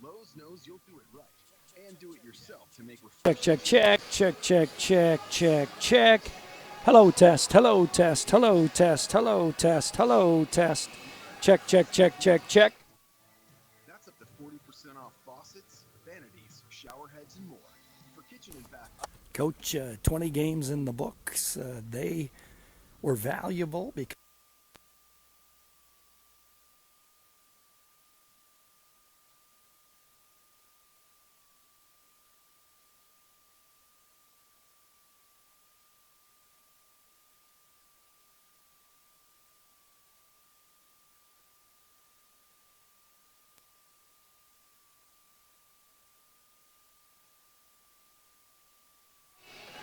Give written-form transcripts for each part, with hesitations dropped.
Lowe's knows you'll do it right and do it yourself to make Check, check, check, check, check, check, check, check. Hello, test, hello, test, hello, test, hello, test, hello, test. Check, check, check, check, check. That's up to 40% off faucets, vanities, shower heads, and more. For kitchen and bath. Coach, 20 games in the books. They were valuable because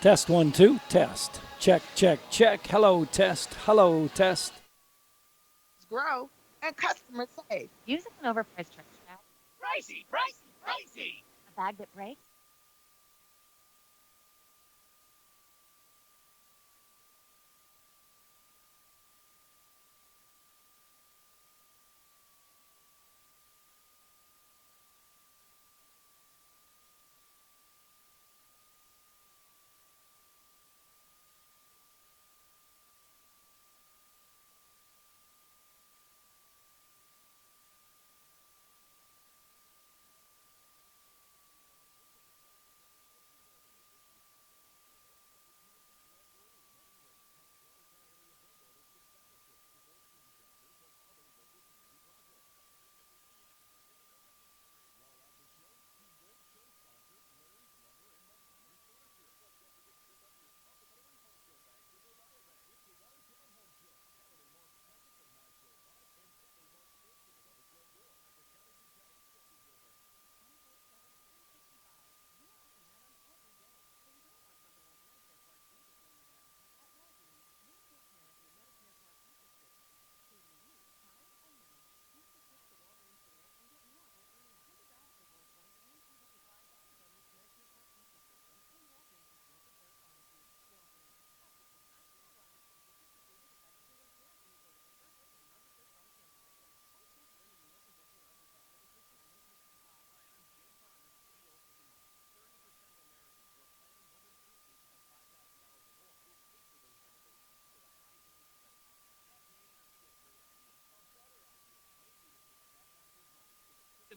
test 1, 2, test. Check, check, check. Hello, test, hello, test. Grow and customers save. Using an overpriced trash bag. Pricey, pricey, pricey. A bag that breaks.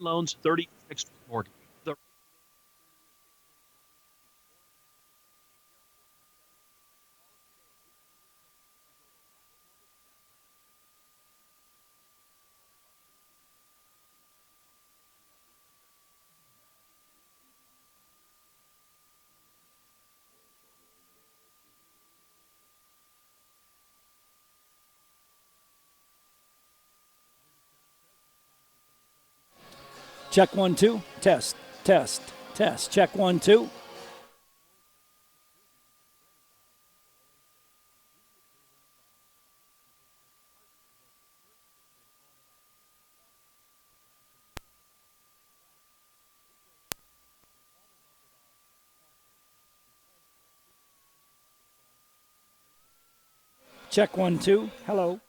Loans 36 mortgage. The Check 1, 2, test, test, test. Check 1, 2. Check 1, 2. Hello.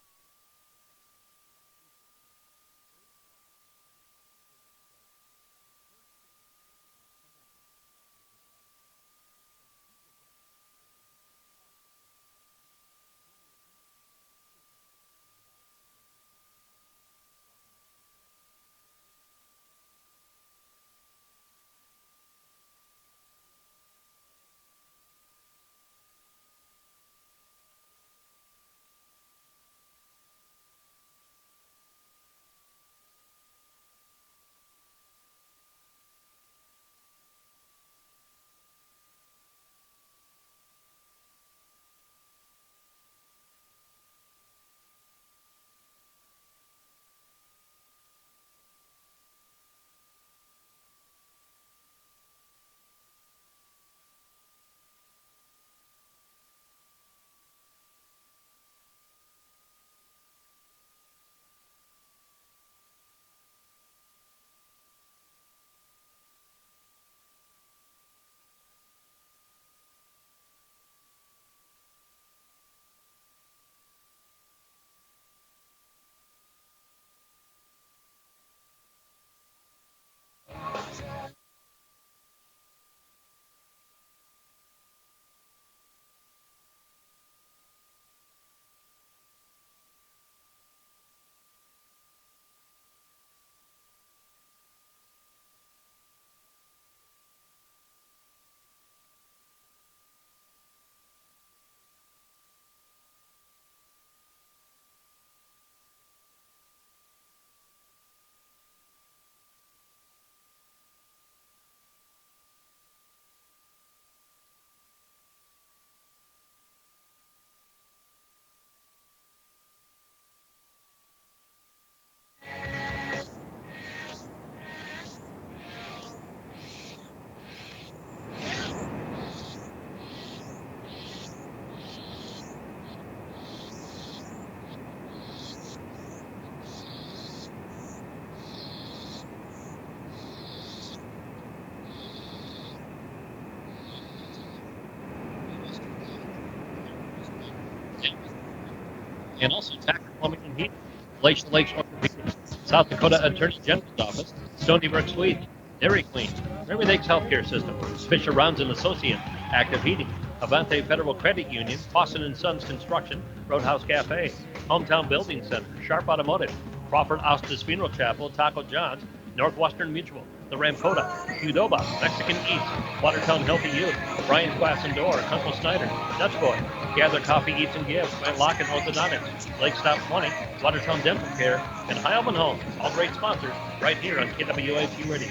and also Tacker Plumbing and Heating, Glacial Lakes Orthopedics, South Dakota Attorney General's Office, Stony Brook Suite, Dairy Queen, Mary Lakes Healthcare System, Fisher Rounds and Associates, Active Heating, Avante Federal Credit Union, Boston and Sons Construction, Roadhouse Cafe, Hometown Building Center, Sharp Automotive, Crawford Austis Funeral Chapel, Taco John's, Northwestern Mutual, the Ramcota, Qdoba, Mexican Eats, Watertown Healthy Youth, Brian Glass and Door, Uncle Snyder, Dutch Boy, Gather Coffee Eats and Gives, Van Lock and Orthodontics, Lake Stop 20, Watertown Dental Care, and Heilman Homes, all great sponsors, right here on KWAT Radio.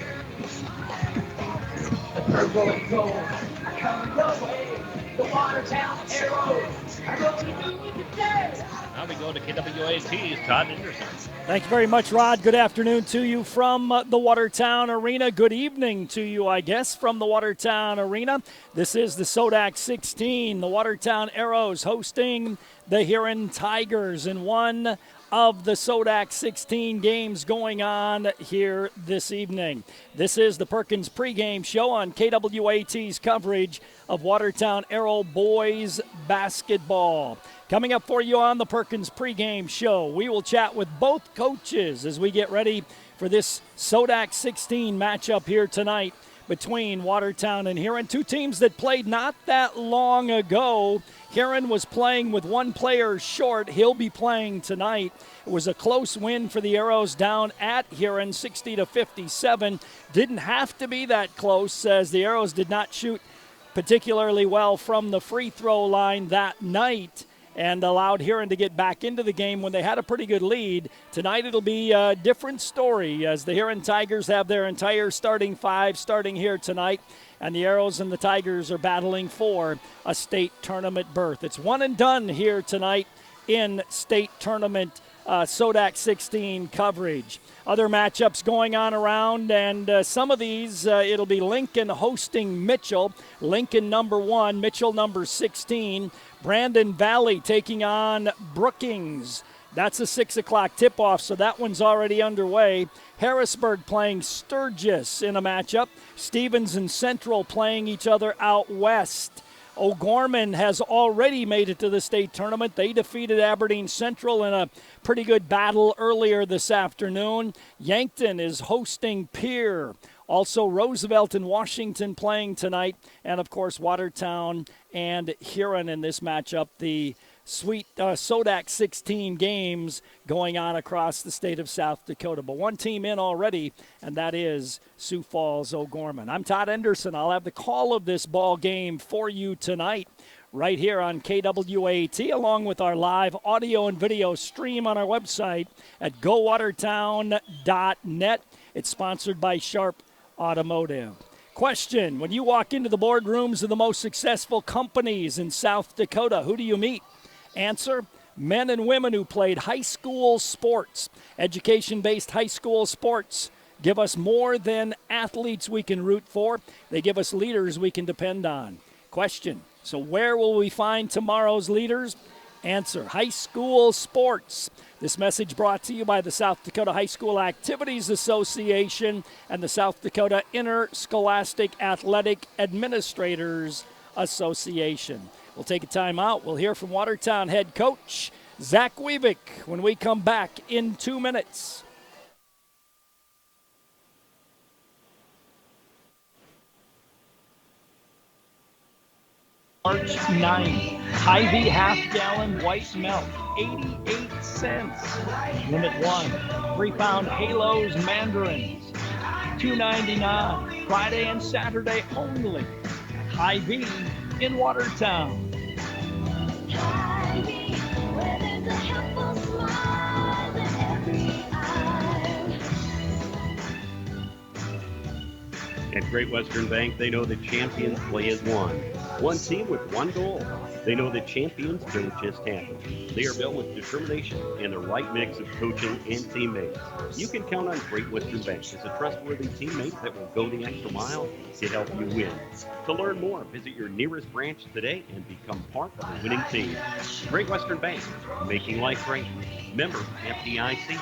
Now we go to KWAT's Todd Anderson. Thank you very much, Rod. Good afternoon to you from the Watertown Arena. Good evening to you, I guess, from the Watertown Arena. This is the Sodak 16. The Watertown Arrows hosting the Huron Tigers in one of the Sodak 16 games going on here this evening. This is the Perkins pregame show on KWAT's coverage of Watertown Arrow boys basketball. Coming up for you on the Perkins pregame show, we will chat with both coaches as we get ready for this Sodak 16 matchup here tonight between Watertown and Huron, two teams that played not that long ago. Huron was playing with one player short. He'll be playing tonight. It was a close win for the Arrows down at Huron, 60-57. Didn't have to be that close, as the Arrows did not shoot particularly well from the free throw line that night, and allowed Huron to get back into the game when they had a pretty good lead. Tonight it'll be a different story, as the Huron Tigers have their entire starting five starting here tonight, and the Arrows and the Tigers are battling for a state tournament berth. It's one and done here tonight in state tournament Sodak 16 coverage. Other matchups going on around, and some of these, it'll be Lincoln hosting Mitchell. Lincoln number 1, Mitchell number 16. Brandon Valley taking on Brookings. That's a 6 o'clock tip-off, so that one's already underway. Harrisburg playing Sturgis in a matchup. Stevens and Central playing each other out west. O'Gorman has already made it to the state tournament. They defeated Aberdeen Central in a pretty good battle earlier this afternoon. Yankton is hosting Pierre. Also, Roosevelt and Washington playing tonight. And, of course, Watertown and Huron in this matchup. The sweet Sodak 16 games going on across the state of South Dakota. But one team in already, and that is Sioux Falls O'Gorman. I'm Todd Anderson. I'll have the call of this ball game for you tonight right here on KWAT, along with our live audio and video stream on our website at gowatertown.net. It's sponsored by Sharp Automotive. Question: when you walk into the boardrooms of the most successful companies in South Dakota, who do you meet? Answer: men and women who played high school sports. Education-based high school sports give us more than athletes we can root for. They give us leaders we can depend on. Question: so where will we find tomorrow's leaders? Answer: high school sports. This message brought to you by the South Dakota High School Activities Association and the South Dakota Interscholastic Athletic Administrators Association. We'll take a time out. We'll hear from Watertown head coach Zach Weavick when we come back in 2 minutes. March 9th, Hy-Vee half-gallon white milk, 88 cents. Limit 1, 3-pound Halos mandarins, $2.99. Friday and Saturday only. Hy-Vee in Watertown. Hy-Vee, where there's a helpful smile in every eye. At Great Western Bank, they know that champions play as one. One team with one goal. They know that champions don't just happen. They are built with determination and the right mix of coaching and teammates. You can count on Great Western Bank as a trustworthy teammate that will go the extra mile to help you win. To learn more, visit your nearest branch today and become part of the winning team. Great Western Bank, making life great. Member FDIC.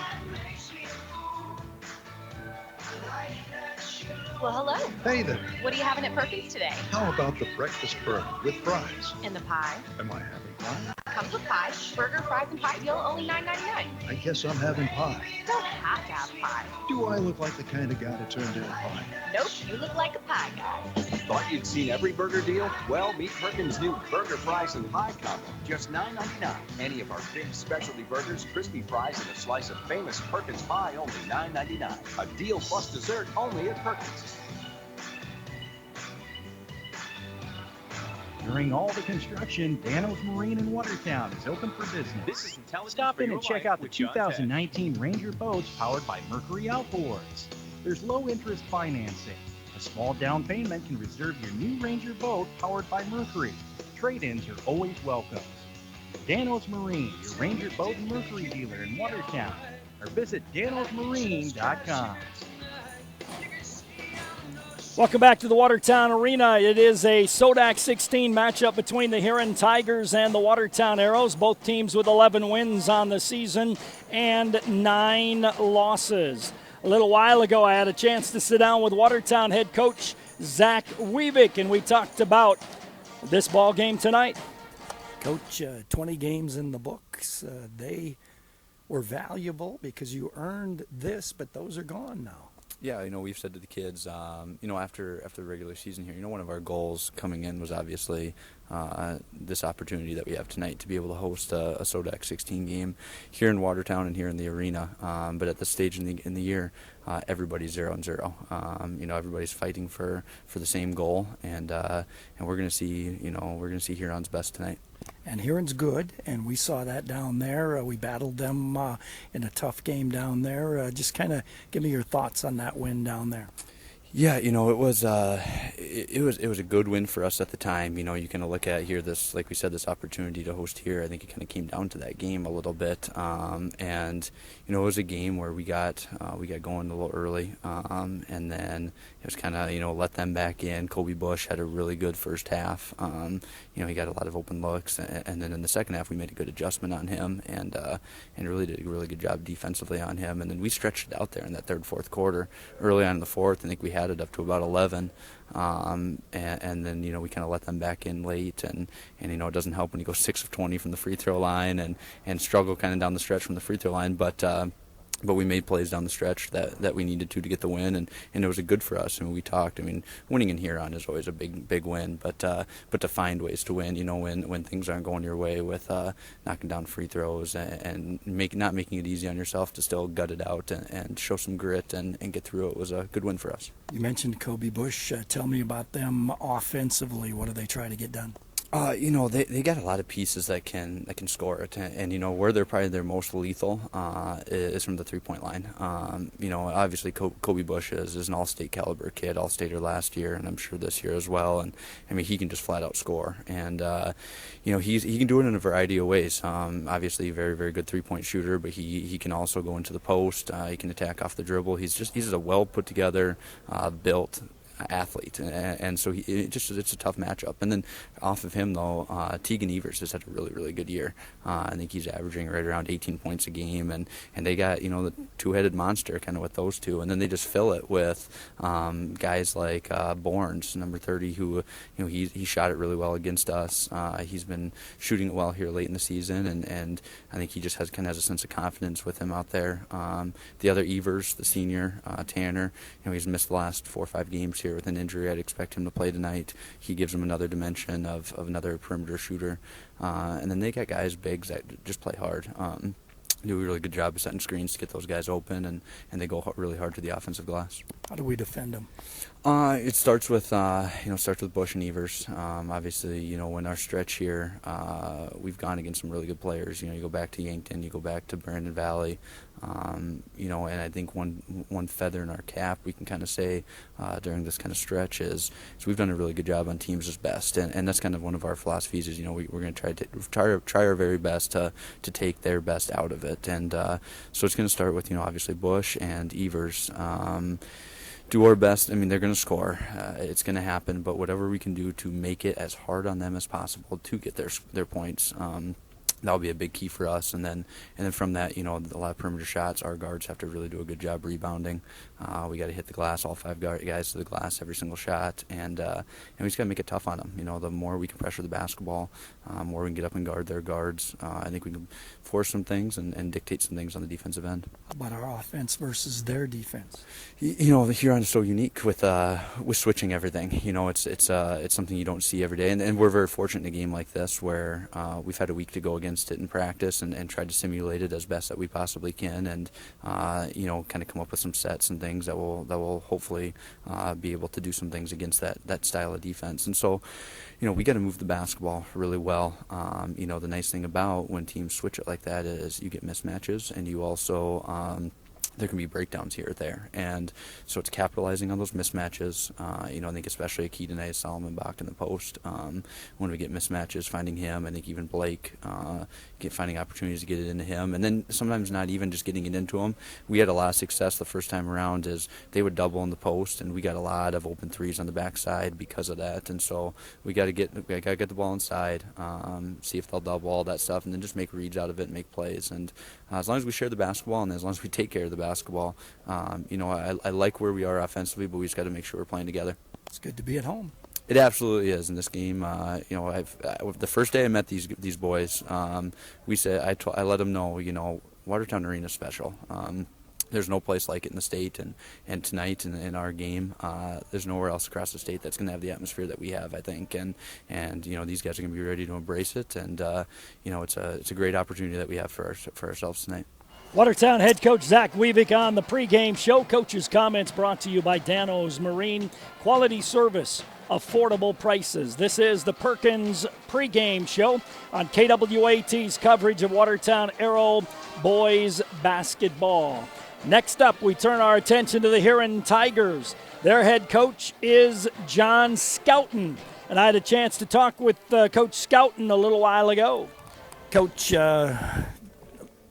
Well, hello. Hey there. What are you having at Perkins today? How about the breakfast burger with fries? And the pie? Am I having pie? Comes with pie, burger, fries, and pie deal, only $9.99. I guess I'm having pie. Don't have to have pie. Do I look like the kind of guy to turn down pie? Nope, you look like a pie guy. Thought you'd seen every burger deal? Well, meet Perkins' new burger, fries, and pie combo. Just $9.99. Any of our big specialty burgers, crispy fries, and a slice of famous Perkins pie, only $9.99. A deal plus dessert only at Perkins. During all the construction, Dano's Marine in Watertown is open for business. This is intelligent. Stop in and check out the 2019 Ranger boats powered by Mercury Outboards. There's low interest financing. A small down payment can reserve your new Ranger boat powered by Mercury. Trade-ins are always welcome. Dano's Marine, your Ranger boat and Mercury dealer in Watertown. Or visit danosmarine.com. Welcome back to the Watertown Arena. It is a SODAC 16 matchup between the Huron Tigers and the Watertown Arrows. Both teams with 11 wins on the season and 9 losses. A little while ago, I had a chance to sit down with Watertown head coach Zach Weevick, and we talked about this ball game tonight. Coach, 20 games in the books. They were valuable because you earned this, but those are gone now. Yeah, we've said to the kids, after the regular season here, one of our goals coming in was obviously this opportunity that we have tonight to be able to host a SODAC 16 game here in Watertown and here in the arena. But at this stage in the year, everybody's 0-0. Everybody's fighting for the same goal, and we're going to see Huron's best tonight. And Huron's good, and we saw that down there. We battled them in a tough game down there. Just kind of give me your thoughts on that win down there. Yeah, it was a good win for us at the time. You kind of look at here this, like we said, this opportunity to host here. I think it kind of came down to that game a little bit, and it was a game where we got going a little early, and then it was kind of let them back in. Kobe Bush had a really good first half. He got a lot of open looks, and then in the second half we made a good adjustment on him, and really did a really good job defensively on him. And then we stretched it out there in that third, fourth quarter. Early on in the fourth, I think we had it up to about 11, and then we kind of let them back in late, and it doesn't help when you go 6 of 20 from the free throw line and struggle kind of down the stretch from the free throw line, but we made plays down the stretch that we needed to get the win, and it was good for us. We talked. Winning in Huron is always a big win, but to find ways to win, when things aren't going your way with knocking down free throws and not making it easy on yourself, to still gut it out and show some grit and get through it was a good win for us. You mentioned Kobe Bush. Tell me about them offensively. What do they try to get done? They got a lot of pieces that can score it, and where they're probably their most lethal is from the 3-point line. Obviously Kobe Bush is an all-state caliber kid, all-stater last year, and I'm sure this year as well. And he can just flat out score, and he can do it in a variety of ways. Obviously, a very, very good 3-point shooter, but he can also go into the post. He can attack off the dribble. He's a well put together, built athlete, and so it's a tough matchup. And then off of him though, Tegan Evers has had a really, really good year. I think he's averaging right around 18 points a game, and they got the two-headed monster kind of with those two, and then they just fill it with guys like Bournes, number 30, who he shot it really well against us. He's been shooting it well here late in the season, and I think he just has a sense of confidence with him out there. The other Evers, the senior, Tanner, he's missed the last 4 or 5 games here with an injury. I'd expect him to play tonight. He gives them another dimension of another perimeter shooter. And then they got guys, bigs, that just play hard. Do a really good job of setting screens to get those guys open, and they go really hard to the offensive glass. How do we defend them? It starts with Bush and Evers. Obviously, in our stretch here, we've gone against some really good players. You go back to Yankton, you go back to Brandon Valley. And I think one feather in our cap we can kind of say during this kind of stretch is we've done a really good job on teams' best, and that's kind of one of our philosophies is we're going to try our very best to take their best out of it, and so it's going to start with obviously Bush and Evers. Do our best. They're going to score. It's going to happen, but whatever we can do to make it as hard on them as possible to get their points. that'll be a big key for us. And then from that, a lot of perimeter shots. Our guards have to really do a good job rebounding. We got to hit the glass, all 5 guys to the glass every single shot, and we just got to make it tough on them. The more we can pressure the basketball, more we can get up and guard their guards. I think we can force some things and dictate some things on the defensive end. How about our offense versus their defense? The Huron is so unique with switching everything. It's something you don't see every day, and we're very fortunate in a game like this where we've had a week to go against it in practice and tried to simulate it as best that we possibly can, and kind of come up with some sets and things that will hopefully be able to do some things against that style of defense. And so, we got to move the basketball really well. The nice thing about when teams switch it like that is you get mismatches, and you also there can be breakdowns here or there, and so it's capitalizing on those mismatches. I think especially a key tonight is Solomon Bach in the post. When we get mismatches, finding him, I think even Blake, finding opportunities to get it into him, and then sometimes not even just getting it into him. We had a lot of success the first time around is they would double in the post, and we got a lot of open threes on the backside because of that. And so we got to get the ball inside, see if they'll double, all that stuff, and then just make reads out of it and make plays. And as long as we share the basketball and as long as we take care of the basketball, I like where we are offensively, but we just got to make sure we're playing together. It's good to be at home. It absolutely is in this game. The first day I met these boys, I let them know, Watertown Arena is special. There's no place like it in the state, and tonight in our game, there's nowhere else across the state that's going to have the atmosphere that we have, I think, and these guys are going to be ready to embrace it, and it's a great opportunity that we have for ourselves tonight. Watertown head coach Zach Weavick on the pregame show. Coach's comments brought to you by Dano's Marine. Quality service, affordable prices. This is the Perkins pregame show on KWAT's coverage of Watertown Arrow boys basketball. Next up, we turn our attention to the Huron Tigers. Their head coach is John Scouten, and I had a chance to talk with Coach Scouten a little while ago. Coach,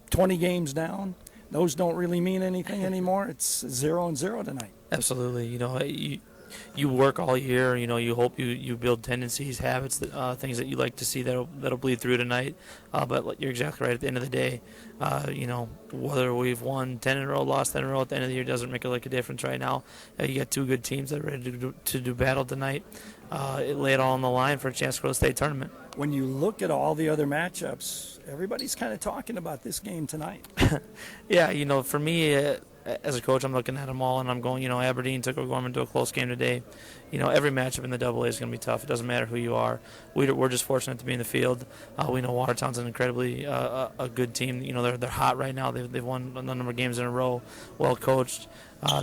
20 games down, those don't really mean anything anymore. It's 0-0 tonight. Absolutely. You work all year. You hope you build tendencies, habits, things that you like to see that'll bleed through tonight. But you're exactly right. At the end of the day, whether we've won 10 in a row, lost 10 in a row, at the end of the year doesn't make a difference right now. You got 2 good teams that are ready to do battle tonight. Lay it all on the line for a chance to go to the state tournament. When you look at all the other matchups, everybody's kind of talking about this game tonight. Yeah, for me, as a coach, I'm looking at them all, and I'm going, Aberdeen took O'Gorman to a close game today. Every matchup in the AA is going to be tough. It doesn't matter who you are. We're just fortunate to be in the field. We know Watertown's an incredibly a good team. They're hot right now. They've won a number of games in a row, well coached.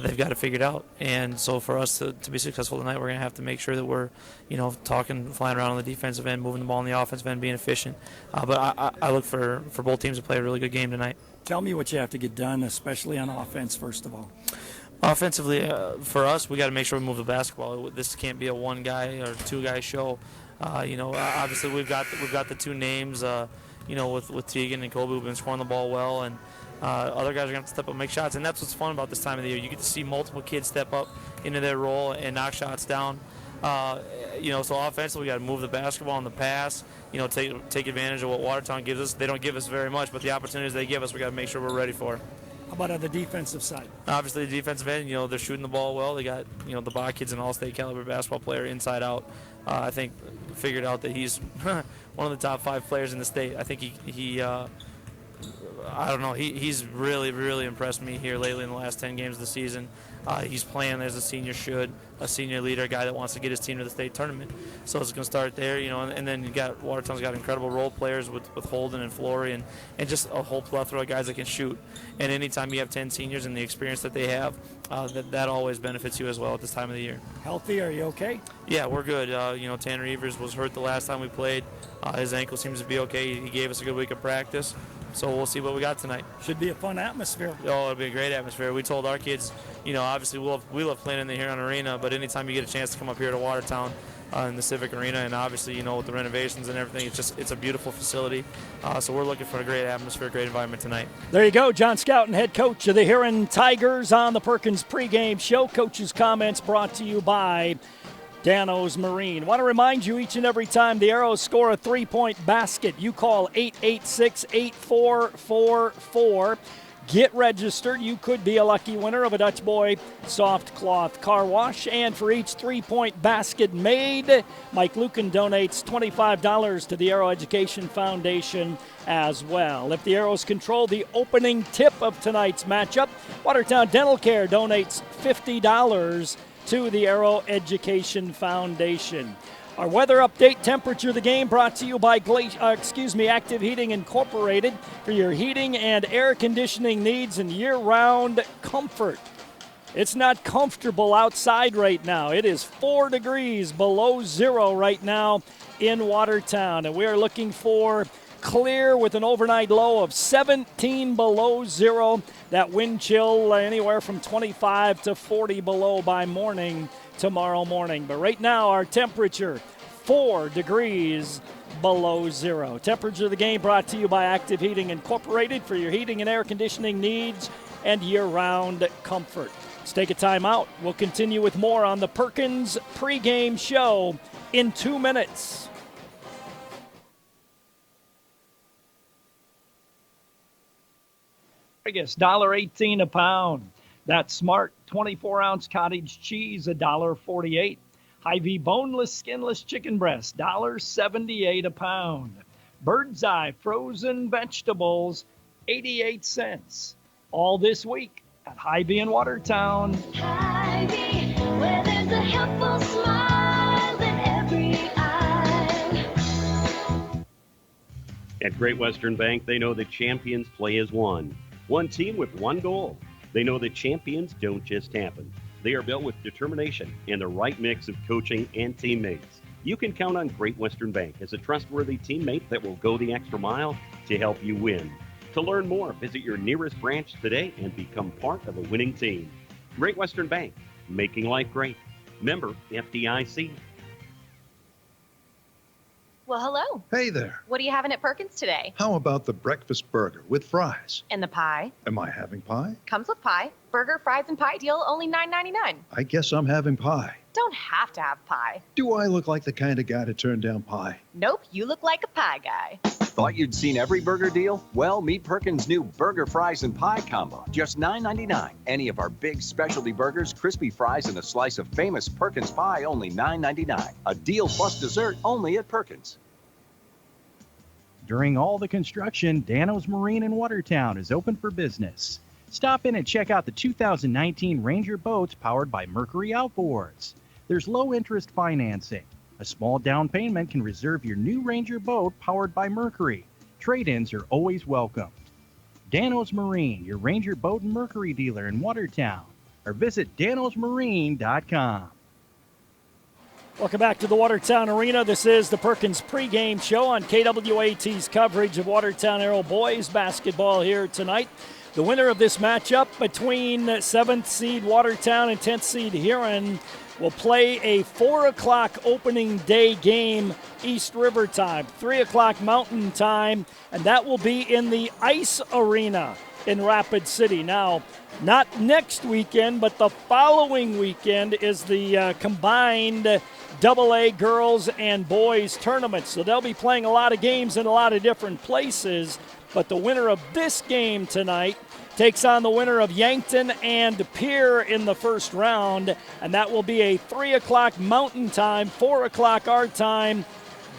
They've got it figured out. And so for us to be successful tonight, we're going to have to make sure that we're, flying around on the defensive end, moving the ball on the offensive end, being efficient. But I look for both teams to play a really good game tonight. Tell me what you have to get done, especially on offense, first of all. Offensively, for us, we got to make sure we move the basketball. This can't be a 1-guy or 2-guy show. Obviously we've got the 2 names, with Tegan and Colby who've been scoring the ball well, and other guys are going to have to step up and make shots, and that's what's fun about this time of the year. You get to see multiple kids step up into their role and knock shots down. So offensively, we got to move the basketball on the pass. Take advantage of what Watertown gives us. They don't give us very much, but the opportunities they give us, we got to make sure we're ready for. How about on the defensive side? Obviously, the defensive end, they're shooting the ball well. They got, the Bach kid's an all-state caliber basketball player inside out. I think figured out that he's one of the top 5 players in the state. I think he I don't know. He's really, really impressed me here lately in the last 10 games of the season. He's playing as a senior should, a senior leader, a guy that wants to get his team to the state tournament. So it's going to start there, and then you got Watertown's got incredible role players with Holden and Flory and just a whole plethora of guys that can shoot. And anytime you have 10 seniors and the experience that they have, that always benefits you as well at this time of the year. Healthy? Are you okay? Yeah, we're good. Tanner Evers was hurt the last time we played. His ankle seems to be okay. He gave us a good week of practice. So we'll see what we got tonight. Should be a fun atmosphere. Oh, it'll be a great atmosphere. We told our kids, obviously we love playing in the Huron Arena, but anytime you get a chance to come up here to Watertown in the Civic Arena, and obviously, with the renovations and everything, it's a beautiful facility. So we're looking for a great atmosphere, great environment tonight. There you go. John Scouten, head coach of the Huron Tigers on the Perkins pregame show. Coach's comments brought to you by Danos Marine. Want to remind you each and every time the Arrows score a three-point basket, you call 886-8444. Get registered. You could be a lucky winner of a Dutch Boy soft cloth car wash. And for each three-point basket made, Mike Lucan donates $25 to the Arrow Education Foundation as well. If the Arrows control the opening tip of tonight's matchup, Watertown Dental Care donates $50 to the Arrow Education Foundation. Our weather update, temperature of the game, brought to you by Active Heating Incorporated for your heating and air conditioning needs and year-round comfort. It's not comfortable outside right now. It is 4 degrees below zero right now in Watertown, and we are looking for clear with an overnight low of 17 below zero. That wind chill anywhere from 25 to 40 below by morning tomorrow morning. But right now our temperature 4 degrees below zero. Temperature of the game brought to you by Active Heating Incorporated for your heating and air conditioning needs and year-round comfort. Let's take a time out. We'll continue with more on the Perkins pregame show in 2 minutes. Biggest $1.18 a pound. That Smart 24-ounce cottage cheese, $1.48. Hy-Vee boneless, skinless chicken breast, $1.78 a pound. Bird's Eye frozen vegetables, 88 cents. All this week at Hy-Vee in Watertown. Hy-Vee, where there's a helpful smile in every aisle. At Great Western Bank, they know that champions play as one. One team with one goal. They know that champions don't just happen. They are built with determination and the right mix of coaching and teammates. You can count on Great Western Bank as a trustworthy teammate that will go the extra mile to help you win. To learn more, visit your nearest branch today and become part of a winning team. Great Western Bank, making life great. Member FDIC. Well, hello. Hey there. What are you having at Perkins today? How about the breakfast burger with fries? And the pie? Am I having pie? Comes with pie. Burger, fries, and pie deal, only $9.99. I guess I'm having pie. Don't have to have pie. Do I look like the kind of guy to turn down pie? Nope, you look like a pie guy. Thought you'd seen every burger deal? Well, meet Perkins' new burger, fries, and pie combo. Just $9.99. Any of our big specialty burgers, crispy fries, and a slice of famous Perkins pie, only $9.99. A deal plus dessert only at Perkins. During all the construction, Danos Marine in Watertown is open for business. Stop in and check out the 2019 Ranger boats powered by Mercury Outboards. There's low-interest financing. A small down payment can reserve your new Ranger boat powered by Mercury. Trade-ins are always welcomed. Danos Marine, your Ranger boat and Mercury dealer in Watertown. Or visit danosmarine.com. Welcome back to the Watertown Arena. This is the Perkins pregame show on KWAT's coverage of Watertown Arrow boys basketball here tonight. The winner of this matchup between 7th seed Watertown and 10th seed Huron will play a 4 o'clock opening day game East River time, 3 o'clock Mountain time, and that will be in the Ice Arena in Rapid City. Now, not next weekend, but the following weekend is the combined AA girls and boys tournament. So they'll be playing a lot of games in a lot of different places. But the winner of this game tonight takes on the winner of Yankton and Pierre in the first round. And that will be a 3 o'clock Mountain Time, 4 o'clock our time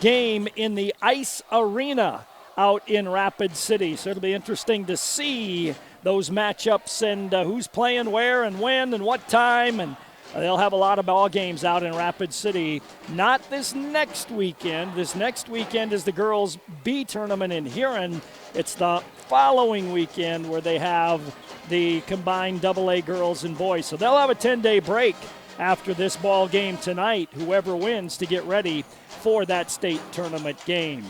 game in the Ice Arena out in Rapid City. So it'll be interesting to see those matchups and who's playing where and when and what time. And they'll have a lot of ball games out in Rapid City. Not this next weekend. This next weekend is the girls' B tournament in Huron. It's the following weekend where they have the combined AA girls and boys. So they'll have a 10-day break after this ball game tonight, whoever wins, to get ready for that state tournament game.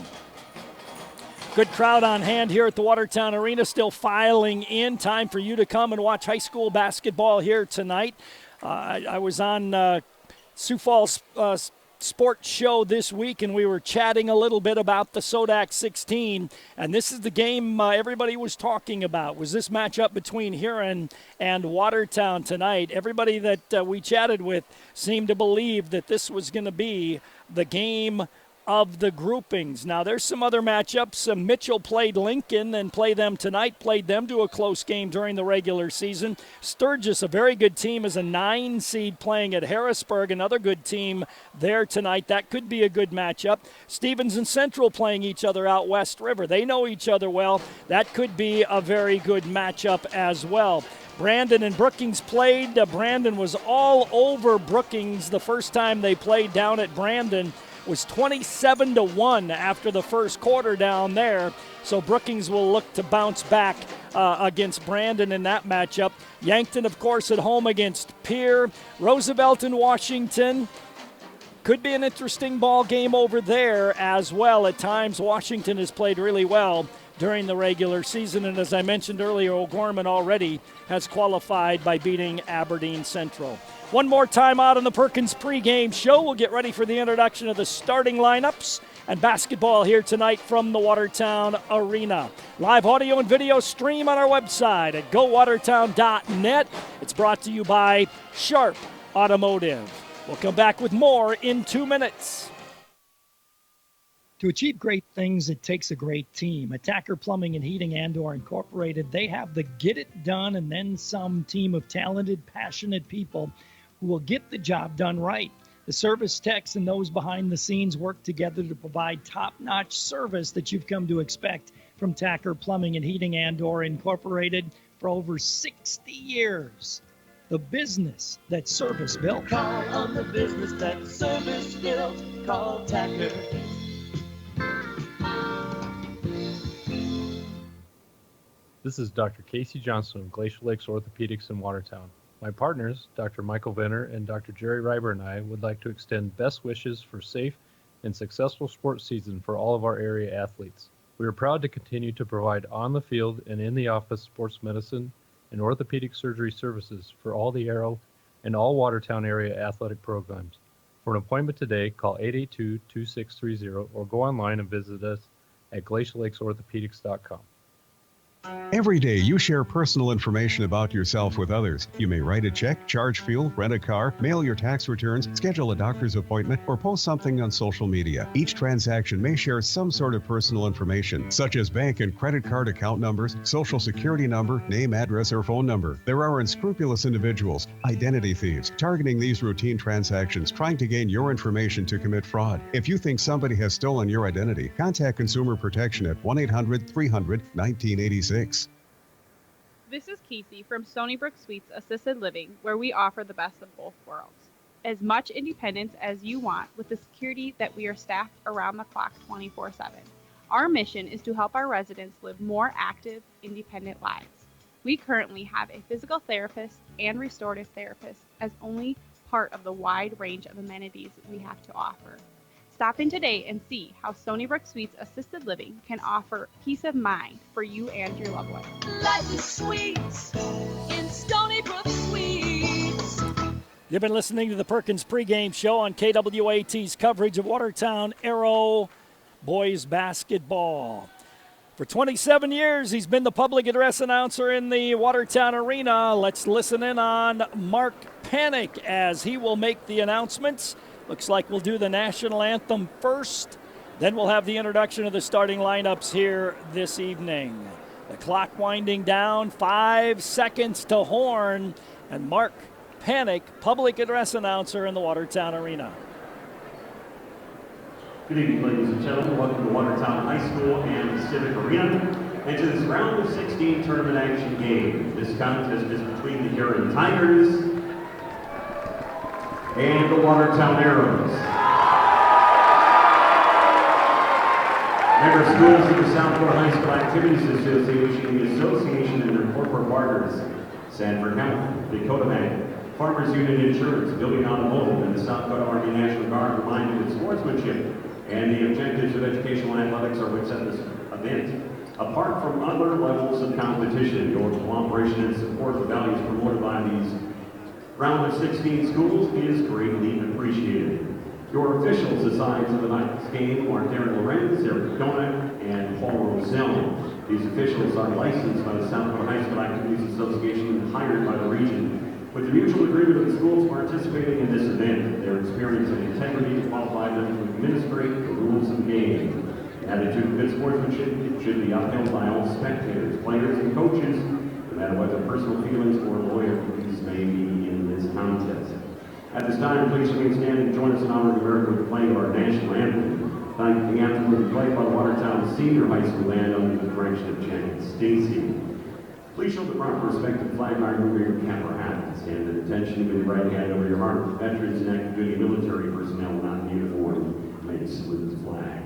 Good crowd on hand here at the Watertown Arena, still filing in. Time for you to come and watch high school basketball here tonight. I was on Sioux Falls sports show this week, and we were chatting a little bit about the Sodak 16, and this is the game everybody was talking about, was this matchup between Huron and Watertown tonight. Everybody that we chatted with seemed to believe that this was going to be the game of the groupings. Now, there's some other matchups. Mitchell played Lincoln and played them tonight, played them to a close game during the regular season. Sturgis, a very good team, is a 9 seed playing at Harrisburg, another good team there tonight. That could be a good matchup. Stevens and Central playing each other out West River. They know each other well. That could be a very good matchup as well. Brandon and Brookings played. Brandon was all over Brookings the first time they played down at Brandon. Was 27-1 after the first quarter down there. So Brookings will look to bounce back against Brandon in that matchup. Yankton, of course, at home against Pierre. Roosevelt and Washington. Could be an interesting ball game over there as well. At times, Washington has played really well during the regular season. And as I mentioned earlier, O'Gorman already has qualified by beating Aberdeen Central. One more time out on the Perkins pregame show. We'll get ready for the introduction of the starting lineups and basketball here tonight from the Watertown Arena. Live audio and video stream on our website at gowatertown.net. It's brought to you by Sharp Automotive. We'll come back with more in 2 minutes. To achieve great things, it takes a great team. Attacker Plumbing and Heating Andor Incorporated, they have the get it done and then some team of talented, passionate people who will get the job done right. The service techs and those behind the scenes work together to provide top-notch service that you've come to expect from Tacker Plumbing and Heating Andor Incorporated for over 60 years. The business that service built. Call on the business that service built. Call Tacker. This is Dr. Casey Johnson of Glacial Lakes Orthopedics in Watertown. My partners, Dr. Michael Venner and Dr. Jerry Reiber, and I would like to extend best wishes for safe and successful sports season for all of our area athletes. We are proud to continue to provide on-the-field and in-the-office sports medicine and orthopedic surgery services for all the Aero and all Watertown area athletic programs. For an appointment today, call 882-2630 or go online and visit us at glaciallakes.orthopedics.com. Every day you share personal information about yourself with others. You may write a check, charge fuel, rent a car, mail your tax returns, schedule a doctor's appointment, or post something on social media. Each transaction may share some sort of personal information, such as bank and credit card account numbers, social security number, name, address, or phone number. There are unscrupulous individuals, identity thieves, targeting these routine transactions, trying to gain your information to commit fraud. If you think somebody has stolen your identity, contact Consumer Protection at 1-800-300-1986. This is Casey from Stony Brook Suites Assisted Living, where we offer the best of both worlds. As much independence as you want with the security that we are staffed around the clock 24/7. Our mission is to help our residents live more active, independent lives. We currently have a physical therapist and restorative therapist as only part of the wide range of amenities we have to offer. Stop in today and see how Stony Brook Suites Assisted Living can offer peace of mind for you and your loved ones. Life is sweet in Stony Brook Suites. You've been listening to the Perkins pregame show on KWAT's coverage of Watertown Aero boys basketball. For 27 years, he's been the public address announcer in the Watertown Arena. Let's listen in on Mark Panic as he will make the announcements. Looks like we'll do the national anthem first. Then we'll have the introduction of the starting lineups here this evening. The clock winding down, 5 seconds to horn. And Mark Panic, public address announcer in the Watertown Arena. Good evening, ladies and gentlemen. Welcome to Watertown High School and Civic Arena and to this round of 16 tournament action game. This contest is between the Huron Tigers and the Watertown Arrows. Member schools of the South Dakota High School Activities Association, the association and their corporate partners, Sanford Health, Dakota Bank, Farmers Union Insurance, Building Automotive, and the South Dakota Army National Guard reminded that sportsmanship and the objectives of educational athletics are what set this event apart from other levels of competition. Your cooperation and support the values promoted by these round of 16 schools is greatly appreciated. Your officials assigned to the night's game are Darren Lorenz, Eric Donut, and Paul Rosell. These officials are licensed by the South Dakota High School Activities Association and hired by the region. With the mutual agreement of the schools participating in this event, their experience and integrity qualify them to administrate the rules of the game. Attitude of good sportsmanship should be upheld by all spectators, players, and coaches, no matter what their personal feelings or loyalties may be in this contest. At this time, please remain standing and join us in honor of America with the playing of our national anthem. Tonight, the anthem will be played by the Watertown Senior High School Band under the direction of Janet Stacy. Please show the proper respect to the flag by removing your cap or hat. Stand at attention with your right hand over your heart. Veterans and active duty military personnel not in uniform may salute the flag.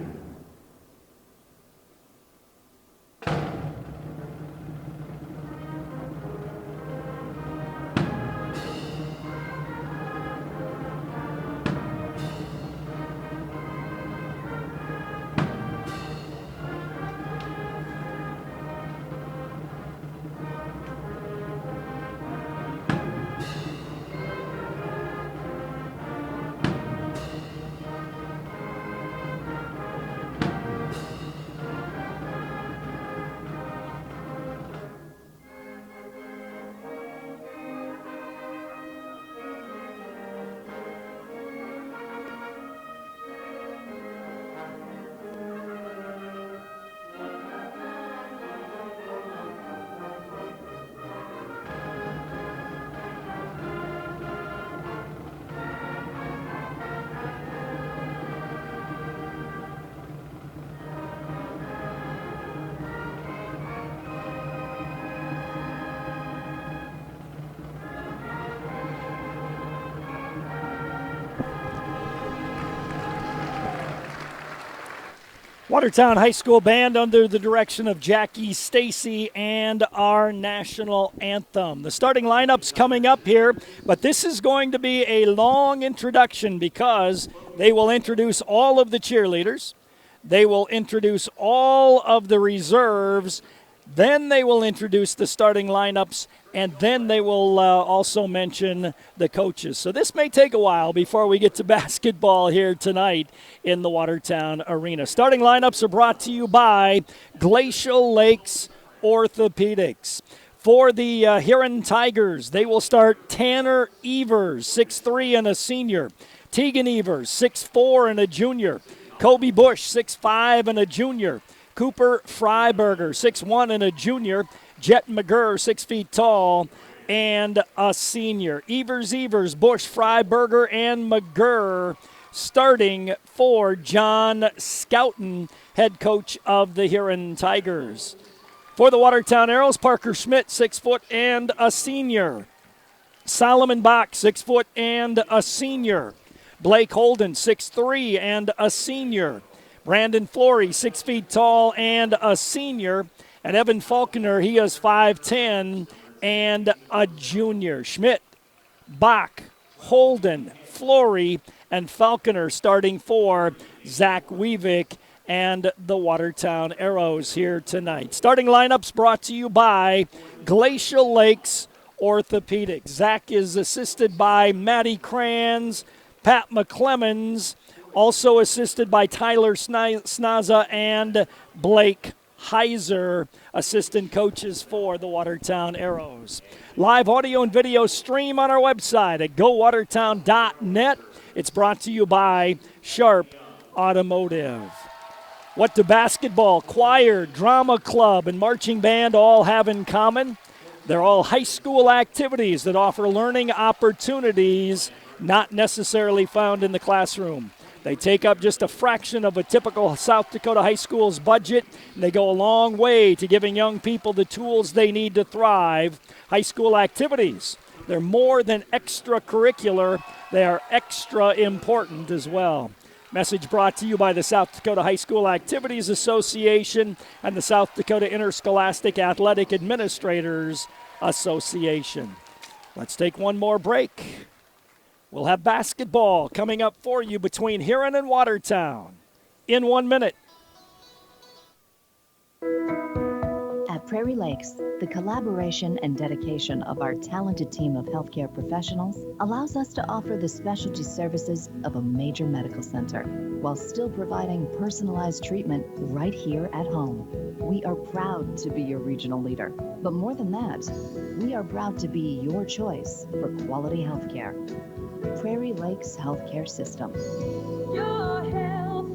Watertown High School Band under the direction of Jackie Stacy and our national anthem. The starting lineup's coming up here, but this is going to be a long introduction because they will introduce all of the cheerleaders. They will introduce all of the reserves. Then they will introduce the starting lineups, and then they will also mention the coaches. So this may take a while before we get to basketball here tonight in the Watertown Arena. Starting lineups are brought to you by Glacial Lakes Orthopedics. For the Huron Tigers, they will start Tanner Evers, 6'3" and a senior. Tegan Evers, 6'4" and a junior. Kobe Bush, 6'5" and a junior. Cooper Freiberger, 6'1" and a junior. Jet McGurr, 6 feet tall, and a senior. Evers, Bush, Freiberger, and McGurr starting for John Scouten, head coach of the Huron Tigers. For the Watertown Arrows, Parker Schmidt, 6 foot and a senior. Solomon Bach, 6 foot and a senior. Blake Holden, 6'3" and a senior. Brandon Flory, 6 feet tall and a senior. And Evan Falconer, he is 5'10" and a junior. Schmidt, Bach, Holden, Flory, and Falconer starting for Zach Weavick and the Watertown Arrows here tonight. Starting lineups brought to you by Glacial Lakes Orthopedics. Zach is assisted by Maddie Kranz, Pat McClemens, also assisted by Tyler Snaza and Blake Heiser, assistant coaches for the Watertown Arrows. Live audio and video stream on our website at gowatertown.net. It's brought to you by Sharp Automotive. What do basketball, choir, drama club, and marching band all have in common? They're all high school activities that offer learning opportunities not necessarily found in the classroom. They take up just a fraction of a typical South Dakota high school's budget, and they go a long way to giving young people the tools they need to thrive. High school activities, they're more than extracurricular, they are extra important as well. Message brought to you by the South Dakota High School Activities Association and the South Dakota Interscholastic Athletic Administrators Association. Let's take one more break. We'll have basketball coming up for you between Huron and Watertown in 1 minute. At Prairie Lakes, the collaboration and dedication of our talented team of healthcare professionals allows us to offer the specialty services of a major medical center while still providing personalized treatment right here at home. We are proud to be your regional leader, but more than that, we are proud to be your choice for quality healthcare. Prairie Lakes Healthcare System. Your health,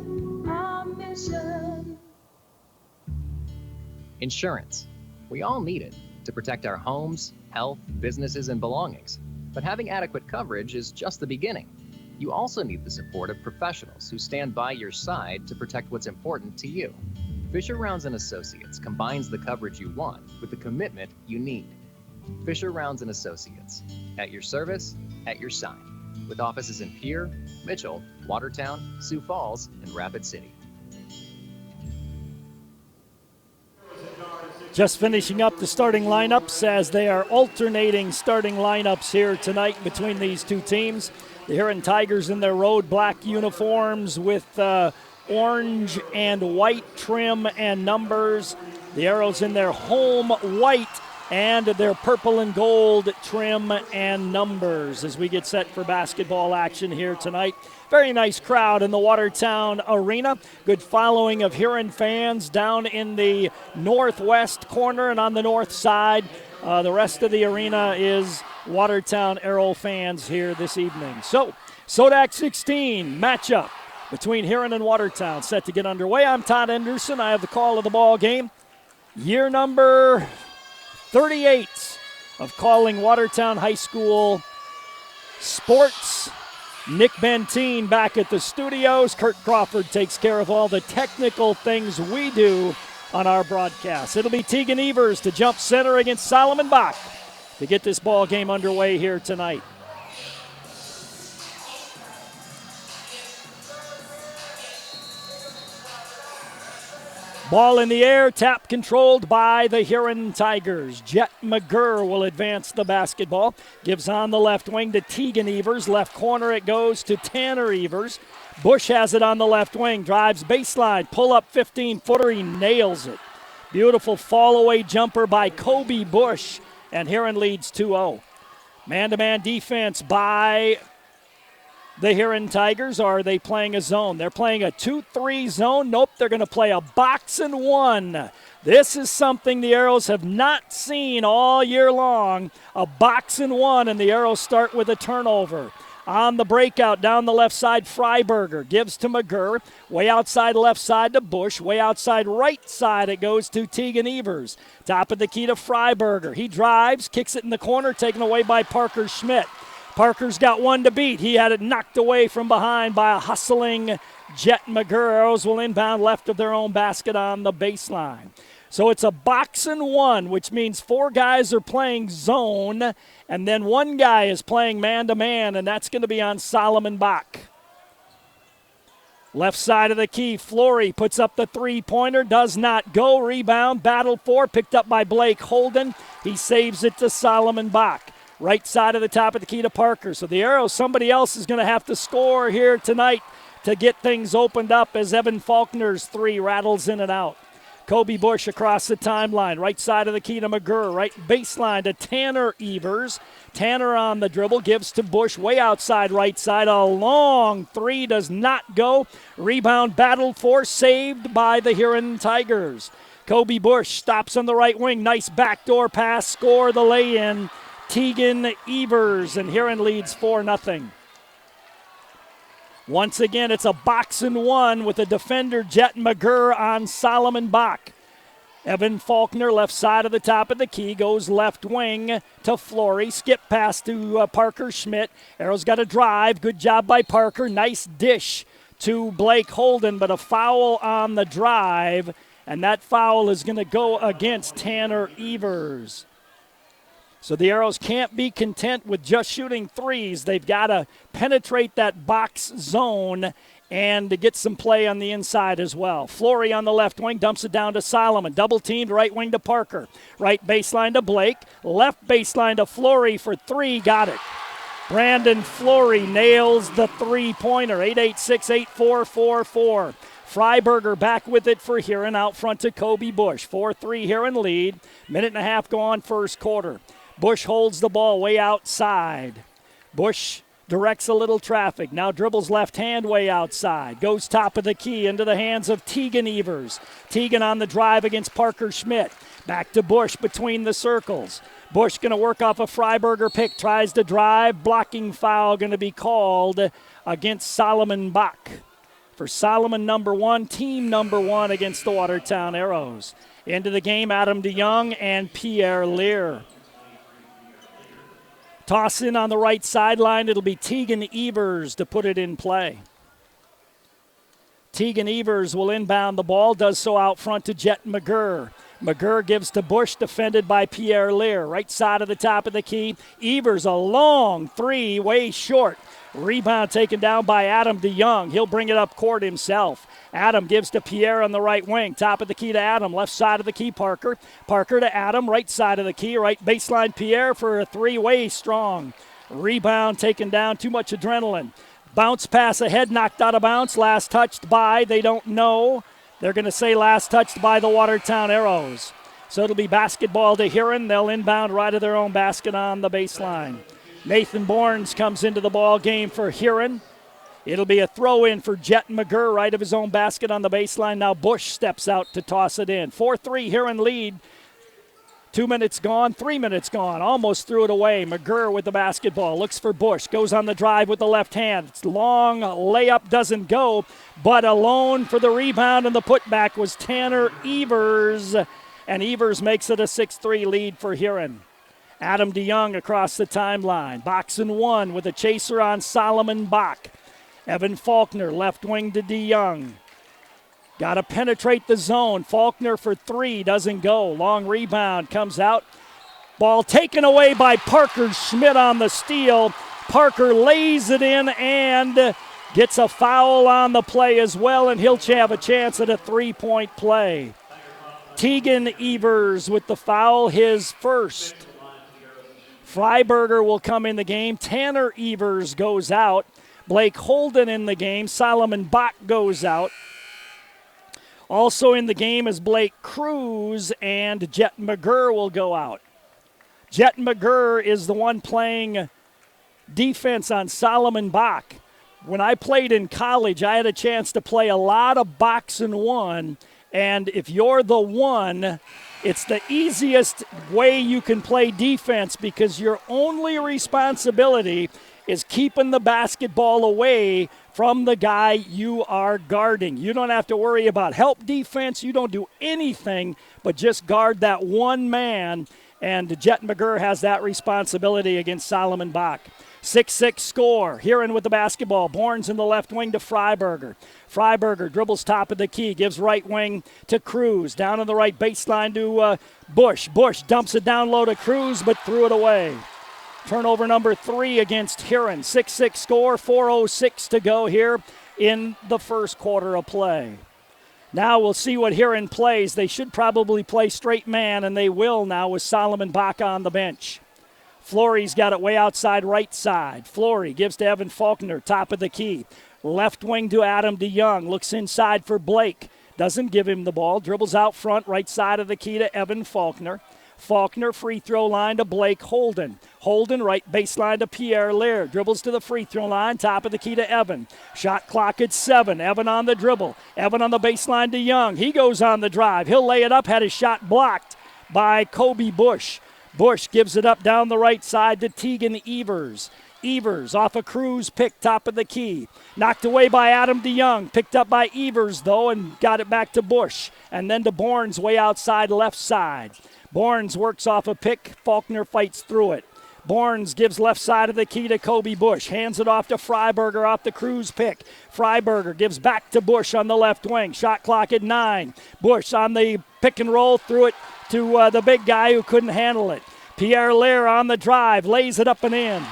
our mission. Insurance. We all need it to protect our homes, health, businesses, and belongings. But having adequate coverage is just the beginning. You also need the support of professionals who stand by your side to protect what's important to you. Fisher Rounds & Associates combines the coverage you want with the commitment you need. Fisher Rounds & Associates, at your service, at your side, with offices in Pierre, Mitchell, Watertown, Sioux Falls, and Rapid City. Just finishing up the starting lineups as they are alternating starting lineups here tonight between these two teams. The Huron Tigers in their road black uniforms with orange and white trim and numbers. The Arrows in their home white and their purple and gold trim and numbers as we get set for basketball action here tonight. Very nice crowd in the Watertown Arena. Good following of Huron fans down in the northwest corner and on the north side. The rest of the arena is Watertown Arrow fans here this evening. So, SODAC 16 matchup between Huron and Watertown set to get underway. I'm Todd Anderson. I have the call of the ball game. Year number 38 of calling Watertown High School sports. Nick Benteen back at the studios. Kurt Crawford takes care of all the technical things we do on our broadcast. It'll be Tegan Evers to jump center against Solomon Bach to get this ball game underway here tonight. Ball in the air, tap controlled by the Huron Tigers. Jet McGurr will advance the basketball. Gives on the left wing to Tegan Evers. Left corner it goes to Tanner Evers. Bush has it on the left wing. Drives baseline. Pull up 15-footer. He nails it. Beautiful fall away jumper by Kobe Bush. And Huron leads 2-0. Man-to-man defense by the Huron Tigers. Or are they playing a zone? They're playing a 2-3 zone. Nope, they're going to play a box and one. This is something the Arrows have not seen all year long. A box and one, and the Arrows start with a turnover. On the breakout, down the left side, Freiberger gives to McGurr. Way outside left side to Bush. Way outside right side, it goes to Tegan Evers. Top of the key to Freiberger. He drives, kicks it in the corner, taken away by Parker Schmidt. Parker's got one to beat. He had it knocked away from behind by a hustling Jet McGurr. Arrows will inbound left of their own basket on the baseline. So it's a box and one, which means four guys are playing zone, and then one guy is playing man-to-man, and that's going to be on Solomon Bach. Left side of the key, Flory puts up the three-pointer, does not go. Rebound, battle for, picked up by Blake Holden. He saves it to Solomon Bach. Right side of the top of the key to Parker. So the Arrows, somebody else is going to have to score here tonight to get things opened up as Evan Faulkner's three rattles in and out. Kobe Bush across the timeline. Right side of the key to McGurr. Right baseline to Tanner Evers. Tanner on the dribble. Gives to Bush. Way outside right side. A long three does not go. Rebound battled for. Saved by the Huron Tigers. Kobe Bush stops on the right wing. Nice backdoor pass. Score the lay-in. Tegan Evers. And Huron leads 4-0. Once again, it's a box and one with the defender Jet McGurr on Solomon Bach. Evan Faulkner, left side of the top of the key, goes left wing to Flory. Skip pass to Parker Schmidt. Arrow's got a drive. Good job by Parker. Nice dish to Blake Holden, but a foul on the drive, and that foul is going to go against Tanner Evers. So the Arrows can't be content with just shooting threes. They've got to penetrate that box zone and to get some play on the inside as well. Flory on the left wing dumps it down to Solomon. Double teamed, right wing to Parker. Right baseline to Blake. Left baseline to Flory for three. Got it. Brandon Flory nails the three-pointer. 8-8-6-8-4-4-4. Freiberger back with it for Huron out front to Kobe Bush. 4-3 Huron lead. Minute and a half gone first quarter. Bush holds the ball way outside. Bush directs a little traffic. Now dribbles left hand way outside. Goes top of the key into the hands of Tegan Evers. Tegan on the drive against Parker Schmidt. Back to Bush between the circles. Bush going to work off a Freiberger pick. Tries to drive. Blocking foul going to be called against Solomon Bach. For Solomon number 1, team number 1 against the Watertown Arrows. Into the game, Adam DeYoung and Pierre Lear. Toss in on the right sideline. It'll be Tegan Evers to put it in play. Tegan Evers will inbound the ball, does so out front to Jet McGurr. McGurr gives to Bush, defended by Pierre Lear. Right side of the top of the key. Evers, a long three, way short. Rebound taken down by Adam DeYoung. He'll bring it up court himself. Adam gives to Pierre on the right wing. Top of the key to Adam. Left side of the key, Parker. Parker to Adam. Right side of the key. Right baseline, Pierre for a three-way strong. Rebound taken down. Too much adrenaline. Bounce pass ahead. Knocked out of bounds. Last touched by. They don't know. They're going to say last touched by the Watertown Arrows. So it'll be basketball to Huron. They'll inbound right of their own basket on the baseline. Nathan Bournes comes into the ball game for Huron. It'll be a throw-in for Jet McGurr right of his own basket on the baseline. Now Bush steps out to toss it in. 4-3 Huron lead. 2 minutes gone, 3 minutes gone. Almost threw it away. McGurr with the basketball. Looks for Bush. Goes on the drive with the left hand. It's long. Layup doesn't go. But alone for the rebound and the putback was Tanner Evers. And Evers makes it a 6-3 lead for Huron. Adam DeYoung across the timeline. Box and one with a chaser on Solomon Bach. Evan Faulkner, left wing to DeYoung. Got to penetrate the zone. Faulkner for three, doesn't go. Long rebound comes out. Ball taken away by Parker Schmidt on the steal. Parker lays it in and gets a foul on the play as well, and he'll have a chance at a three-point play. Tegan Evers with the foul, his first. Freiberger will come in the game. Tanner Evers goes out. Blake Holden in the game. Solomon Bach goes out. Also in the game is Blake Cruz, and Jet McGurr will go out. Jet McGurr is the one playing defense on Solomon Bach. When I played in college, I had a chance to play a lot of box and one, and if you're the one, it's the easiest way you can play defense because your only responsibility is keeping the basketball away from the guy you are guarding. You don't have to worry about help defense. You don't do anything but just guard that one man, and Jet McGurr has that responsibility against Solomon Bach. 6-6 score. Huron with the basketball. Bournes in the left wing to Freiberger. Freiberger dribbles top of the key, gives right wing to Cruz. Down on the right baseline to Bush. Bush dumps it down low to Cruz, but threw it away. Turnover number 3 against Huron. 6-6 score, 4:06 to go here in the first quarter of play. Now we'll see what Huron plays. They should probably play straight man, and they will now with Solomon Bach on the bench. Flory's got it way outside right side. Flory gives to Evan Faulkner, top of the key. Left wing to Adam DeYoung. Looks inside for Blake. Doesn't give him the ball. Dribbles out front, right side of the key to Evan Faulkner. Faulkner, free throw line to Blake Holden. Holden, right baseline to Pierre Lear. Dribbles to the free throw line, top of the key to Evan. Shot clock at 7. Evan on the dribble. Evan on the baseline to Young. He goes on the drive. He'll lay it up, had his shot blocked by Kobe Bush. Bush gives it up down the right side to Tegan Evers. Evers off a Cruz pick, top of the key. Knocked away by Adam DeYoung. Picked up by Evers, though, and got it back to Bush. And then to Bournes way outside left side. Bournes works off a pick. Faulkner fights through it. Bournes gives left side of the key to Kobe Bush. Hands it off to Freiberger off the Cruz pick. Freiberger gives back to Bush on the left wing. Shot clock at 9. Bush on the pick and roll, threw it to the big guy who couldn't handle it. Pierre Lear on the drive, lays it up and in.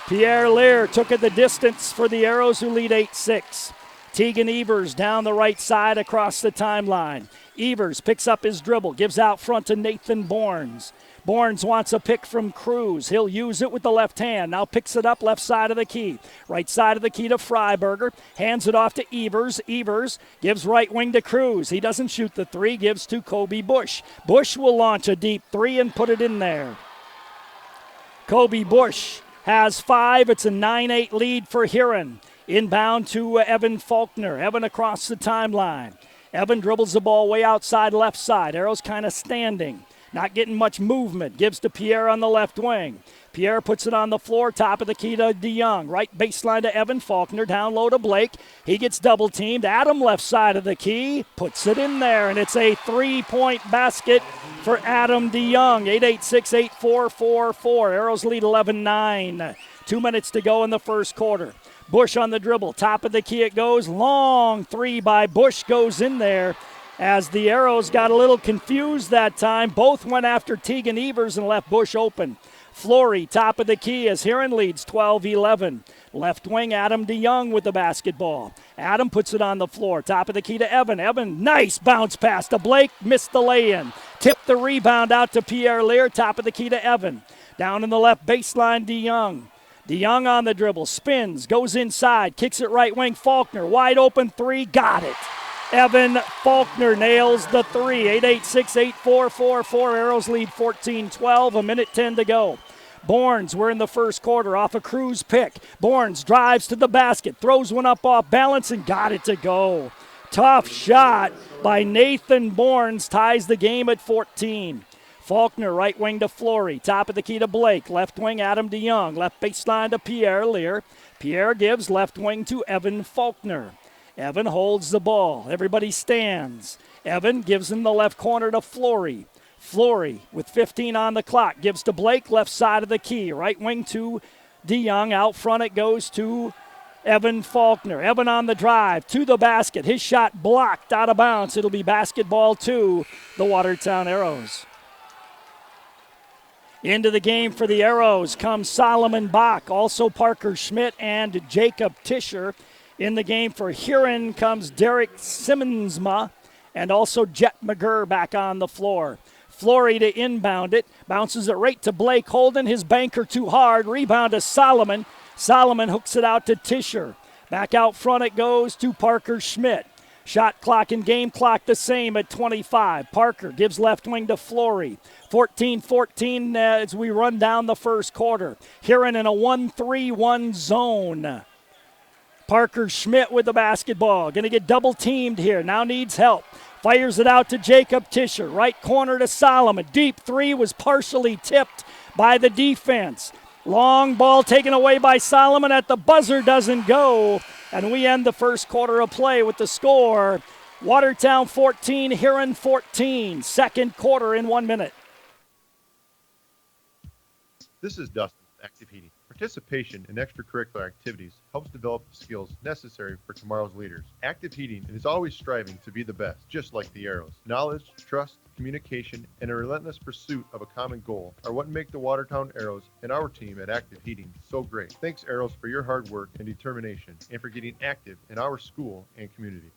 Pierre Lear took it the distance for the Arrows, who lead 8-6. Tegan Evers down the right side across the timeline. Evers picks up his dribble, gives out front to Nathan Bournes. Bournes wants a pick from Cruz. He'll use it with the left hand. Now picks it up left side of the key. Right side of the key to Freiberger. Hands it off to Evers. Evers gives right wing to Cruz. He doesn't shoot the three. Gives to Kobe Bush. Bush will launch a deep three and put it in there. Kobe Bush has 5. It's a 9-8 lead for Huron. Inbound to Evan Faulkner. Evan across the timeline. Evan dribbles the ball way outside left side. Arrows kind of standing. Not getting much movement. Gives to Pierre on the left wing. Pierre puts it on the floor, top of the key to DeYoung. Right baseline to Evan Faulkner, down low to Blake. He gets double teamed. Adam left side of the key, puts it in there, and it's a 3-point basket for Adam DeYoung. 8-8-6-8-4-4-4. Arrows lead 11-9. 2 minutes to go in the first quarter. Bush on the dribble, top of the key it goes. Long three by Bush goes in there. As the Arrows got a little confused that time, both went after Tegan Evers and left Bush open. Flory, top of the key as Huron leads 12-11. Left wing, Adam DeYoung with the basketball. Adam puts it on the floor, top of the key to Evan. Evan, nice bounce pass to Blake, missed the lay-in. Tipped the rebound out to Pierre Lear, top of the key to Evan. Down in the left baseline, DeYoung. DeYoung on the dribble, spins, goes inside, kicks it right wing, Faulkner, wide open three, got it. Evan Faulkner nails the three. 8-8-6-8-4-4-4. Arrows lead 14-12. 1:10 to go. Bournes, we're in the first quarter off a Cruz pick. Bournes drives to the basket, throws one up off balance and got it to go. Tough shot by Nathan Bournes, ties the game at 14. Faulkner, right wing to Flory, top of the key to Blake, left wing Adam DeYoung, left baseline to Pierre Lear. Pierre gives left wing to Evan Faulkner. Evan holds the ball. Everybody stands. Evan gives him the left corner to Flory. Flory, with 15 on the clock, gives to Blake, left side of the key. Right wing to DeYoung. Out front it goes to Evan Faulkner. Evan on the drive to the basket. His shot blocked out of bounds. It'll be basketball to the Watertown Arrows. Into the game for the Arrows comes Solomon Bach, also Parker Schmidt and Jacob Tischer. In the game for Huron comes Derek Simmonsma and also Jet McGurr back on the floor. Flory to inbound it, bounces it right to Blake, holding his banker too hard. Rebound to Solomon. Solomon hooks it out to Tischer. Back out front it goes to Parker Schmidt. Shot clock and game clock the same at 25. Parker gives left wing to Flory. 14-14 as we run down the first quarter. Huron in a 1-3-1 zone. Parker Schmidt with the basketball. Going to get double teamed here. Now needs help. Fires it out to Jacob Tischer. Right corner to Solomon. Deep three was partially tipped by the defense. Long ball taken away by Solomon at the buzzer, doesn't go. And we end the first quarter of play with the score. Watertown 14, Huron 14. Second quarter in 1 minute. This is Dustin, Active Heating. Participation in extracurricular activities helps develop the skills necessary for tomorrow's leaders. Active Heating is always striving to be the best, just like the Arrows. Knowledge, trust, communication, and a relentless pursuit of a common goal are what make the Watertown Arrows and our team at Active Heating so great. Thanks, Arrows, for your hard work and determination, and for getting active in our school and community.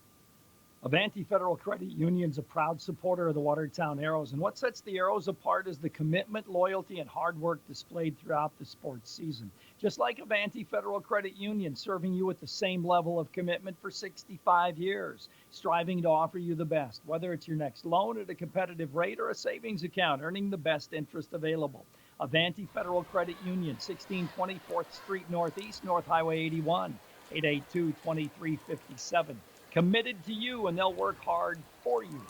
Avanti Federal Credit Union is a proud supporter of the Watertown Arrows, and what sets the Arrows apart is the commitment, loyalty, and hard work displayed throughout the sports season. Just like Avanti Federal Credit Union, serving you with the same level of commitment for 65 years, striving to offer you the best, whether it's your next loan at a competitive rate or a savings account, earning the best interest available. Avanti Federal Credit Union, 1620 4th Street Northeast, North Highway 81, 882-2357. Committed to you, and they'll work hard for you.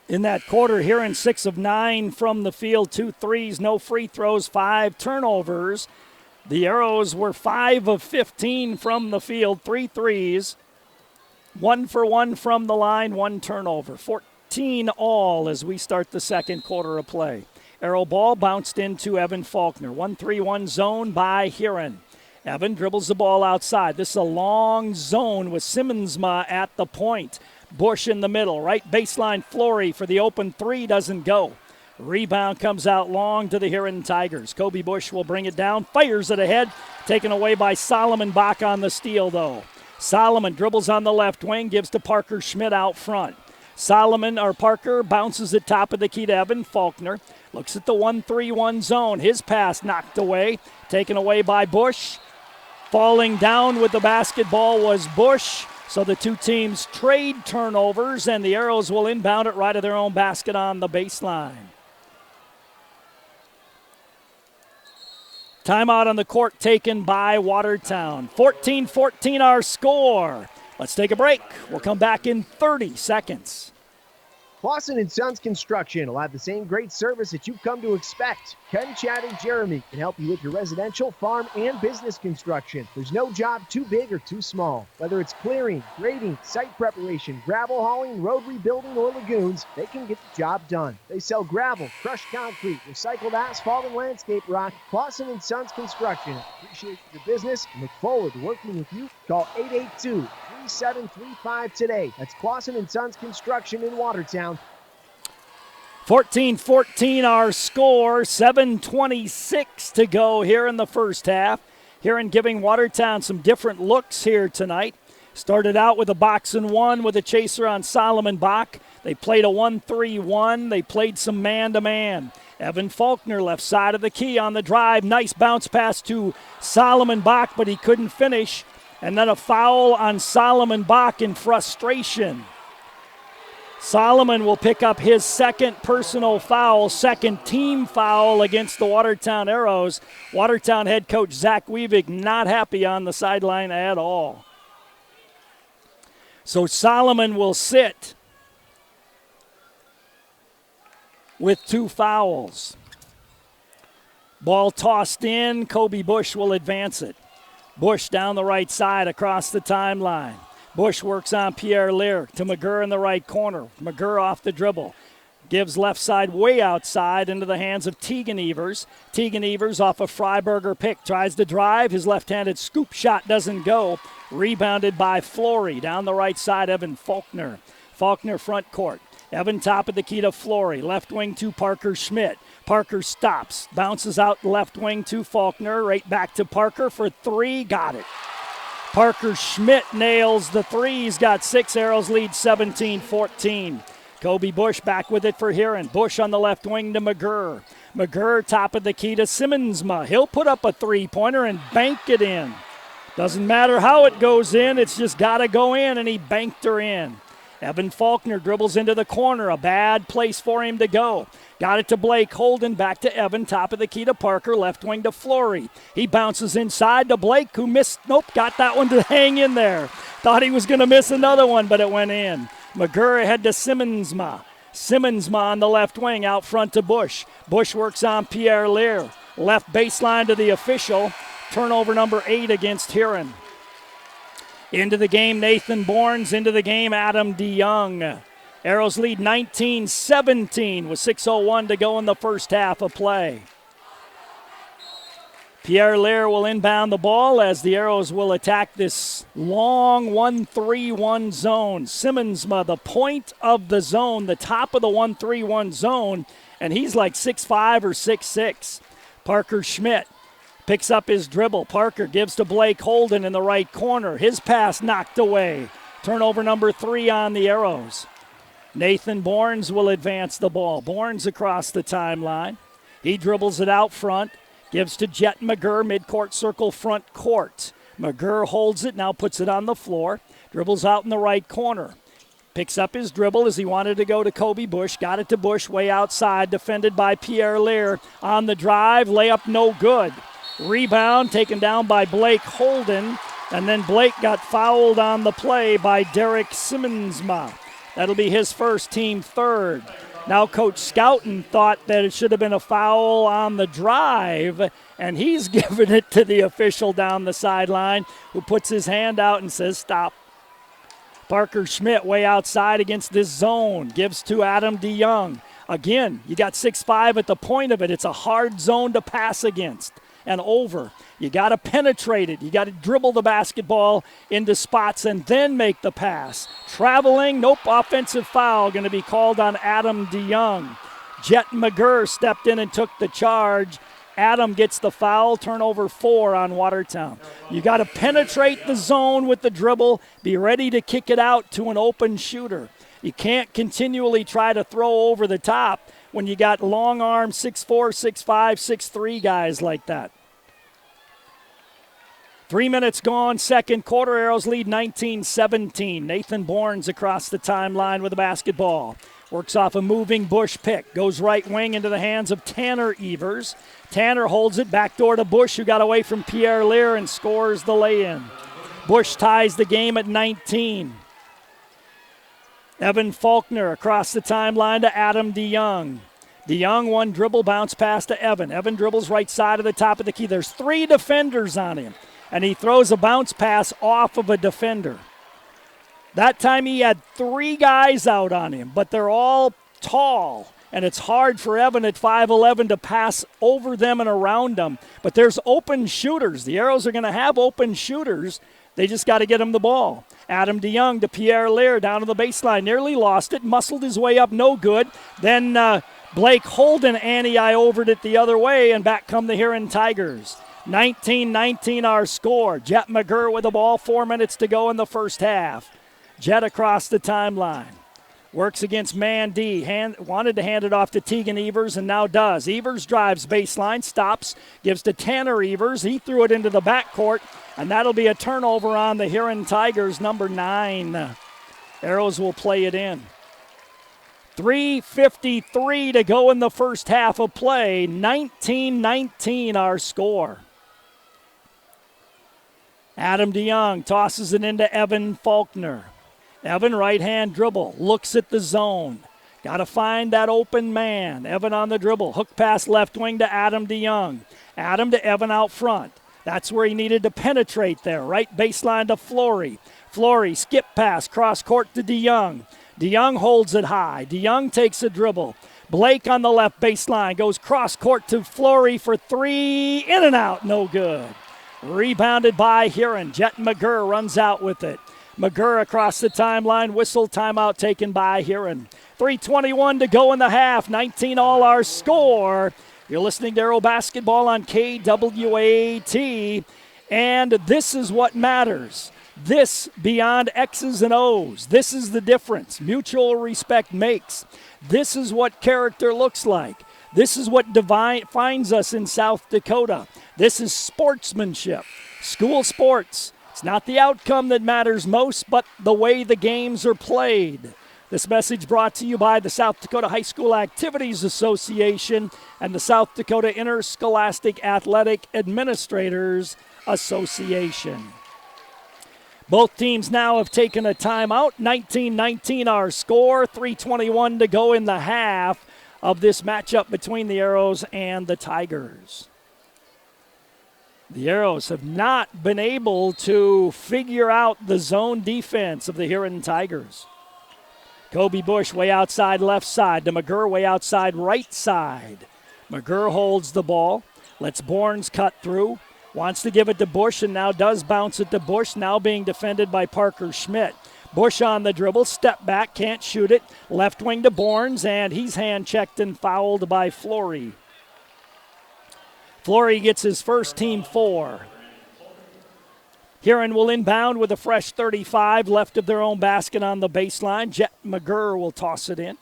In that quarter, Huron 6 of 9 from the field, 2 threes, no free throws, 5 turnovers. The Arrows were 5 of 15 from the field, 3 threes, 1 for 1 from the line, 1 turnover. 14 all as we start the second quarter of play. Arrow ball bounced into Evan Faulkner. 1-3-1 zone by Huron. Evan dribbles the ball outside. This is a long zone with Simmonsma at the point. Bush in the middle. Right baseline Flory for the open three. Doesn't go. Rebound comes out long to the Huron Tigers. Kobe Bush will bring it down. Fires it ahead. Taken away by Solomon Bach on the steal, though. Solomon dribbles on the left wing. Gives to Parker Schmidt out front. Parker bounces it top of the key to Evan Faulkner. Looks at the 1-3-1 zone. His pass knocked away, taken away by Bush. Falling down with the basketball was Bush. So the two teams trade turnovers, and the Arrows will inbound it right at their own basket on the baseline. Timeout on the court taken by Watertown. 14-14 our score. Let's take a break. We'll come back in 30 seconds. Clausen & Sons Construction will have the same great service that you've come to expect. Ken, Chad, and Jeremy can help you with your residential, farm, and business construction. There's no job too big or too small. Whether it's clearing, grading, site preparation, gravel hauling, road rebuilding, or lagoons, they can get the job done. They sell gravel, crushed concrete, recycled asphalt, and landscape rock. Clausen & Sons Construction. Appreciate your business and look forward to working with you. Call 882-3735 today. That's Clausen & Sons Construction in Watertown. 14-14 our score, 7:26 to go here in the first half. Huron giving Watertown some different looks here tonight. Started out with a box and one with a chaser on Solomon Bach. They played a 1-3-1. They played some man-to-man. Evan Faulkner left side of the key on the drive. Nice bounce pass to Solomon Bach, but he couldn't finish. And then a foul on Solomon Bach in frustration. Solomon will pick up his second personal foul, second team foul against the Watertown Arrows. Watertown head coach Zach Weavig not happy on the sideline at all. So Solomon will sit with 2 fouls. Ball tossed in. Kobe Bush will advance it. Bush down the right side across the timeline. Bush works on Pierre Lear to McGurr in the right corner. McGurr off the dribble. Gives left side way outside into the hands of Tegan Evers. Tegan Evers off a Freiberger pick. Tries to drive. His left-handed scoop shot doesn't go. Rebounded by Flory. Down the right side, Evan Faulkner. Faulkner front court. Evan top of the key to Flory. Left wing to Parker Schmidt. Parker stops. Bounces out left wing to Faulkner. Right back to Parker for 3. Got it. Parker Schmidt nails the 3. He's got 6. Arrows lead 17-14. Kobe Bush back with it for Huron. Bush on the left wing to McGurr. McGurr top of the key to Simmonsma. He'll put up a 3-pointer and bank it in. Doesn't matter how it goes in, it's just got to go in, and he banked her in. Evan Faulkner dribbles into the corner. A bad place for him to go. Got it to Blake Holden. Back to Evan. Top of the key to Parker. Left wing to Flory. He bounces inside to Blake, who missed. Nope, got that one to hang in there. Thought he was going to miss another one, but it went in. McGurr ahead to Simmonsma. Simmonsma on the left wing. Out front to Bush. Bush works on Pierre Lear. Left baseline to the official. Turnover number 8 against Huron. Into the game, Nathan Bournes. Into the game, Adam DeYoung. Arrows lead 19-17 with 6:01 to go in the first half of play. Pierre Lear will inbound the ball as the Arrows will attack this long 1-3-1 zone. Simmonsma, the point of the zone, the top of the 1-3-1 zone, and he's like 6'5 or 6'6. Parker Schmidt picks up his dribble. Parker gives to Blake Holden in the right corner. His pass knocked away. Turnover number 3 on the Arrows. Nathan Bournes will advance the ball. Bournes across the timeline. He dribbles it out front. Gives to Jet McGurr, midcourt circle, front court. McGurr holds it, now puts it on the floor. Dribbles out in the right corner. Picks up his dribble as he wanted to go to Kobe Bush. Got it to Bush way outside, defended by Pierre Lear. On the drive, layup no good. Rebound taken down by Blake Holden. And then Blake got fouled on the play by Derek Simmonsma. That'll be his first, team third. Now Coach Scouten thought that it should have been a foul on the drive, and he's giving it to the official down the sideline, who puts his hand out and says stop. Parker Schmidt way outside against this zone. Gives to Adam DeYoung. Again, you got 6'5 at the point of it. It's a hard zone to pass against and over. You got to penetrate it. You got to dribble the basketball into spots and then make the pass. Traveling, nope, offensive foul going to be called on Adam DeYoung. Jet McGurr stepped in and took the charge. Adam gets the foul, turnover 4 on Watertown. You got to penetrate the zone with the dribble, be ready to kick it out to an open shooter. You can't continually try to throw over the top when you got long arm 6'4", 6'5", 6'3" guys like that. 3 minutes gone, second quarter. Arrows lead 19-17. Nathan Bournes across the timeline with the basketball. Works off a moving Bush pick. Goes right wing into the hands of Tanner Evers. Tanner holds it backdoor to Bush, who got away from Pierre Lear and scores the lay-in. Bush ties the game at 19. Evan Faulkner across the timeline to Adam DeYoung. DeYoung, one dribble, bounce pass to Evan. Evan dribbles right side of the top of the key. There's 3 defenders on him, and he throws a bounce pass off of a defender. That time he had 3 guys out on him, but they're all tall, and it's hard for Evan at 5'11" to pass over them and around them. But there's open shooters. The Arrows are going to have open shooters. They just got to get him the ball. Adam DeYoung to Pierre Lear down to the baseline. Nearly lost it, muscled his way up, no good. Then Blake Holden anti-overed it the other way, and back come the Huron Tigers. 19-19 our score. Jet McGurr with the ball, 4 minutes to go in the first half. Jet across the timeline. Works against Mandy. Wanted to hand it off to Tegan Evers and now does. Evers drives baseline, stops, gives to Tanner Evers. He threw it into the backcourt, and that'll be a turnover on the Huron Tigers, number 9. Arrows will play it in. 3:53 to go in the first half of play. 19-19 our score. Adam DeYoung tosses it into Evan Faulkner. Evan right-hand dribble, looks at the zone. Got to find that open man. Evan on the dribble, hook pass left wing to Adam DeYoung. Adam to Evan out front. That's where he needed to penetrate there. Right baseline to Flory. Flory, skip pass, cross court to DeYoung. DeYoung holds it high. DeYoung takes a dribble. Blake on the left baseline goes cross court to Flory for 3. In and out, no good. Rebounded by Huron. Jet McGurr runs out with it. McGurr across the timeline, whistle, timeout taken by Huron. 3:21 to go in the half, 19 all our score. You're listening to Arrow Basketball on KWAT, and this is what matters. This beyond X's and O's. This is the difference mutual respect makes. This is what character looks like. This is what defines us in South Dakota. This is sportsmanship, school sports. It's not the outcome that matters most, but the way the games are played. This message brought to you by the South Dakota High School Activities Association and the South Dakota Interscholastic Athletic Administrators Association. Both teams now have taken a timeout. 19-19 our score. 3:21 to go in the half of this matchup between the Arrows and the Tigers. The Arrows have not been able to figure out the zone defense of the Huron Tigers. Kobe Bush way outside left side to McGurr way outside right side. McGurr holds the ball, lets Bournes cut through, wants to give it to Bush and now does bounce it to Bush, now being defended by Parker Schmidt. Bush on the dribble, step back, can't shoot it. Left wing to Bournes, and he's hand-checked and fouled by Flory. Flory gets his first team 4. Huron will inbound with a fresh 35 left of their own basket on the baseline. Jet McGurr will toss it in.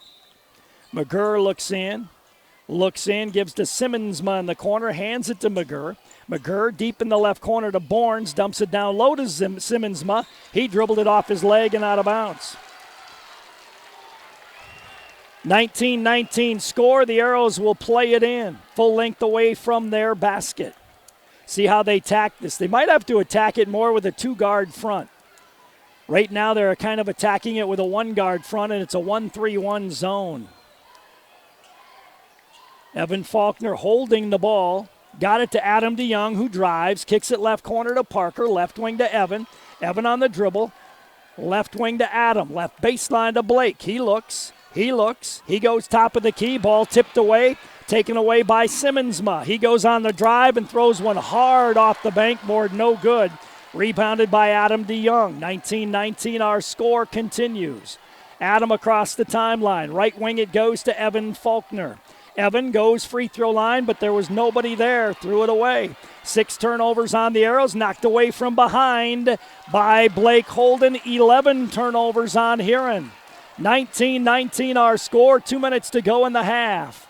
McGurr looks in, gives to Simmonsma in the corner, hands it to McGurr. McGurr deep in the left corner to Bournes, dumps it down low to Simmonsma. He dribbled it off his leg and out of bounds. 19-19 score. The Arrows will play it in, full length away from their basket. See how they attack this. They might have to attack it more with a 2-guard front. Right now they're kind of attacking it with a 1-guard front, and it's a 1-3-1 zone. Evan Faulkner holding the ball. Got it to Adam DeYoung, who drives, kicks it left corner to Parker, left wing to Evan. Evan on the dribble, left wing to Adam, left baseline to Blake. He looks, he goes top of the key, ball tipped away, taken away by Simmonsma. He goes on the drive and throws one hard off the bankboard, no good. Rebounded by Adam DeYoung. 19-19, our score continues. Adam across the timeline, right wing it goes to Evan Faulkner. Evan goes free throw line, but there was nobody there. Threw it away. 6 turnovers on the Arrows, knocked away from behind by Blake Holden. 11 turnovers on Huron. 19-19 our score, 2 minutes to go in the half.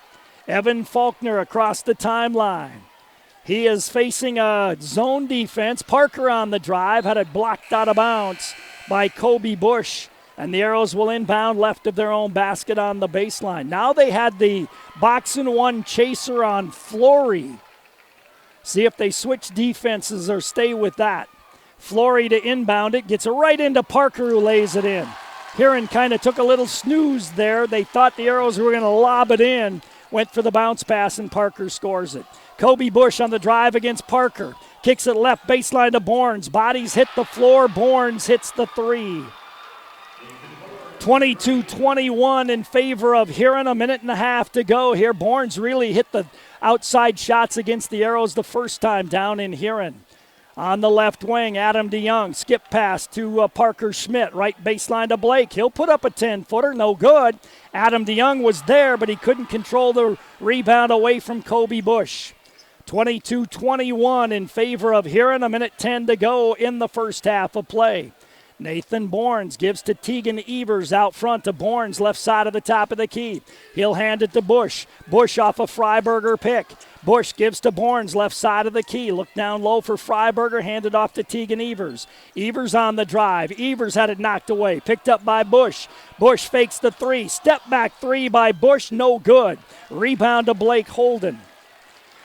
Evan Faulkner across the timeline. He is facing a zone defense. Parker on the drive, had it blocked out of bounds by Kobe Bush. And the Arrows will inbound left of their own basket on the baseline. Now they had the box and one chaser on Flory. See if they switch defenses or stay with that. Flory to inbound it, gets it right into Parker, who lays it in. Huron kind of took a little snooze there. They thought the Arrows were going to lob it in. Went for the bounce pass, and Parker scores it. Kobe Bush on the drive against Parker. Kicks it left baseline to Bournes. Bodies hit the floor. Bournes hits the three. 22-21 in favor of Huron. A minute and a half to go here. Bournes really hit the outside shots against the Arrows the first time down in Huron. On the left wing, Adam DeYoung, skip pass to Parker Schmidt, right baseline to Blake. He'll put up a 10-footer, no good. Adam DeYoung was there, but he couldn't control the rebound away from Kobe Bush. 22-21 in favor of Huron, a minute 10 to go in the first half of play. Nathan Bournes gives to Tegan Evers out front to Bournes, left side of the top of the key. He'll hand it to Bush. Bush off a Freiberger pick. Bush gives to Bournes, left side of the key. Look down low for Freiberger, handed off to Tegan Evers. Evers on the drive. Evers had it knocked away, picked up by Bush. Bush fakes the three. Step back three by Bush, no good. Rebound to Blake Holden.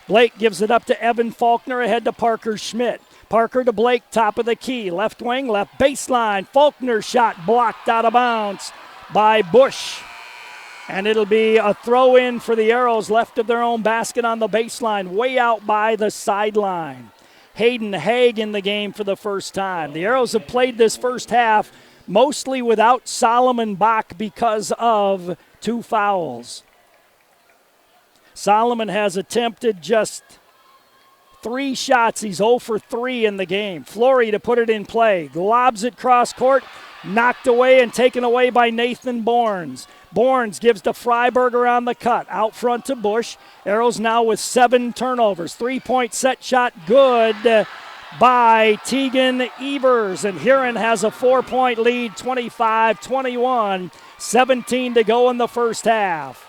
Blake gives it up to Evan Faulkner, ahead to Parker Schmidt. Parker to Blake, top of the key. Left wing, left baseline. Faulkner shot blocked out of bounds by Bush. And it'll be a throw in for the Arrows left of their own basket on the baseline, way out by the sideline. Hayden Haig in the game for the first time. The Arrows have played this first half mostly without Solomon Bach because of 2 fouls. Solomon has attempted just 3 shots. He's 0 for 3 in the game. Flory to put it in play. Lobs it cross court. Knocked away and taken away by Nathan Bournes. Bournes gives to Freiberger on the cut. Out front to Bush. Arrows now with 7 turnovers. 3-point set shot good by Tegan Evers. And Huron has a 4-point lead, 25-21. 17 to go in the first half.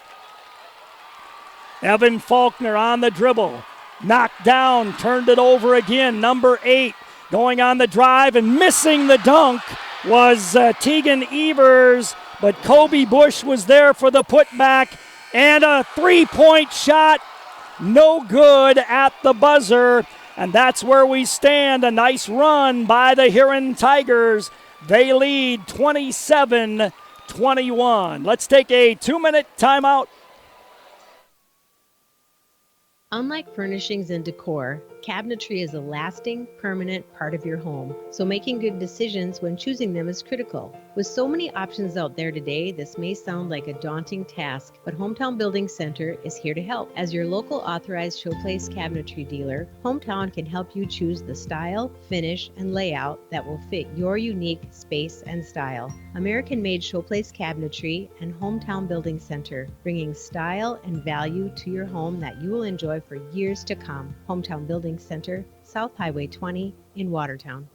Evan Faulkner on the dribble. Knocked down, turned it over again. Number 8 going on the drive and missing the dunk was Tegan Evers, but Kobe Bush was there for the putback, and a 3-point shot, no good at the buzzer, and that's where we stand. A nice run by the Huron Tigers. They lead 27-21. Let's take a 2-minute timeout. Unlike furnishings and decor, cabinetry is a lasting, permanent part of your home, so making good decisions when choosing them is critical. With so many options out there today, this may sound like a daunting task, but Hometown Building Center is here to help. As your local authorized Showplace cabinetry dealer, Hometown can help you choose the style, finish, and layout that will fit your unique space and style. American-made Showplace cabinetry and Hometown Building Center, bringing style and value to your home that you will enjoy for years to come. Hometown Building Center, South Highway 20 in Watertown.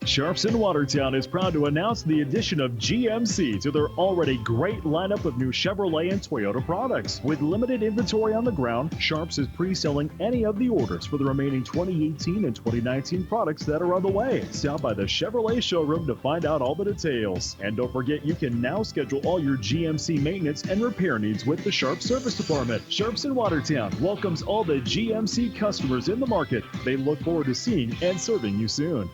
Sharps in Watertown is proud to announce the addition of GMC to their already great lineup of new Chevrolet and Toyota products. With limited inventory on the ground, Sharps is pre-selling any of the orders for the remaining 2018 and 2019 products that are on the way. Stop by the Chevrolet showroom to find out all the details. And don't forget, you can now schedule all your GMC maintenance and repair needs with the Sharps Service Department. Sharps in Watertown welcomes all the GMC customers in the market. They look forward to seeing and serving you soon.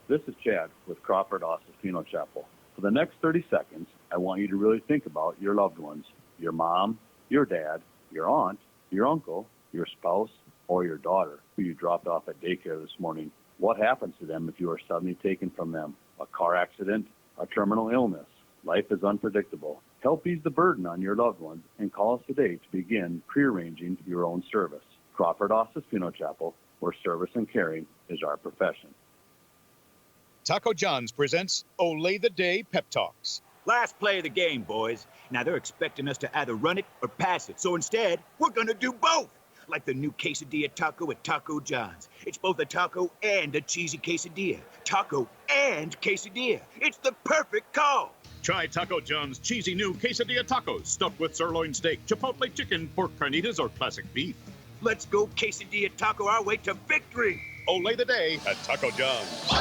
This is Chad with Crawford Ossis Funeral Chapel. For the next 30 seconds, I want you to really think about your loved ones, your mom, your dad, your aunt, your uncle, your spouse, or your daughter who you dropped off at daycare this morning. What happens to them if you are suddenly taken from them? A car accident, a terminal illness. Life is unpredictable. Help ease the burden on your loved ones and call us today to begin pre-arranging your own service. Crawford Ossis Funeral Chapel, where service and caring is our profession. Taco John's presents Olay the Day Pep Talks. Last play of the game, boys. Now they're expecting us to either run it or pass it. So instead, we're going to do both. like the new quesadilla taco at Taco John's. It's both a taco and a cheesy quesadilla. Taco and quesadilla. It's the perfect call. Try Taco John's cheesy new quesadilla tacos, stuffed with sirloin steak, chipotle chicken, pork carnitas, or classic beef. Let's go quesadilla taco our way to victory. Olay the day at Taco John's.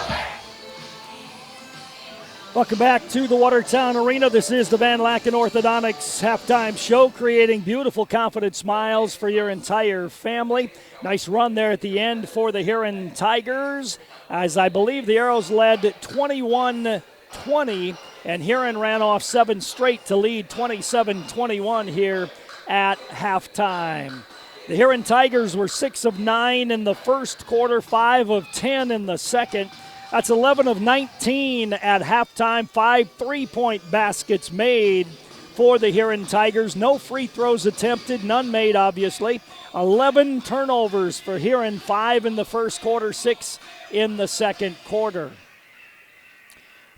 Welcome back to the Watertown Arena. This is the Van Laken Orthodontics halftime show, creating beautiful, confident smiles for your entire family. Nice run there at the end for the Huron Tigers, as I believe the Arrows led 21-20, and Huron ran off 7 straight to lead 27-21 here at halftime. The Huron Tigers were 6 of 9 in the first quarter, 5 of 10 in the second. That's 11 of 19 at halftime. 5 3-point baskets made for the Huron Tigers. No free throws attempted, none made, obviously. 11 turnovers for Huron, 5 in the first quarter, 6 in the second quarter.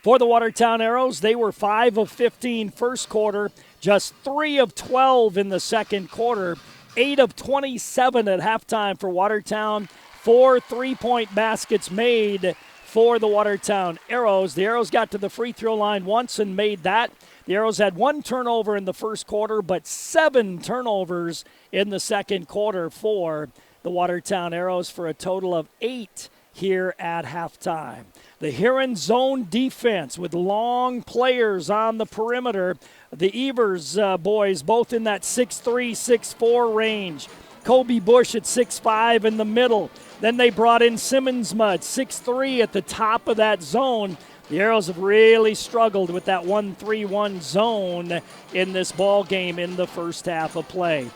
For the Watertown Arrows, they were 5 of 15 first quarter, just 3 of 12 in the second quarter, 8 of 27 at halftime for Watertown. 4 3-point baskets made for the Watertown Arrows. The Arrows got to the free throw line once and made that. The Arrows had 1 turnover in the first quarter, but 7 turnovers in the second quarter for the Watertown Arrows, for a total of 8 here at halftime. The Huron zone defense with long players on the perimeter. The Evers boys both in that 6'3", 6'4 range. Kobe Bush at 6'5 in the middle. Then they brought in Simmons Mudd, 6'3 at the top of that zone. The Arrows have really struggled with that 1-3-1 zone in this ball game in the first half of play.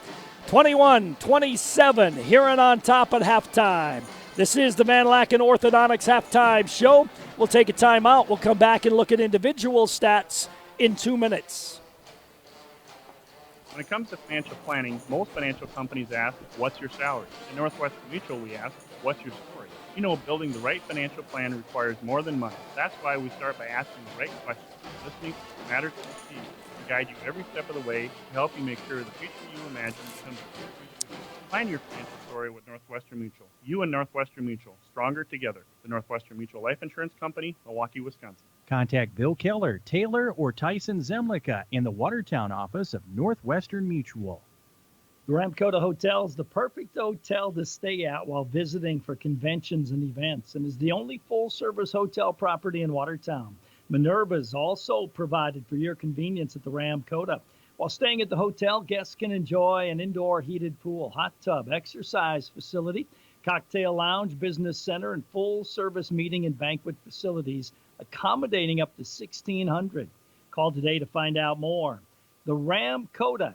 21-27, Huron on top at halftime. This is the Van Laken Orthodontics halftime show. We'll take a timeout. We'll come back and look at individual stats in 2 minutes. When it comes to financial planning, most financial companies ask, what's your salary? At Northwestern Mutual, we ask, what's your story? You know, building the right financial plan requires more than money. That's why we start by asking the right questions, listening to what matters to you, to guide you every step of the way, to help you make sure the future you imagine becomes a future. Find your financial story with Northwestern Mutual. You and Northwestern Mutual, stronger together. The Northwestern Mutual Life Insurance Company, Milwaukee, Wisconsin. Contact Bill Keller, Taylor, or Tyson Zemlicka in the Watertown office of Northwestern Mutual. The Ramkota Hotel is the perfect hotel to stay at while visiting for conventions and events, and is the only full-service hotel property in Watertown. Minerva is also provided for your convenience at the Ramkota. While staying at the hotel, guests can enjoy an indoor heated pool, hot tub, exercise facility, cocktail lounge, business center, and full-service meeting and banquet facilities, accommodating up to 1,600. Call today to find out more. The Ramkota,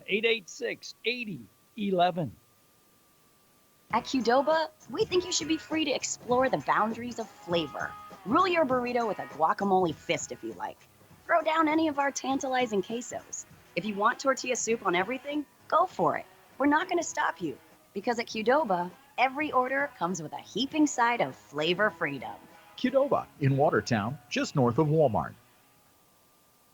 886-8011. At Qdoba, we think you should be free to explore the boundaries of flavor. Rule your burrito with a guacamole fist if you like. Throw down any of our tantalizing quesos. If you want tortilla soup on everything, go for it. We're not going to stop you, because at Qdoba, every order comes with a heaping side of flavor freedom. Qdoba in Watertown, just north of Walmart.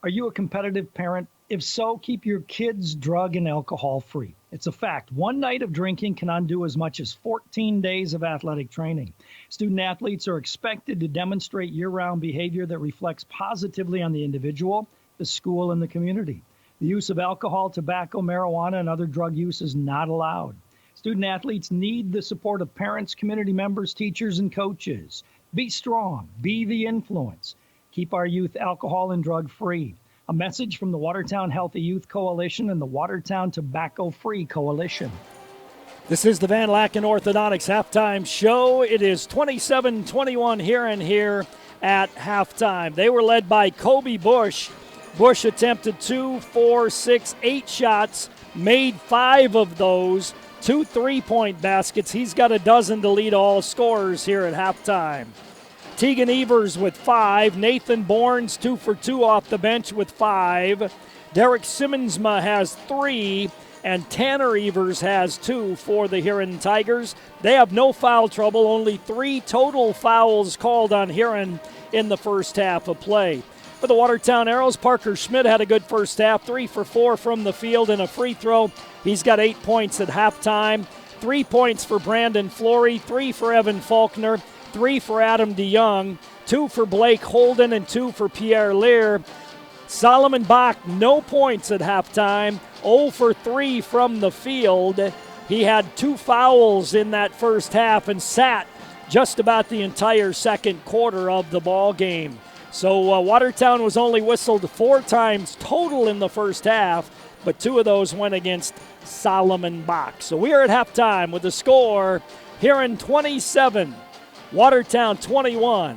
Are you a competitive parent? If so, keep your kids drug and alcohol free. It's a fact. One night of drinking can undo as much as 14 days of athletic training. Student athletes are expected to demonstrate year-round behavior that reflects positively on the individual, the school, and the community. The use of alcohol, tobacco, marijuana, and other drug use is not allowed. Student athletes need the support of parents, community members, teachers, and coaches. Be strong. Be the influence. Keep our youth alcohol and drug free. A message from the Watertown Healthy Youth Coalition and the Watertown Tobacco Free Coalition. This is the Van Laken Orthodontics halftime show. It is 27-21 here at halftime. They were led by Kobe Bush. Bush attempted 2, 4, 6, 8 shots, made 5 of those, 2 3-point baskets. He's got a dozen to lead all scorers here at halftime. Tegan Evers with 5. Nathan Bournes 2 for 2 off the bench with 5. Derek Simmonsma has 3. And Tanner Evers has 2 for the Huron Tigers. They have no foul trouble, only 3 total fouls called on Huron in the first half of play. For the Watertown Arrows, Parker Schmidt had a good first half, 3 for 4 from the field and a free throw. He's got 8 points at halftime. 3 points for Brandon Flory, 3 for Evan Faulkner, 3 for Adam DeYoung, 2 for Blake Holden, and 2 for Pierre Lear. Solomon Bach, no points at halftime, 0 for 3 from the field. He had 2 fouls in that first half and sat just about the entire second quarter of the ball game. So Watertown was only whistled 4 times total in the first half, but 2 of those went against Solomon Bach. So we are at halftime with the score Huron 27, Watertown 21.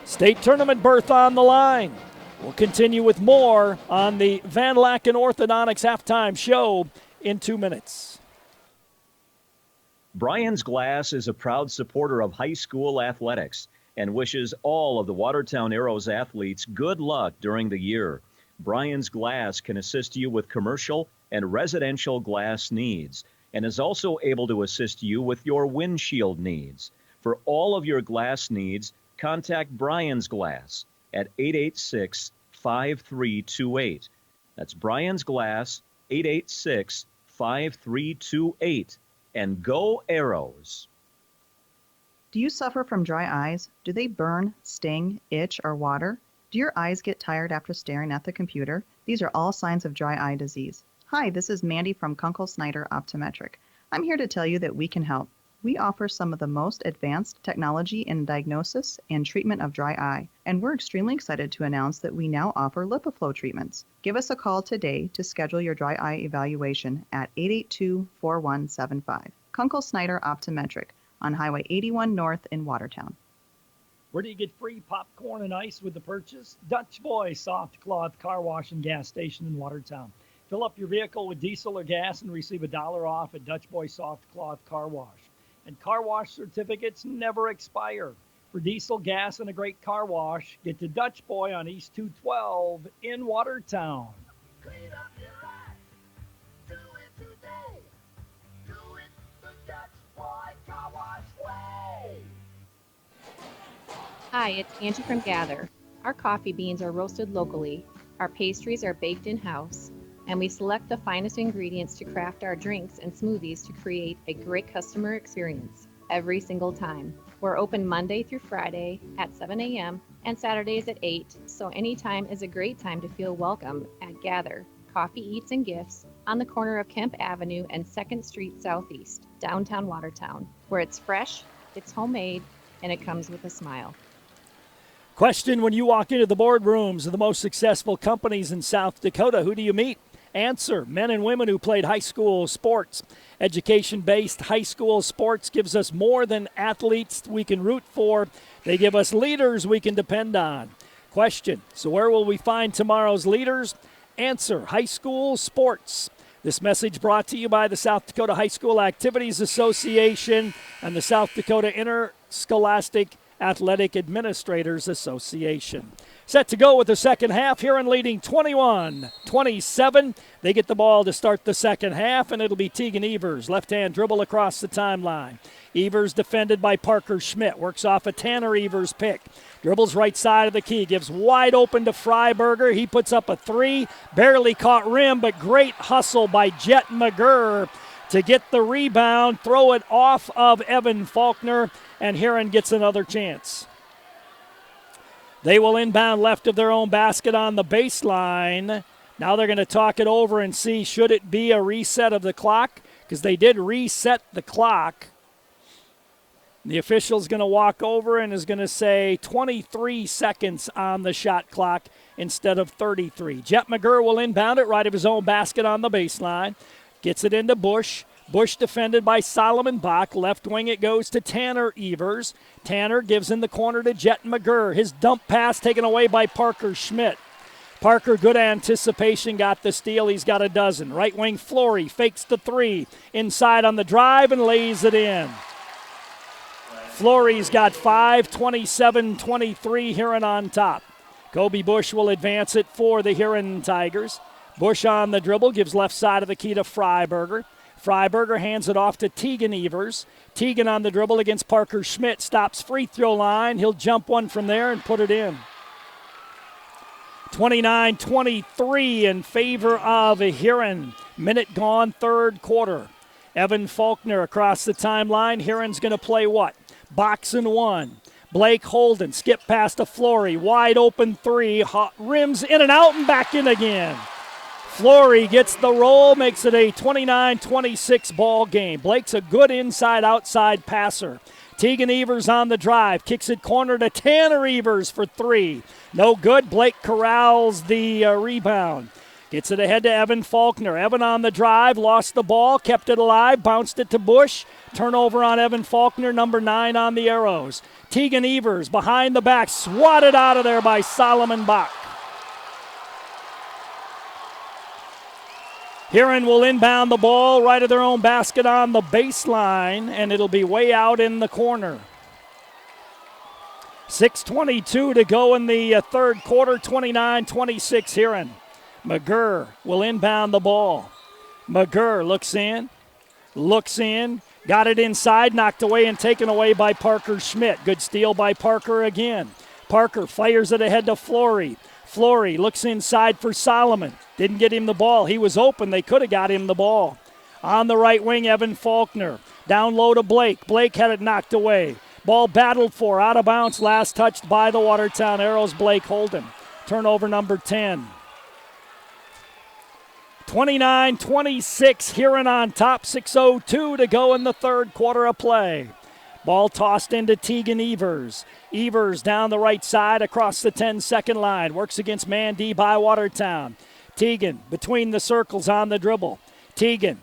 State tournament berth on the line. We'll continue with more on the Van Laken Orthodontics halftime show in 2 minutes. Brian's Glass is a proud supporter of high school athletics and wishes all of the Watertown Arrows athletes good luck during the year. Brian's Glass can assist you with commercial and residential glass needs and is also able to assist you with your windshield needs. For all of your glass needs, contact Brian's Glass at 886-5328. That's Brian's Glass, 886-5328. And go Arrows. Do you suffer from dry eyes? Do they burn, sting, itch, or water? Do your eyes get tired after staring at the computer? These are all signs of dry eye disease. Hi, this is Mandy from Kunkel Snyder Optometric. I'm here to tell you that we can help. We offer some of the most advanced technology in diagnosis and treatment of dry eye, and we're extremely excited to announce that we now offer LipiFlow treatments. Give us a call today to schedule your dry eye evaluation at 882-4175. Kunkel Snyder Optometric on Highway 81 North in Watertown. Where do you get free popcorn and ice with the purchase? Dutch Boy Soft Cloth Car Wash and Gas Station in Watertown. Fill up your vehicle with diesel or gas and receive $1 off at Dutch Boy Soft Cloth Car Wash. And car wash certificates never expire. For diesel, gas, and a great car wash, get to Dutch Boy on East 212 in Watertown. Clean up your act. Do it today. Do it the Dutch Boy Car Wash way. Hi, it's Angie from Gather. Our coffee beans are roasted locally. Our pastries are baked in-house. And we select the finest ingredients to craft our drinks and smoothies to create a great customer experience every single time. We're open Monday through Friday at 7 a.m. and Saturdays at 8, so anytime is a great time to feel welcome at Gather Coffee, Eats, and Gifts on the corner of Kemp Avenue and 2nd Street Southeast, downtown Watertown, where it's fresh, it's homemade, and it comes with a smile. Question: when you walk into the boardrooms of the most successful companies in South Dakota, who do you meet? Answer: men and women who played high school sports. Education-based high school sports gives us more than athletes we can root for. They give us leaders we can depend on. Question: so where will we find tomorrow's leaders? Answer: high school sports. This message brought to you by the South Dakota High School Activities Association and the South Dakota Interscholastic Athletic Administrators Association. Set to go with the second half. Huron leading 21-27. They get the ball to start the second half, and it'll be Tegan Evers. Left-hand dribble across the timeline. Evers defended by Parker Schmidt. Works off a Tanner Evers pick. Dribbles right side of the key. Gives wide open to Freiberger. He puts up a 3. Barely caught rim, but great hustle by Jet McGurr to get the rebound. Throw it off of Evan Faulkner, and Huron gets another chance. They will inbound left of their own basket on the baseline. Now they're going to talk it over and see, should it be a reset of the clock? Because they did reset the clock. The official's going to walk over and is going to say 23 seconds on the shot clock instead of 33. Jet McGurr will inbound it right of his own basket on the baseline. Gets it into Bush. Bush defended by Solomon Bach. Left wing it goes to Tanner Evers. Tanner gives in the corner to Jet McGurr. His dump pass taken away by Parker Schmidt. Parker, good anticipation, got the steal. He's got a dozen. Right wing Flory fakes the 3. Inside on the drive and lays it in. Flory's got 5, 27-23, Huron on top. Kobe Bush will advance it for the Huron Tigers. Bush on the dribble, gives left side of the key to Freiberger. Freiberger hands it off to Tegan Evers. Tegan on the dribble against Parker Schmidt. Stops free throw line. He'll jump one from there and put it in. 29-23 in favor of Huron. Minute gone, third quarter. Evan Faulkner across the timeline. Huron's going to play what? Box and one. Blake Holden, skip past to Flory. Wide open three. Rims in and out and back in again. Flory gets the roll, makes it a 29-26 ball game. Blake's a good inside-outside passer. Tegan Evers on the drive, kicks it corner to Tanner Evers for three. No good. Blake corrals the rebound. Gets it ahead to Evan Faulkner. Evan on the drive, lost the ball, kept it alive, bounced it to Bush. Turnover on Evan Faulkner, number 9 on the Arrows. Tegan Evers behind the back, swatted out of there by Solomon Bach. Huron will inbound the ball right of their own basket on the baseline, and it'll be way out in the corner. 6:22 to go in the third quarter, 29-26 Huron. McGurr will inbound the ball. McGurr looks in, got it inside, knocked away and taken away by Parker Schmidt. Good steal by Parker again. Parker fires it ahead to Flory. Flory looks inside for Solomon. Didn't get him the ball. He was open. They could have got him the ball. On the right wing, Evan Faulkner. Down low to Blake. Blake had it knocked away. Ball battled for, out of bounds, last touched by the Watertown Arrows, Blake Holden. Turnover number 10. 29-26, Huron on top, 6:02 to go in the third quarter of play. Ball tossed into Tegan Evers. Evers down the right side across the 10-second line. Works against man D by Watertown. Tegan between the circles on the dribble. Tegan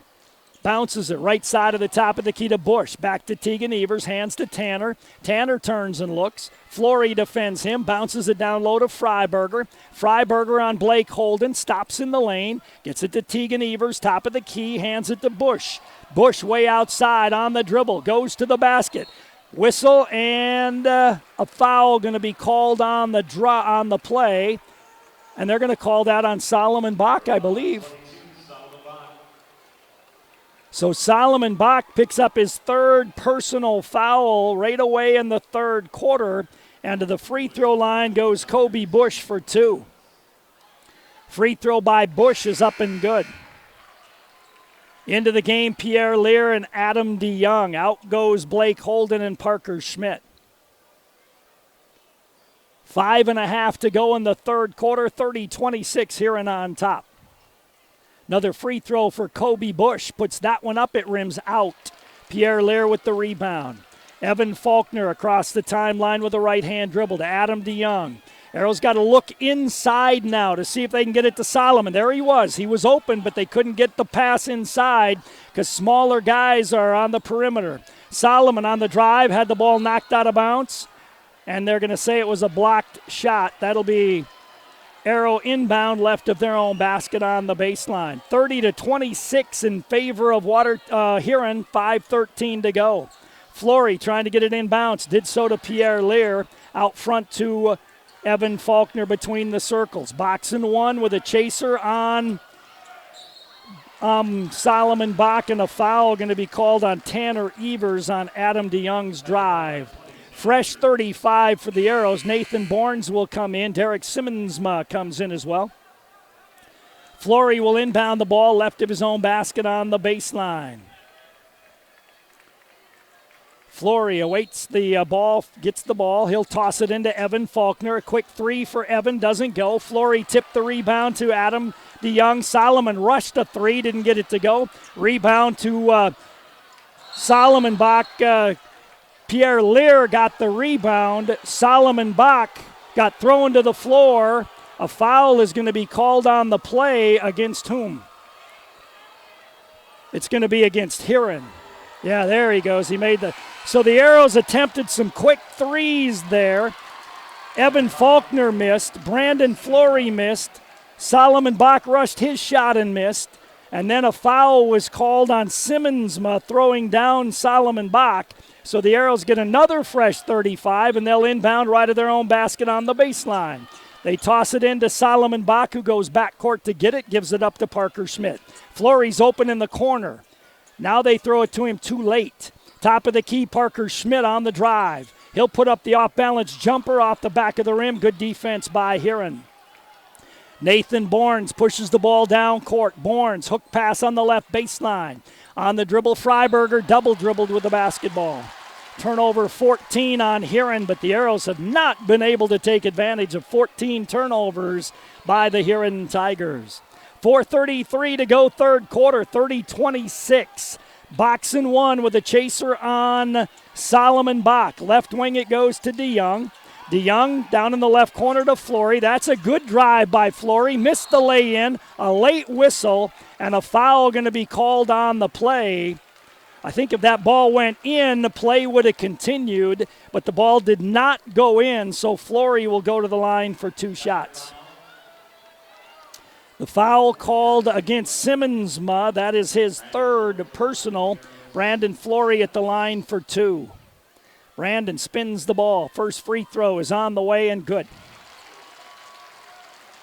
bounces it right side of the top of the key to Bush. Back to Tegan Evers, hands to Tanner. Tanner turns and looks. Flory defends him, bounces it down low to Freiberger. Freiberger on Blake Holden, stops in the lane, gets it to Tegan Evers, top of the key, hands it to Bush. Bush way outside on the dribble, goes to the basket. Whistle and a foul going to be called on the play, and they're going to call that on Solomon Bach, I believe. So Solomon Bach picks up his third personal foul right away in the third quarter, and to the free throw line goes Kobe Bush for 2. Free throw by Bush is up and good. Into the game, Pierre Lear and Adam DeYoung. Out goes Blake Holden and Parker Schmidt. 5.5 to go in the third quarter, 30-26 Huron on top. Another free throw for Kobe Bush. Puts that one up. It rims out. Pierre Lear with the rebound. Evan Faulkner across the timeline with a right-hand dribble to Adam DeYoung. Arrows got to look inside now to see if they can get it to Solomon. There he was. He was open, but they couldn't get the pass inside because smaller guys are on the perimeter. Solomon on the drive, had the ball knocked out of bounds, and they're going to say it was a blocked shot. That'll be Arrow inbound left of their own basket on the baseline. 30-26 in favor of Huron, 5:13 to go. Flory trying to get it inbounds, did so to Pierre Lear. Out front to Evan Faulkner between the circles. Box and one with a chaser on Solomon Bach, and a foul going to be called on Tanner Evers on Adam DeYoung's drive. Fresh 35 for the Arrows. Nathan Bournes will come in. Derek Simmonsma comes in as well. Flory will inbound the ball left of his own basket on the baseline. Flory awaits the ball, gets the ball. He'll toss it into Evan Faulkner. A quick three for Evan, doesn't go. Flory tipped the rebound to Adam DeYoung. Solomon rushed a three, didn't get it to go. Rebound to Solomon Bach. Pierre Lear got the rebound. Solomon Bach got thrown to the floor. A foul is going to be called on the play against whom? It's going to be against Huron. Yeah, there he goes. He made the... So the Arrows attempted some quick threes there. Evan Faulkner missed. Brandon Flory missed. Solomon Bach rushed his shot and missed. And then a foul was called on Simmonsma throwing down Solomon Bach. So the Arrows get another fresh 35, and they'll inbound right of their own basket on the baseline. They toss it into Solomon Bach, who goes backcourt to get it, gives it up to Parker Schmidt. Flory's open in the corner. Now they throw it to him too late. Top of the key, Parker Schmidt on the drive. He'll put up the off-balance jumper off the back of the rim. Good defense by Huron. Nathan Bournes pushes the ball down court. Bournes, hook pass on the left baseline. On the dribble, Freiberger double dribbled with the basketball. Turnover 14 on Huron, but the Arrows have not been able to take advantage of 14 turnovers by the Huron Tigers. 4:33 to go third quarter, 30-26. Box and one with a chaser on Solomon Bach. Left wing it goes to DeYoung. DeYoung down in the left corner to Flory. That's a good drive by Flory. Missed the lay-in, a late whistle, and a foul going to be called on the play. I think if that ball went in, the play would have continued, but the ball did not go in, so Flory will go to the line for 2 shots. The foul called against Simmonsma. That is his 3rd personal. Brandon Flory at the line for 2. Brandon spins the ball. First free throw is on the way and good.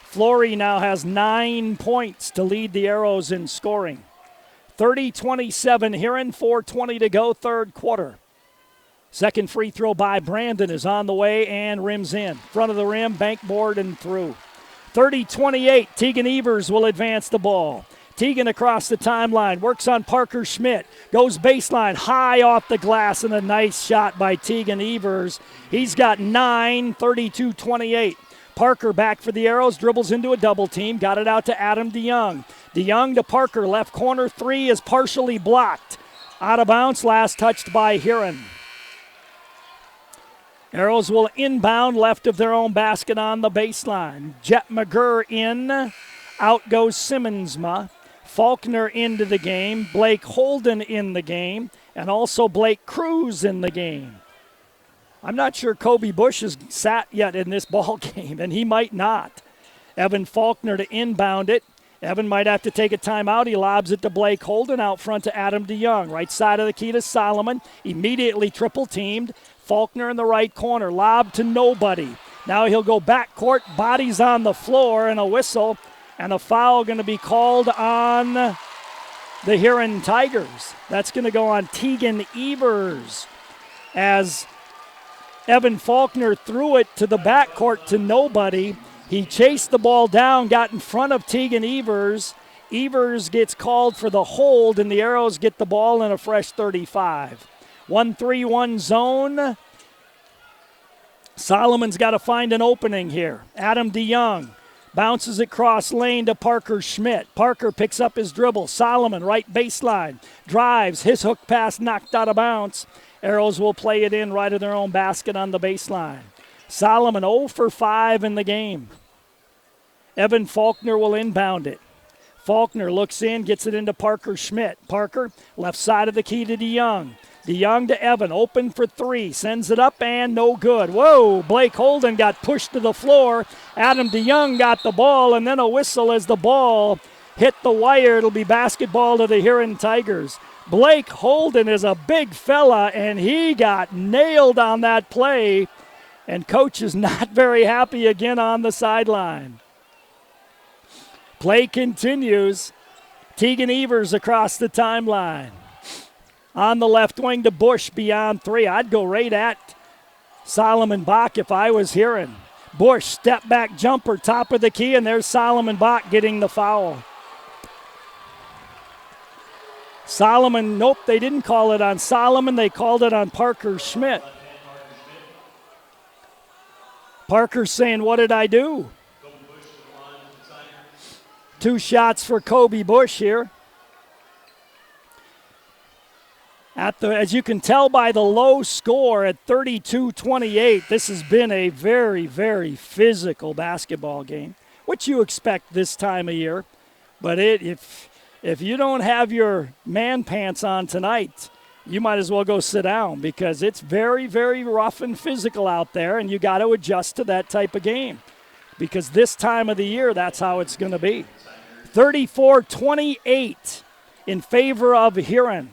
Flory now has 9 points to lead the Arrows in scoring. 30-27 Huron, 4:20 to go, third quarter. Second free throw by Brandon is on the way and rims in. Front of the rim, bank board and through. 30-28, Tegan Evers will advance the ball. Tegan across the timeline, works on Parker Schmidt, goes baseline, high off the glass, and a nice shot by Tegan Evers. He's got 9, 32-28. Parker back for the Arrows, dribbles into a double team, got it out to Adam DeYoung. DeYoung to Parker, left corner three is partially blocked. Out of bounds, last touched by Huron. Arrows will inbound left of their own basket on the baseline. Jet McGurr in, out goes Simmonsma. Faulkner into the game, Blake Holden in the game, and also Blake Cruz in the game. I'm not sure Kobe Bush has sat yet in this ball game, and he might not. Evan Faulkner to inbound it. Evan might have to take a timeout. He lobs it to Blake Holden out front to Adam DeYoung. Right side of the key to Solomon. Immediately triple teamed. Faulkner in the right corner. Lob to nobody. Now he'll go backcourt. Bodies on the floor and a whistle. And a foul going to be called on the Huron Tigers. That's going to go on Tegan Evers as Evan Faulkner threw it to the backcourt to nobody. He chased the ball down, got in front of Tegan Evers. Evers gets called for the hold, and the Arrows get the ball in a fresh 35. 1-3-1 zone. Solomon's got to find an opening here. Adam DeYoung bounces it cross lane to Parker Schmidt. Parker picks up his dribble. Solomon, right baseline. Drives. His hook pass knocked out of bounds. Arrows will play it in right of their own basket on the baseline. Solomon 0 for 5 in the game. Evan Faulkner will inbound it. Faulkner looks in, gets it into Parker Schmidt. Parker, left side of the key to DeYoung. DeYoung to Evan, open for three. Sends it up and no good. Whoa, Blake Holden got pushed to the floor. Adam DeYoung got the ball, and then a whistle as the ball hit the wire. It'll be basketball to the Huron Tigers. Blake Holden is a big fella, and he got nailed on that play. And coach is not very happy again on the sideline. Play continues. Tegan Evers across the timeline. On the left wing to Bush beyond three. I'd go right at Solomon Bach if I was Huron. Bush, step back jumper, top of the key, and there's Solomon Bach getting the foul. Solomon, nope, they didn't call it on Solomon. They called it on Parker Schmidt. Parker's saying, what did I do? 2 shots for Kobe Bush here. As you can tell by the low score at 32-28, this has been a very, very physical basketball game, which you expect this time of year. But if you don't have your man pants on tonight, you might as well go sit down because it's very, very rough and physical out there, and you got to adjust to that type of game because this time of the year, that's how it's going to be. 34-28 in favor of Huron.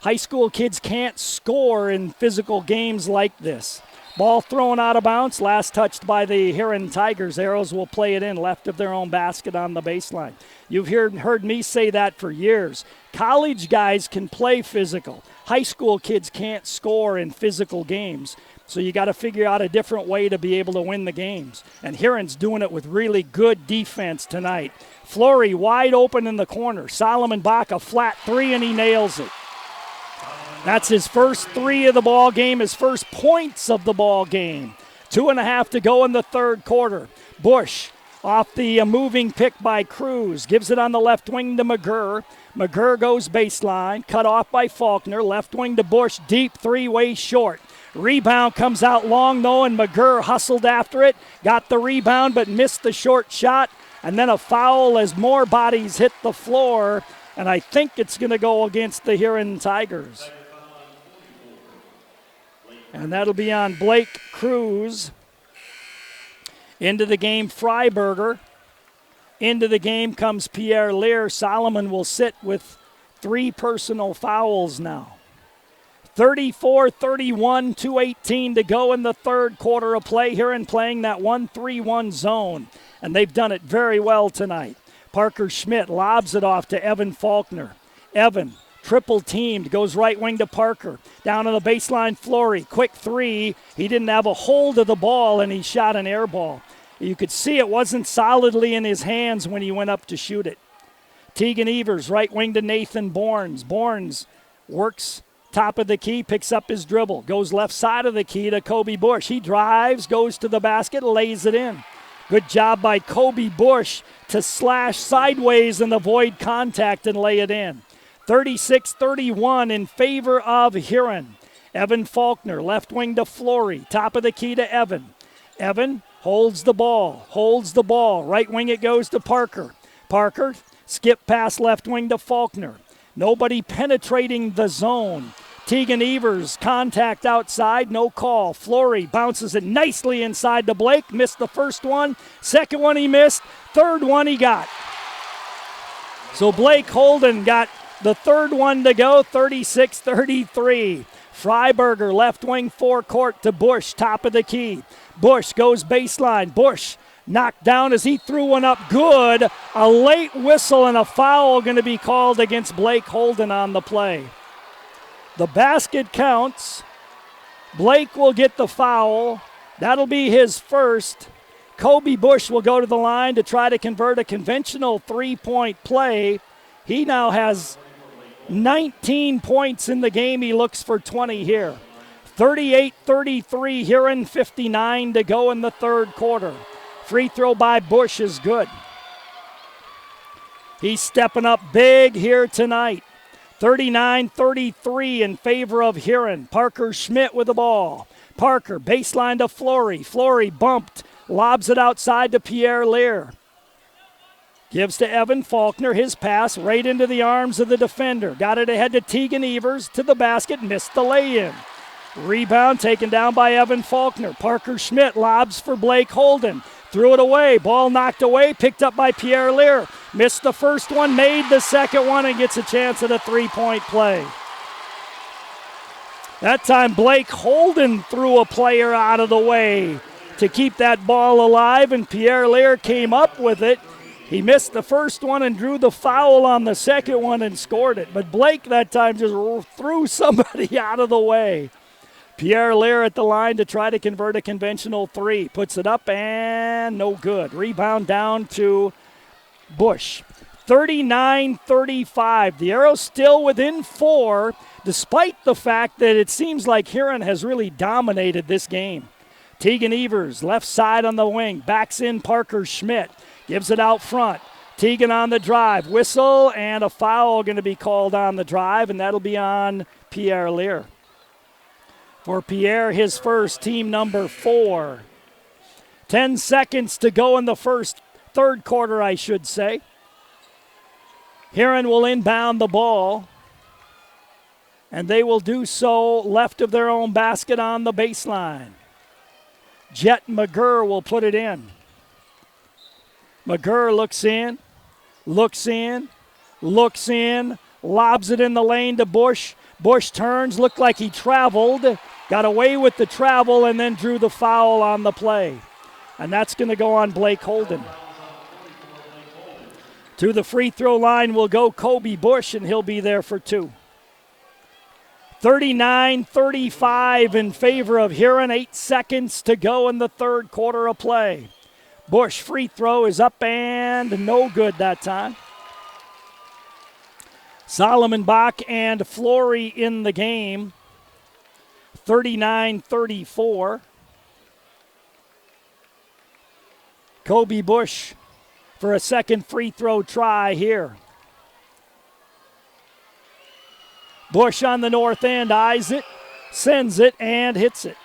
High school kids can't score in physical games like this. Ball thrown out of bounds. Last touched by the Huron Tigers. Arrows will play it in left of their own basket on the baseline. You've heard me say that for years. College guys can play physical. High school kids can't score in physical games. So you got to figure out a different way to be able to win the games. And Huron's doing it with really good defense tonight. Flory wide open in the corner. Solomon Bach a flat three, and he nails it. That's his first three of the ball game, his first points of the ball game. 2.5 to go in the third quarter. Bush off the moving pick by Cruz. Gives it on the left wing to McGurr. McGurr goes baseline. Cut off by Faulkner. Left wing to Bush. Deep three-way short. Rebound comes out long, though, and McGurr hustled after it. Got the rebound, but missed the short shot. And then a foul as more bodies hit the floor. And I think it's going to go against the Huron Tigers. And that'll be on Blake Cruz. Into the game, Freiberger. Into the game comes Pierre Lear. Solomon will sit with 3 personal fouls now. 34-31, 2:18 to go in the third quarter of play. Huron playing that 1-3-1 zone, and they've done it very well tonight. Parker Schmidt lobs it off to Evan Faulkner. Evan, triple teamed, goes right wing to Parker. Down on the baseline, Flory. Quick three. He didn't have a hold of the ball, and he shot an air ball. You could see it wasn't solidly in his hands when he went up to shoot it. Tegan Evers, right wing to Nathan Bournes. Bournes works top of the key, picks up his dribble. Goes left side of the key to Kobe Bush. He drives, goes to the basket, lays it in. Good job by Kobe Bush to slash sideways and avoid contact and lay it in. 36-31 in favor of Huron. Evan Faulkner, left wing to Flory. Top of the key to Evan. Evan holds the ball. Right wing it goes to Parker. Parker, skip pass left wing to Faulkner. Nobody penetrating the zone. Tegan Evers, contact outside, no call. Flory bounces it nicely inside to Blake. Missed the first one. Second one he missed. Third one he got. So Blake Holden got the third one to go, 36-33. Freiberger, left wing forecourt to Bush, top of the key. Bush goes baseline. Bush knocked down as he threw one up good. A late whistle and a foul going to be called against Blake Holden on the play. The basket counts. Blake will get the foul. That'll be his first. Kobe Bush will go to the line to try to convert a conventional three-point play. He now has 19 points in the game. He looks for 20 here. 38-33, Huron, 59 to go in the third quarter. Free throw by Bush is good. He's stepping up big here tonight. 39-33 in favor of Huron. Parker Schmidt with the ball. Parker, baseline to Flory. Flory bumped, lobs it outside to Pierre Lear. Gives to Evan Faulkner, his pass right into the arms of the defender. Got it ahead to Tegan Evers, to the basket, missed the lay-in. Rebound taken down by Evan Faulkner. Parker Schmidt lobs for Blake Holden. Threw it away. Ball knocked away. Picked up by Pierre Lear. Missed the first one. Made the second one and gets a chance at a three-point play. That time Blake Holden threw a player out of the way to keep that ball alive, and Pierre Lear came up with it. He missed the first one and drew the foul on the second one and scored it. But Blake that time just threw somebody out of the way. Pierre Lear at the line to try to convert a conventional three. Puts it up and no good. Rebound down to Bush. 39-35. The Arrows still within 4, despite the fact that it seems like Huron has really dominated this game. Tegan Evers, left side on the wing. Backs in Parker Schmidt. Gives it out front. Tegan on the drive. Whistle and a foul going to be called on the drive, and that'll be on Pierre Lear. For Pierre, his first, team number 4. 10 seconds to go in the third quarter, I should say. Huron will inbound the ball, and they will do so left of their own basket on the baseline. Jet McGurr will put it in. McGurr looks in, lobs it in the lane to Bush. Bush turns, looked like he traveled, got away with the travel, and then drew the foul on the play. And that's going to go on Blake Holden. To the free throw line will go Kobe Bush, and he'll be there for 2. 39-35 in favor of Huron. 8 seconds to go in the third quarter of play. Bush free throw is up and no good that time. Solomon Bach and Flory in the game. 39-34. Kobe Bush for a second free throw try here. Bush on the north end, eyes it, sends it, and hits it.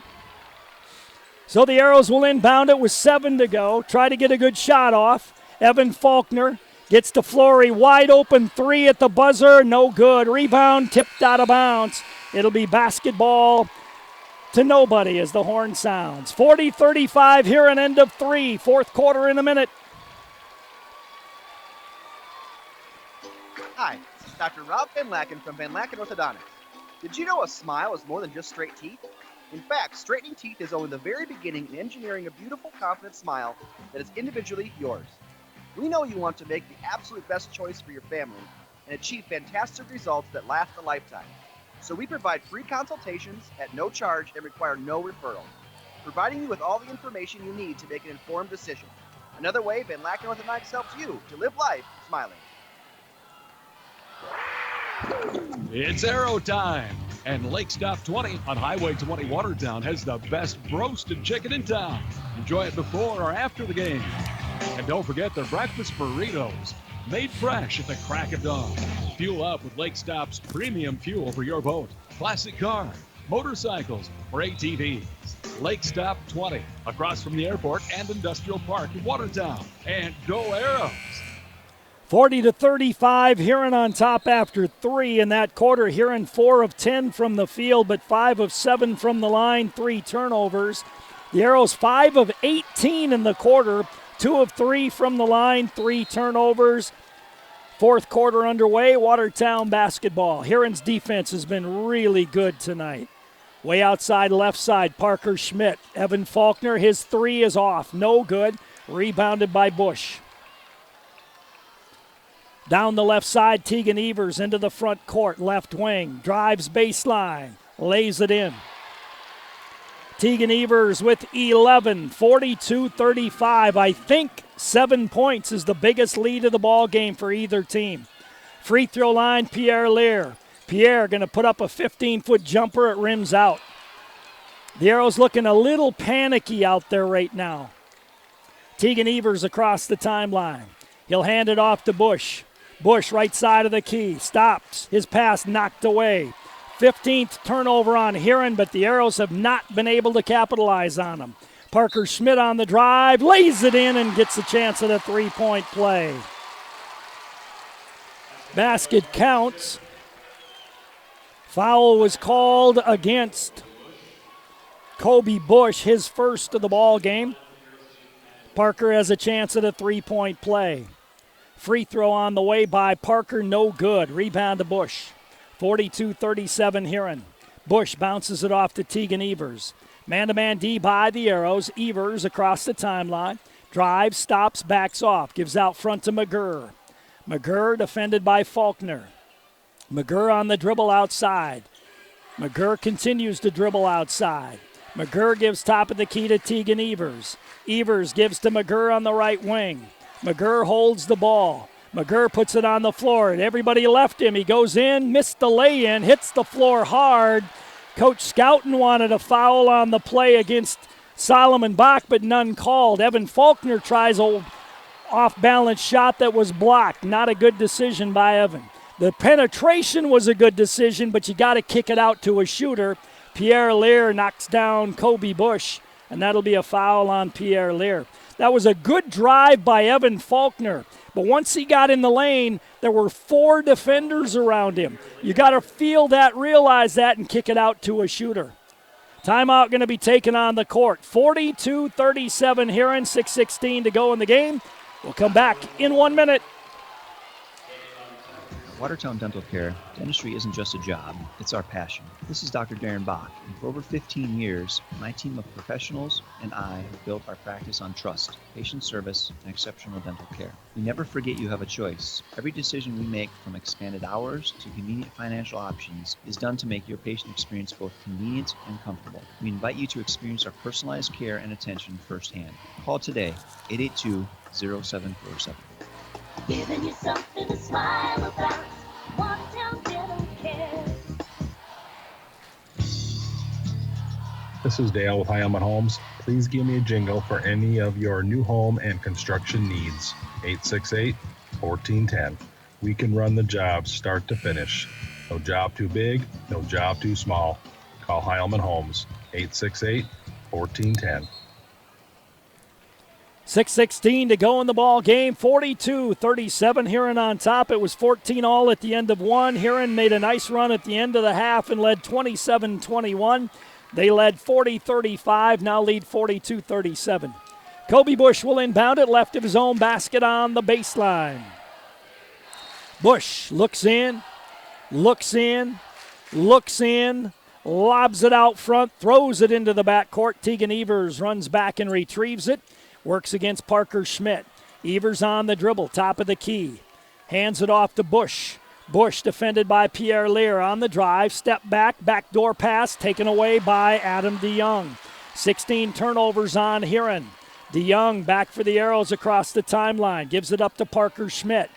So the Arrows will inbound it with 7 to go. Try to get a good shot off. Evan Faulkner gets to Flory. Wide open 3 at the buzzer. No good. Rebound tipped out of bounds. It'll be basketball to nobody as the horn sounds. 40-35 here, an end of 3. Fourth quarter in a minute. Hi, this is Dr. Rob Van Laken from Van Laken Orthodontics. Did you know a smile is more than just straight teeth? In fact, straightening teeth is only the very beginning in engineering a beautiful, confident smile that is individually yours. We know you want to make the absolute best choice for your family and achieve fantastic results that last a lifetime. So we provide free consultations at no charge and require no referral, providing you with all the information you need to make an informed decision. Another way Van Laken Orthodontics helps you to live life smiling. It's Arrow time, and Lake Stop 20 on Highway 20 Watertown has the best roasted chicken in town. Enjoy it before or after the game. And don't forget their breakfast burritos, made fresh at the crack of dawn. Fuel up with Lake Stop's premium fuel for your boat, classic car, motorcycles, or ATVs. Lake Stop 20, across from the airport and industrial park in Watertown. And go Arrows! 40-35, Huron on top after 3 in that quarter. Huron 4 of 10 from the field, but 5 of 7 from the line, 3 turnovers. The Arrows 5 of 18 in the quarter, 2 of 3 from the line, 3 turnovers. Fourth quarter underway, Watertown basketball. Huron's defense has been really good tonight. Way outside left side, Parker Schmidt. Evan Faulkner, his 3 is off, no good. Rebounded by Bush. Down the left side, Tegan Evers into the front court, left wing, drives baseline, lays it in. Tegan Evers with 11, 42-35. I think 7 points is the biggest lead of the ball game for either team. Free throw line, Pierre Lear. Pierre going to put up a 15-foot jumper. It rims out. The Arrows looking a little panicky out there right now. Tegan Evers across the timeline. He'll hand it off to Bush. Bush, right side of the key, stops. His pass knocked away. 15th turnover on Huron, but the Arrows have not been able to capitalize on them. Parker Schmidt on the drive, lays it in and gets a chance at a three-point play. Basket counts. Foul was called against Kobe Bush, his first of the ball game. Parker has a chance at a three-point play. Free throw on the way by Parker, no good. Rebound to Bush. 42-37 Huron. Bush bounces it off to Tegan Evers. Man-to-man D by the Arrows. Evers across the timeline. Drives, stops, backs off. Gives out front to McGurr. McGurr defended by Faulkner. McGurr on the dribble outside. McGurr continues to dribble outside. McGurr gives top of the key to Tegan Evers. Evers gives to McGurr on the right wing. McGurr holds the ball. McGurr puts it on the floor, and everybody left him. He goes in, missed the lay-in, hits the floor hard. Coach Scouten wanted a foul on the play against Solomon Bach, but none called. Evan Faulkner tries an off-balance shot that was blocked. Not a good decision by Evan. The penetration was a good decision, but you got to kick it out to a shooter. Pierre Lear knocks down Kobe Bush, and that'll be a foul on Pierre Lear. That was a good drive by Evan Faulkner, but once he got in the lane, there were 4 defenders around him. You got to feel that, realize that, and kick it out to a shooter. Timeout going to be taken on the court. 42-37 Huron, 6:16 to go in the game. We'll come back in 1 minute. Watertown Dental Care, dentistry isn't just a job, it's our passion. This is Dr. Darren Bach, and for over 15 years, my team of professionals and I have built our practice on trust, patient service, and exceptional dental care. We never forget you have a choice. Every decision we make, from expanded hours to convenient financial options, is done to make your patient experience both convenient and comfortable. We invite you to experience our personalized care and attention firsthand. Call today, 882-0747. Giving you something to smile about. Watertown Dental Care. This is Dale with Hyman Homes. Please give me a jingle for any of your new home and construction needs. 868-1410. We can run the job start to finish. No job too big, no job too small. Call Heilman Homes, 868-1410. 6:16 to go in the ball game. 42-37. Huron on top. It was 14-all at the end of one. Huron made a nice run at the end of the half and led 27-21. They led 40-35, now lead 42-37. Kobe Bush will inbound it, left of his own basket on the baseline. Bush looks in, lobs it out front, throws it into the backcourt. Tegan Evers runs back and retrieves it. Works against Parker Schmidt. Evers on the dribble, top of the key. Hands it off to Bush. Bush defended by Pierre Lear on the drive. Step back, backdoor pass taken away by Adam DeYoung. 16 turnovers on Huron. DeYoung back for the Arrows across the timeline. Gives it up to Parker Schmidt.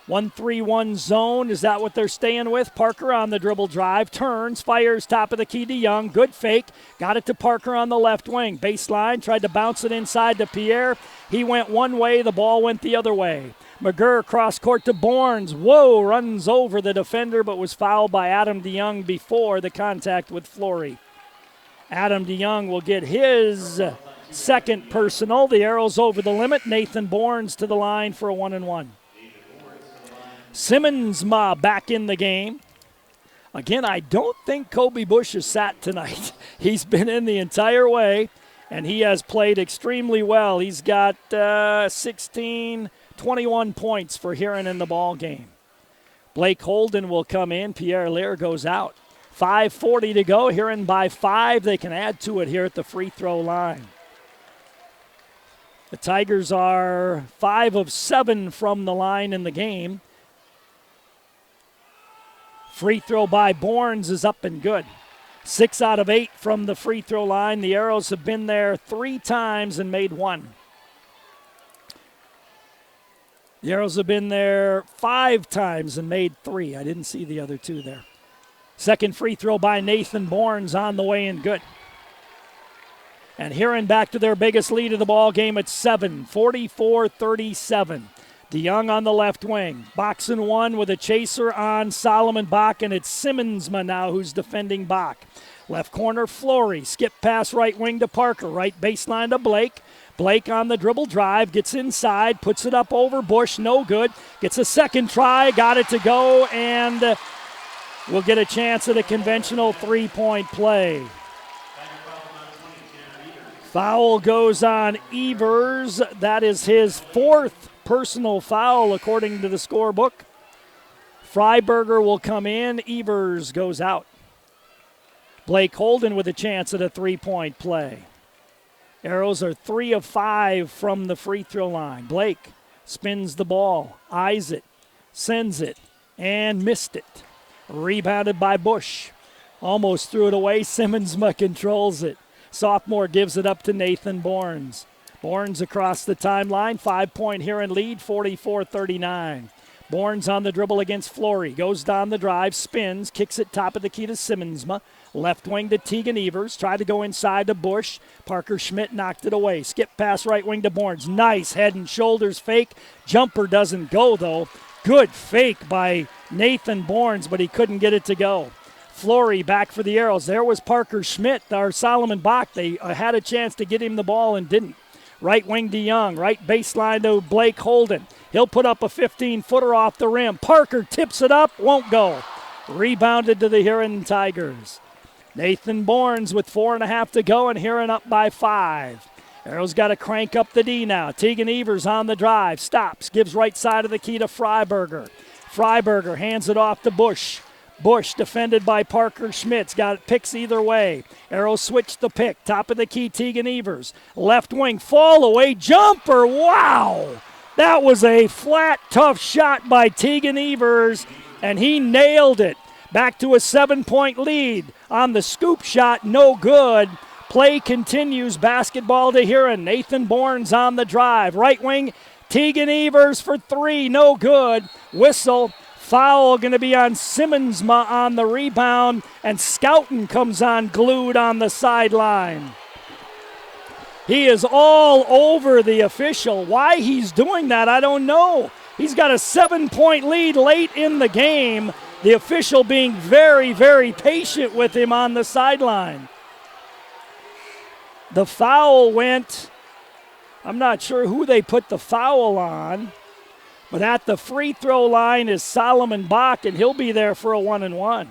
1-3-1 zone. Is that what they're staying with? Parker on the dribble drive. Turns, fires top of the key to Young. Good fake. Got it to Parker on the left wing. Baseline. Tried to bounce it inside to Pierre. He went one way. The ball went the other way. McGurr cross court to Bournes. Whoa, runs over the defender but was fouled by Adam DeYoung before the contact with Flory. Adam DeYoung will get his second personal. The Arrows over the limit. Nathan Bournes to the line for a 1-and-1. Simmonsma back in the game. Again, I don't think Kobe Bush has sat tonight. He's been in the entire way, and he has played extremely well. He's got 21 points for Huron in the ball game. Blake Holden will come in. Pierre Lear goes out. 5:40 to go. Huron by 5. They can add to it here at the free throw line. The Tigers are 5 of 7 from the line in the game. Free throw by Bournes is up and good. 6 out of 8 from the free throw line. The Arrows have been there 3 times and made 1. The Arrows have been there 5 times and made 3. I didn't see the other 2 there. Second free throw by Nathan Bournes on the way and good. And Huron back to their biggest lead of the ball game at 7, 44-37. DeYoung on the left wing. Boxing one with a chaser on Solomon Bach, and it's Simmonsma now who's defending Bach. Left corner, Flory. Skip pass right wing to Parker. Right baseline to Blake. Blake on the dribble drive. Gets inside. Puts it up over Bush. No good. Gets a second try. Got it to go, and we'll get a chance at a conventional three-point play. Foul goes on Evers. That is his 4th personal foul according to the scorebook. Freiberger will come in. Evers goes out. Blake Holden with a chance at a three-point play. Arrows are 3 of 5 from the free throw line. Blake spins the ball, eyes it, sends it, and missed it. Rebounded by Bush. Almost threw it away. Simmonsma controls it. Sophomore gives it up to Nathan Bournes. Bournes across the timeline. 5-point Huron lead, 44-39. Bournes on the dribble against Flory. Goes down the drive, spins, kicks it top of the key to Simmonsma. Left wing to Tegan Evers. Tried to go inside to Bush. Parker Schmidt knocked it away. Skip pass right wing to Bournes. Nice head and shoulders fake. Jumper doesn't go, though. Good fake by Nathan Bournes, but he couldn't get it to go. Flory back for the Arrows. There was Parker Schmidt, or Solomon Bach. They had a chance to get him the ball and didn't. Right wing DeYoung. Right baseline to Blake Holden. He'll put up a 15-footer off the rim. Parker tips it up. Won't go. Rebounded to the Huron Tigers. Nathan Bournes with 4.5 to go, and Huron up by 5. Arrows got to crank up the D now. Tegan Evers on the drive. Stops. Gives right side of the key to Freiberger. Freiberger hands it off to Bush. Bush defended by Parker Schmitz. Got it, picks either way. Arrows switch the pick. Top of the key, Tegan Evers. Left wing, fall away, jumper. Wow! That was a flat, tough shot by Tegan Evers, and he nailed it. Back to a 7-point lead on the scoop shot, no good. Play continues, basketball to Huron. Nathan Bourne's on the drive. Right wing, Tegan Evers for 3, no good. Whistle. Foul going to be on Simmonsma on the rebound, and Scouten comes on glued on the sideline. He is all over the official. Why he's doing that, I don't know. He's got a 7-point lead late in the game. The official being very, very patient with him on the sideline. The foul went, I'm not sure who they put the foul on. But at the free throw line is Solomon Bach, and he'll be there for a 1-and-1.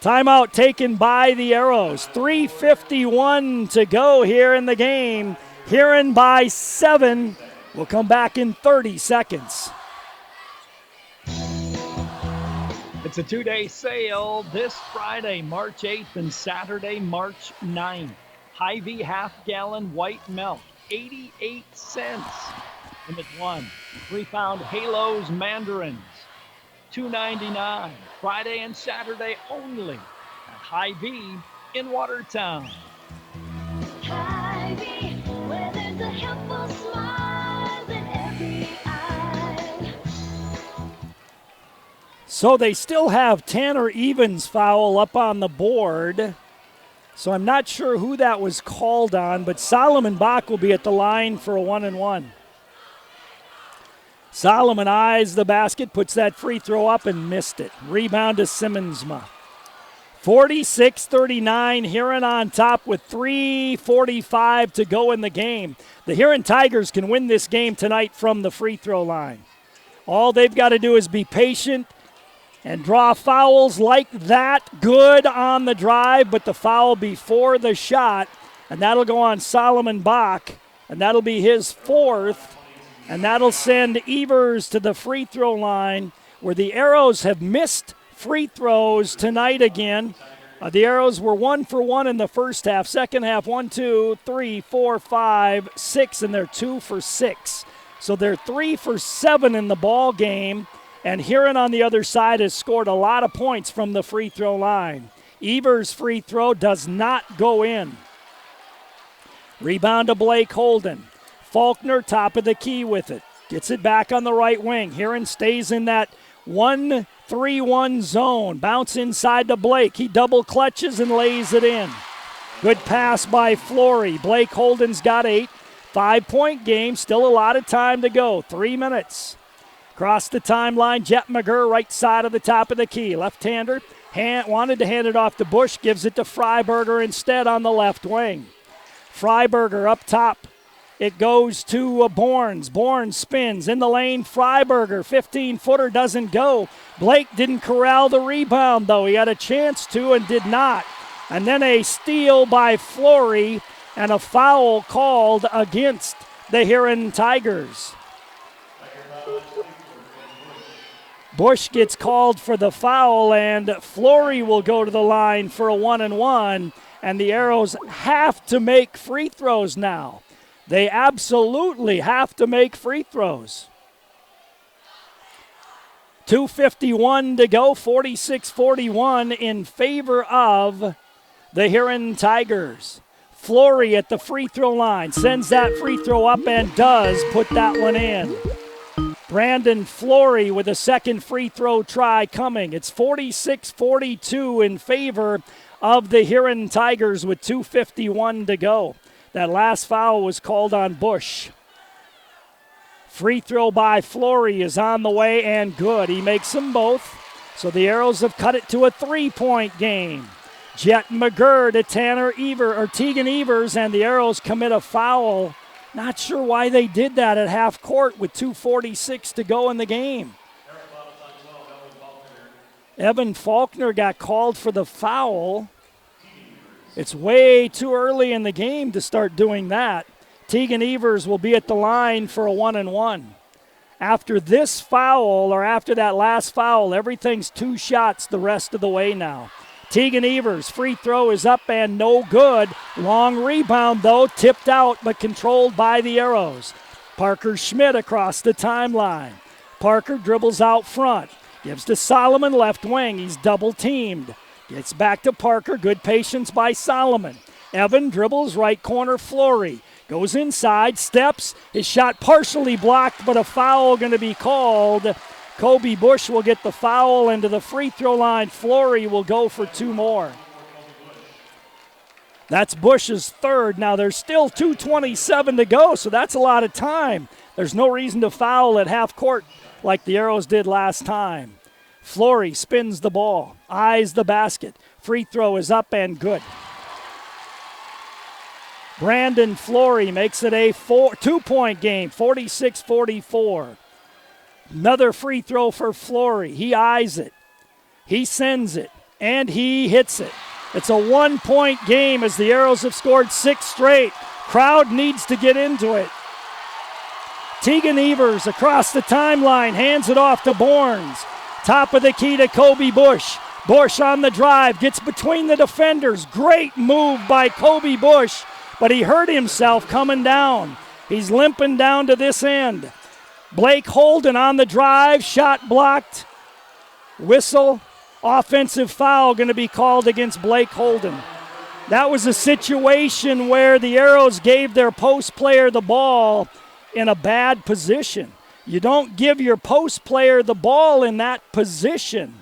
Timeout taken by the Arrows. 3:51 to go here in the game. Huron by 7. We'll come back in 30 seconds. It's a 2-day sale this Friday, March 8th, and Saturday, March 9th. Hy-Vee half-gallon white milk, 88 cents. Limit 1. 3-pound Halos mandarins, $2.99. Friday and Saturday only at Hy-Vee in Watertown. Hy-Vee, where there's a helpful smile in every eye. So they still have Tanner Evans foul up on the board. So I'm not sure who that was called on, but Solomon Bach will be at the line for a 1-and-1. Solomon eyes the basket, puts that free throw up and missed it. Rebound to Simmonsma. 46-39, Huron on top with 3:45 to go in the game. The Huron Tigers can win this game tonight from the free throw line. All they've got to do is be patient and draw fouls like that. Good on the drive, but the foul before the shot, and that'll go on Solomon Bach, and that'll be his 4th. And that'll send Evers to the free throw line, where the Arrows have missed free throws tonight again. The Arrows were 1 for 1 in the first half. Second half, 1, 2, 3, 4, 5, 6, and they're 2 for 6. So they're 3 for 7 in the ball game. And Huron on the other side has scored a lot of points from the free throw line. Evers' free throw does not go in. Rebound to Blake Holden. Faulkner, top of the key with it. Gets it back on the right wing. Huron stays in that 1-3-1 zone. Bounce inside to Blake. He double clutches and lays it in. Good pass by Flory. Blake Holden's got 8. 5-point game. Still a lot of time to go. 3 minutes. Across the timeline, Jet McGurr, right side of the top of the key. Left-hander. Wanted to hand it off to Bush. Gives it to Freiberger instead on the left wing. Freiberger up top. It goes to Bournes. Bournes spins in the lane. Freiberger, 15-footer, doesn't go. Blake didn't corral the rebound, though. He had a chance to and did not. And then a steal by Flory and a foul called against the Huron Tigers. Bush gets called for the foul, and Flory will go to the line for a 1-and-1. And the Arrows have to make free throws now. They absolutely have to make free throws. 2:51 to go, 46-41 in favor of the Huron Tigers. Flory at the free throw line, sends that free throw up and does put that one in. Brandon Flory with a second free throw try coming. It's 46-42 in favor of the Huron Tigers with 2:51 to go. That last foul was called on Bush. Free throw by Flory is on the way and good. He makes them both. So the Arrows have cut it to a 3-point game. Jet McGurr to Tegan Evers, and the Arrows commit a foul. Not sure why they did that at half court with 2:46 to go in the game. Evan Faulkner got called for the foul. It's way too early in the game to start doing that. Tegan Evers will be at the line for a 1-and-1. After this foul, or after that last foul, everything's 2 shots the rest of the way now. Tegan Evers, free throw is up and no good. Long rebound, though, tipped out but controlled by the Arrows. Parker Schmidt across the timeline. Parker dribbles out front. Gives to Solomon left wing. He's double teamed. Gets back to Parker. Good patience by Solomon. Evan dribbles right corner. Flory goes inside, steps. His shot partially blocked, but a foul going to be called. Kobe Bush will get the foul, and to the free throw line, Flory will go for 2 more. That's Bush's third. Now there's still 2:27 to go, so that's a lot of time. There's no reason to foul at half court like the Arrows did last time. Flory spins the ball, eyes the basket. Free throw is up and good. Brandon Flory makes it a 2-point game, 46-44. Another free throw for Flory. He eyes it. He sends it, and he hits it. It's a 1-point game as the Arrows have scored 6 straight. Crowd needs to get into it. Tegan Evers across the timeline, hands it off to Bournes. Top of the key to Kobe Bush. Bush on the drive, gets between the defenders. Great move by Kobe Bush, but he hurt himself coming down. He's limping down to this end. Blake Holden on the drive, shot blocked. Whistle, offensive foul going to be called against Blake Holden. That was a situation where the Arrows gave their post player the ball in a bad position. You don't give your post player the ball in that position.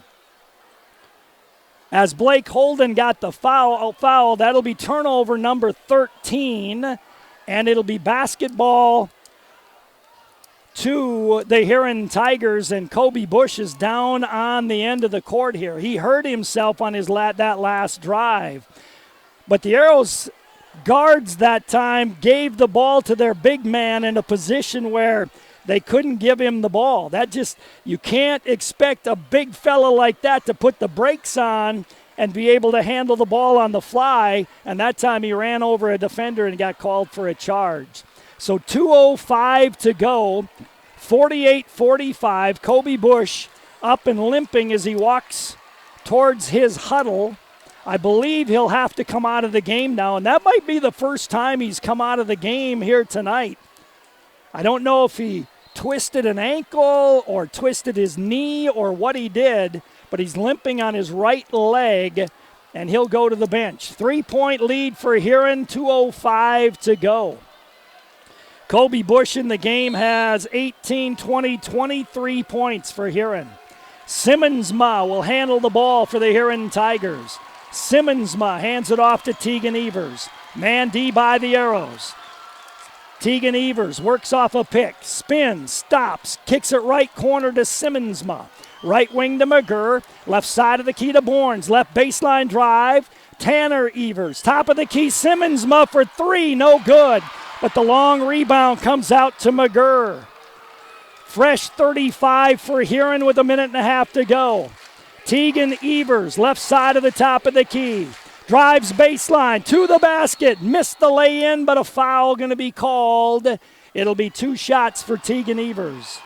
As Blake Holden got the foul, that'll be turnover number 13, and it'll be basketball to the Huron Tigers, and Kobe Bush is down on the end of the court here. He hurt himself on that last drive. But the Arrows guards that time gave the ball to their big man in a position where they couldn't give him the ball. You can't expect a big fella like that to put the brakes on and be able to handle the ball on the fly, and that time he ran over a defender and got called for a charge. So 2:05 to go, 48-45. Kobe Bush up and limping as he walks towards his huddle. I believe he'll have to come out of the game now, and that might be the first time he's come out of the game here tonight. I don't know if he twisted an ankle or twisted his knee or what he did, but he's limping on his right leg, and he'll go to the bench. 3-point lead for Huron, 2:05 to go. Kobe Bush in the game has 18, 20, 23 points for Huron. Simmonsma will handle the ball for the Huron Tigers. Simmonsma hands it off to Tegan Evers. Man D by the Arrows. Tegan Evers works off a pick, spins, stops, kicks it right corner to Simmonsma. Right wing to McGurr, left side of the key to Bournes, left baseline drive. Tanner Evers, top of the key, Simmonsma for 3, no good. But the long rebound comes out to McGurr. Fresh 35 for Huron with 1.5 to go. Tegan Evers, left side of the top of the key. Drives baseline to the basket. Missed the lay-in, but a foul going to be called. It'll be 2 shots for Tegan Evers.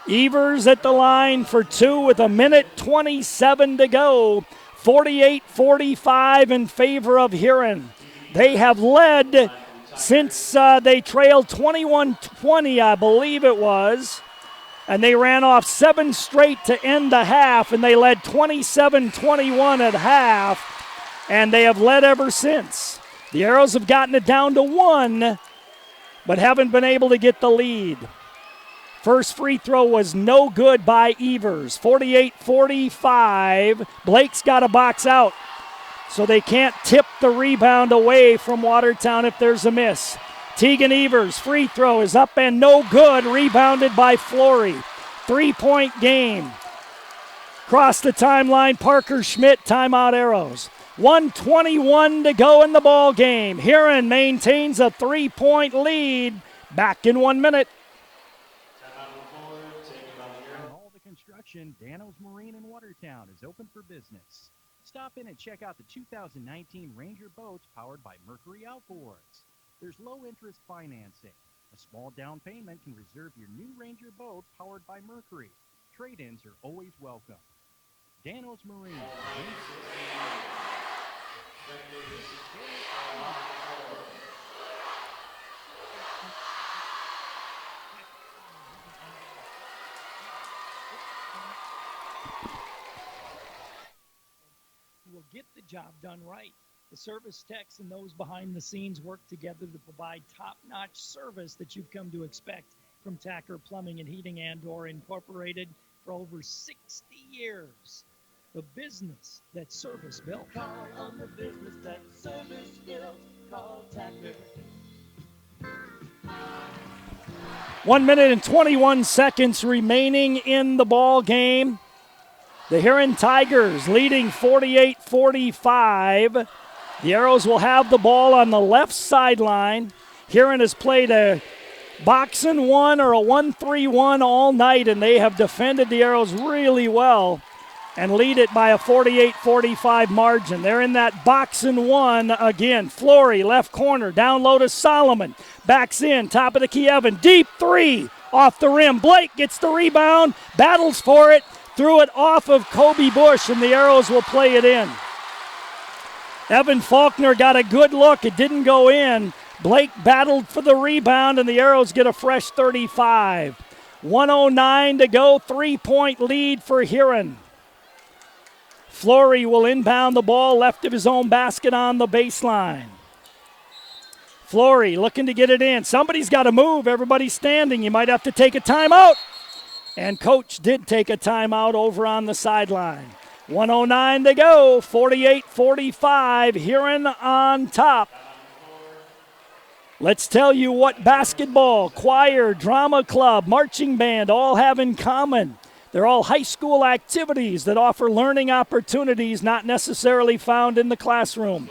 Evers at the line for 2 with 1:27 to go. 48-45 in favor of Huron. They have led since they trailed 21-20, I believe it was. And they ran off 7 straight to end the half, and they led 27-21 at half, and they have led ever since. The Arrows have gotten it down to 1, but haven't been able to get the lead. First free throw was no good by Evers. 48-45. Blake's got to box out, so they can't tip the rebound away from Watertown if there's a miss. Tegan Evers' free throw is up and no good, rebounded by Flory. 3-point game. Across the timeline, Parker Schmidt, timeout Arrows. 1:21 to go in the ball game. Huron maintains a 3-point lead. Back in 1 minute. All the construction, Dano's Marine in Watertown is open for business. Stop in and check out the 2019 Ranger boats powered by Mercury Outboards. There's low-interest financing, A small down payment can reserve your new Ranger boat powered by Mercury. Trade-ins are always welcome. Danos Marine. Will get the job done right. The service techs and those behind the scenes work together to provide top-notch service that you've come to expect from Tacker Plumbing and Heating and Door Incorporated for over 60 years. The business that service built. Call on the business that service built. Call Tacker. 1 minute and 21 seconds remaining in the ball game. The Huron Tigers leading 48-45. The Arrows will have the ball on the left sideline. Huron has played a boxing 1 or a 1-3-1 all night, and they have defended the Arrows really well and lead it by a 48-45 margin. They're in that boxing 1 again. Flory, left corner, down low to Solomon. Backs in, top of the key, Evan. Deep three, off the rim. Blake gets the rebound, battles for it. Threw it off of Kobe Bush, and the Arrows will play it in. Evan Faulkner got a good look. It didn't go in. Blake battled for the rebound, and the Arrows get a fresh 35. 1:09 to go, 3-point lead for Huron. Flory will inbound the ball left of his own basket on the baseline. Flory looking to get it in. Somebody's got to move. Everybody's standing. You might have to take a timeout. And Coach did take a timeout over on the sideline. 1:09 to go, 48-45, Huron on top. Let's tell you what basketball, choir, drama club, marching band all have in common. They're all high school activities that offer learning opportunities not necessarily found in the classroom.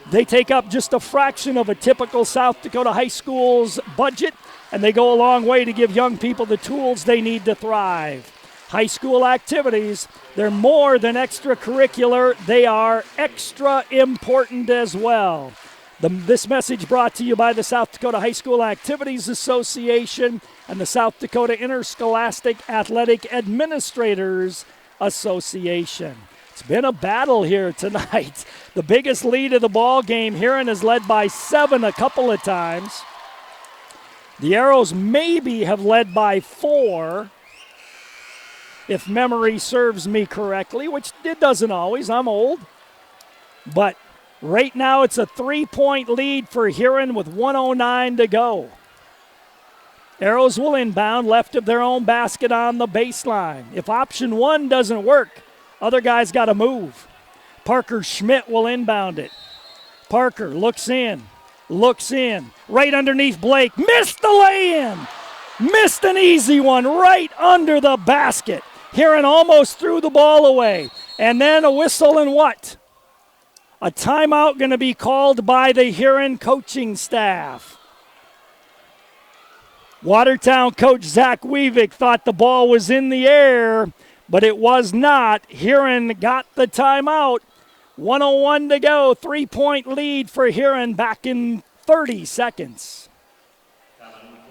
They take up just a fraction of a typical South Dakota high school's budget, and they go a long way to give young people the tools they need to thrive. High school activities, they're more than extracurricular. They are extra important as well. This message brought to you by the South Dakota High School Activities Association and the South Dakota Interscholastic Athletic Administrators Association. It's been a battle here tonight. The biggest lead of the ball game, Huron is led by 7 a couple of times. The Arrows maybe have led by 4, if memory serves me correctly, which it doesn't always. I'm old. But right now it's a 3-point lead for Huron with 1:09 to go. Arrows will inbound left of their own basket on the baseline. If option 1 doesn't work, other guys got to move. Parker Schmidt will inbound it. Parker looks in, right underneath Blake. Missed the lay-in. Missed an easy one right under the basket. Huron almost threw the ball away. And then a whistle and what? A timeout going to be called by the Huron coaching staff. Watertown coach Zach Weavick thought the ball was in the air, but it was not. Huron got the timeout. 1:01 to go, 3-point lead for Huron back in 30 seconds.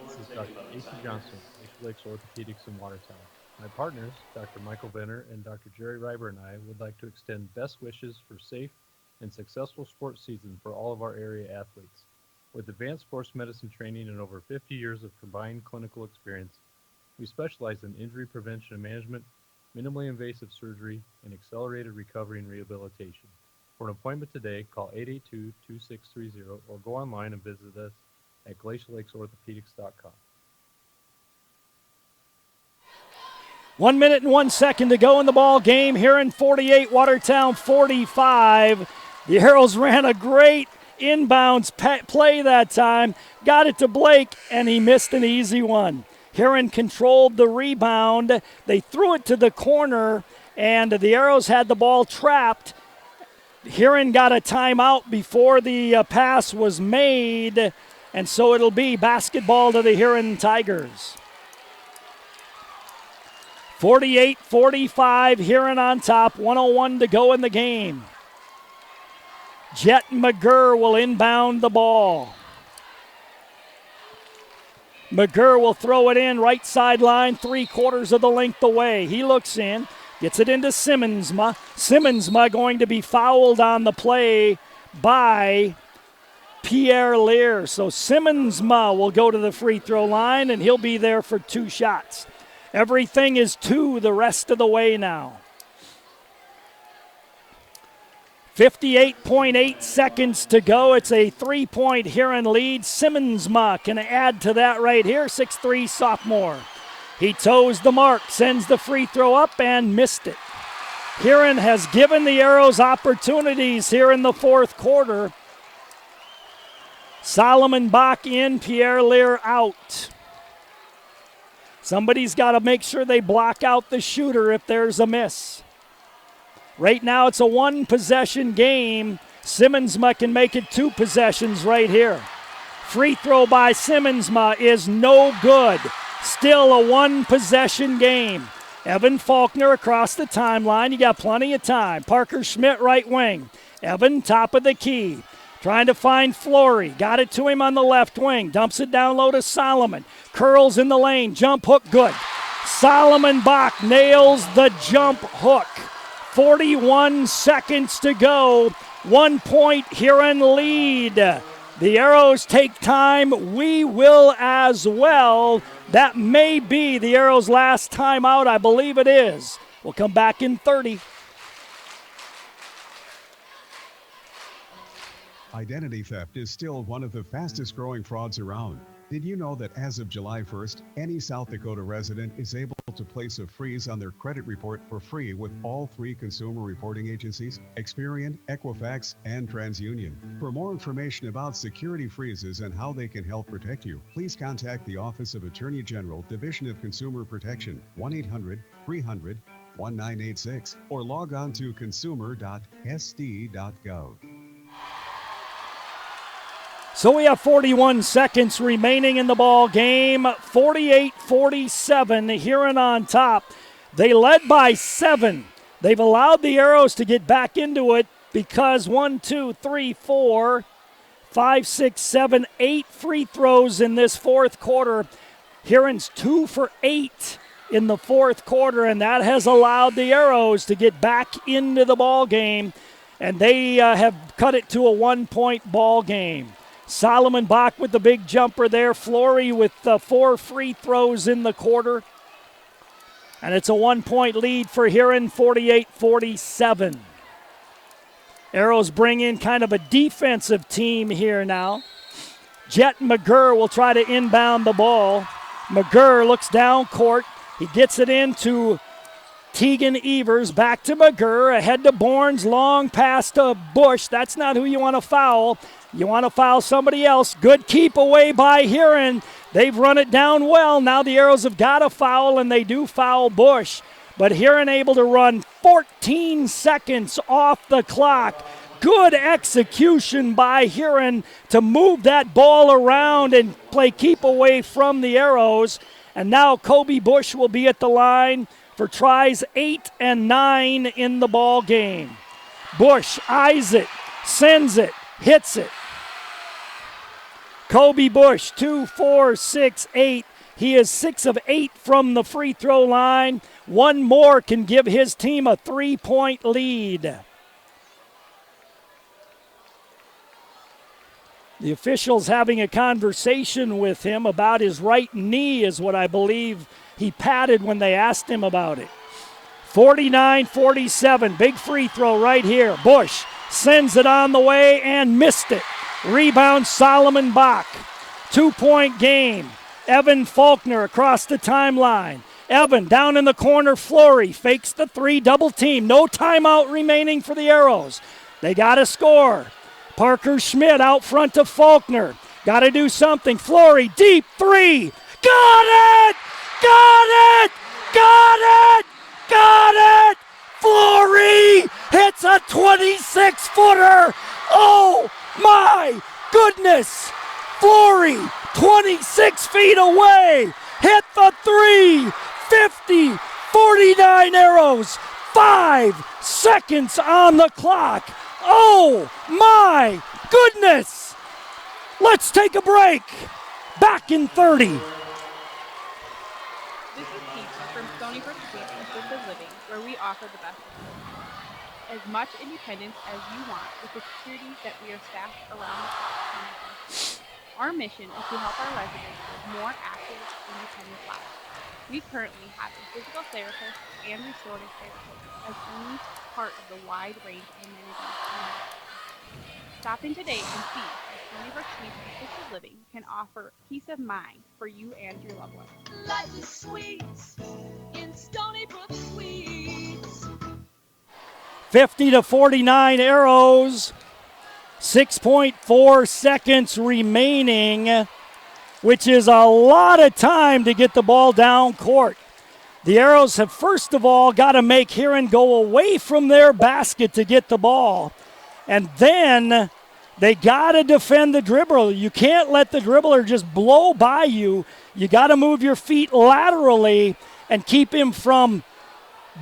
This is Dr. A.C. Johnson, Lakes Orthopedics in Watertown. My partners, Dr. Michael Benner and Dr. Jerry Reiber, and I would like to extend best wishes for safe and successful sports season for all of our area athletes. With advanced sports medicine training and over 50 years of combined clinical experience, we specialize in injury prevention and management, minimally invasive surgery, and accelerated recovery and rehabilitation. For an appointment today, call 882-2630 or go online and visit us at glaciallakes.orthopedics.com. 1 minute and 1 second to go in the ball game. Huron 48, Watertown 45. The Arrows ran a great inbounds play that time. Got it to Blake, and he missed an easy one. Huron controlled the rebound. They threw it to the corner, and the Arrows had the ball trapped. Huron got a timeout before the pass was made, and so it'll be basketball to the Huron Tigers. 48-45, Huron on top, 1:01 to go in the game. Jet McGurr will inbound the ball. McGurr will throw it in right sideline, 3/4 of the length away. He looks in, gets it into Simmonsma. Simmonsma going to be fouled on the play by Pierre Lear. So Simmonsma will go to the free throw line, and he'll be there for 2 shots. Everything is 2 the rest of the way now. 58.8 seconds to go. It's a 3-point Huron lead. Simmonsma can add to that right here, 6'3" sophomore. He toes the mark, sends the free throw up, and missed it. Huron has given the Arrows opportunities here in the 4th quarter. Solomon Bach in, Pierre Lear out. Somebody's got to make sure they block out the shooter if there's a miss. Right now it's a 1-possession game. Simmonsma can make it 2 possessions right here. Free throw by Simmonsma is no good. Still a 1-possession game. Evan Faulkner across the timeline. You got plenty of time. Parker Schmidt right wing. Evan top of the key. Trying to find Flory. Got it to him on the left wing. Dumps it down low to Solomon. Curls in the lane. Jump hook good. Solomon Bach nails the jump hook. 41 seconds to go. 1-point Huron lead. The Arrows take time. We will as well. That may be the Arrows' last timeout. I believe it is. We'll come back in 30. Identity theft is still one of the fastest growing frauds around. Did you know that as of July 1st, any South Dakota resident is able to place a freeze on their credit report for free with all 3 consumer reporting agencies, Experian, Equifax, and TransUnion. For more information about security freezes and how they can help protect you, please contact the Office of Attorney General, Division of Consumer Protection, 1-800-300-1986, or log on to consumer.sd.gov. So we have 41 seconds remaining in the ball game. 48-47, Huron on top. They led by 7. They've allowed the Arrows to get back into it because 1, 2, 3, 4, 5, 6, 7, 8 free throws in this 4th quarter. Huron's 2 for 8 in the 4th quarter, and that has allowed the Arrows to get back into the ball game, and they have cut it to a 1-point ball game. Solomon Bach with the big jumper there. Flory with 4 free throws in the quarter. And it's a 1-point lead for Huron, 48-47. Arrows bring in kind of a defensive team here now. Jet McGurr will try to inbound the ball. McGurr looks down court. He gets it into Tegan Evers. Back to McGurr. Ahead to Bournes. Long pass to Bush. That's not who you want to foul. You want to foul somebody else. Good keep away by Huron. They've run it down well. Now the Arrows have got a foul, and they do foul Bush. But Huron able to run 14 seconds off the clock. Good execution by Huron to move that ball around and play keep away from the Arrows. And now Kobe Bush will be at the line for tries 8 and 9 in the ball game. Bush eyes it, sends it, hits it. Kobe Bush, 2, 4, 6, 8. He is 6 of 8 from the free throw line. One more can give his team a 3-point lead. The official's having a conversation with him about his right knee is what I believe he patted when they asked him about it. 49-47, big free throw right here. Bush sends it on the way and missed it. Rebound Solomon Bach. 2-point game. Evan Faulkner across the timeline. Evan down in the corner. Flory fakes the 3, double team. No timeout remaining for the Arrows. They got to score. Parker Schmidt out front to Faulkner. Got to do something. Flory deep 3. Got it! Got it! Got it! Got it! Flory hits a 26-footer. Oh my goodness! Flory, 26 feet away, hit the 3, 50, 49 Arrows, 5 seconds on the clock. Oh my goodness! Let's take a break. Back in 30. where we offer the best of service. As much independence as you want with the security that we are staffed around the clock. Our mission is to help our residents live more active, independent lives. We currently have a physical therapist and restorative therapist as only part of the wide range of amenities. Stop in today and see how Stony Brook Suites Assisted Living can offer peace of mind for you and your loved ones. Life is sweet in Stony Brook Suites. 50-49 Arrows. 6.4 seconds remaining, which is a lot of time to get the ball down court. The Arrows have first of all got to make Huron go away from their basket to get the ball. And then they got to defend the dribbler. You can't let the dribbler just blow by you. You got to move your feet laterally and keep him from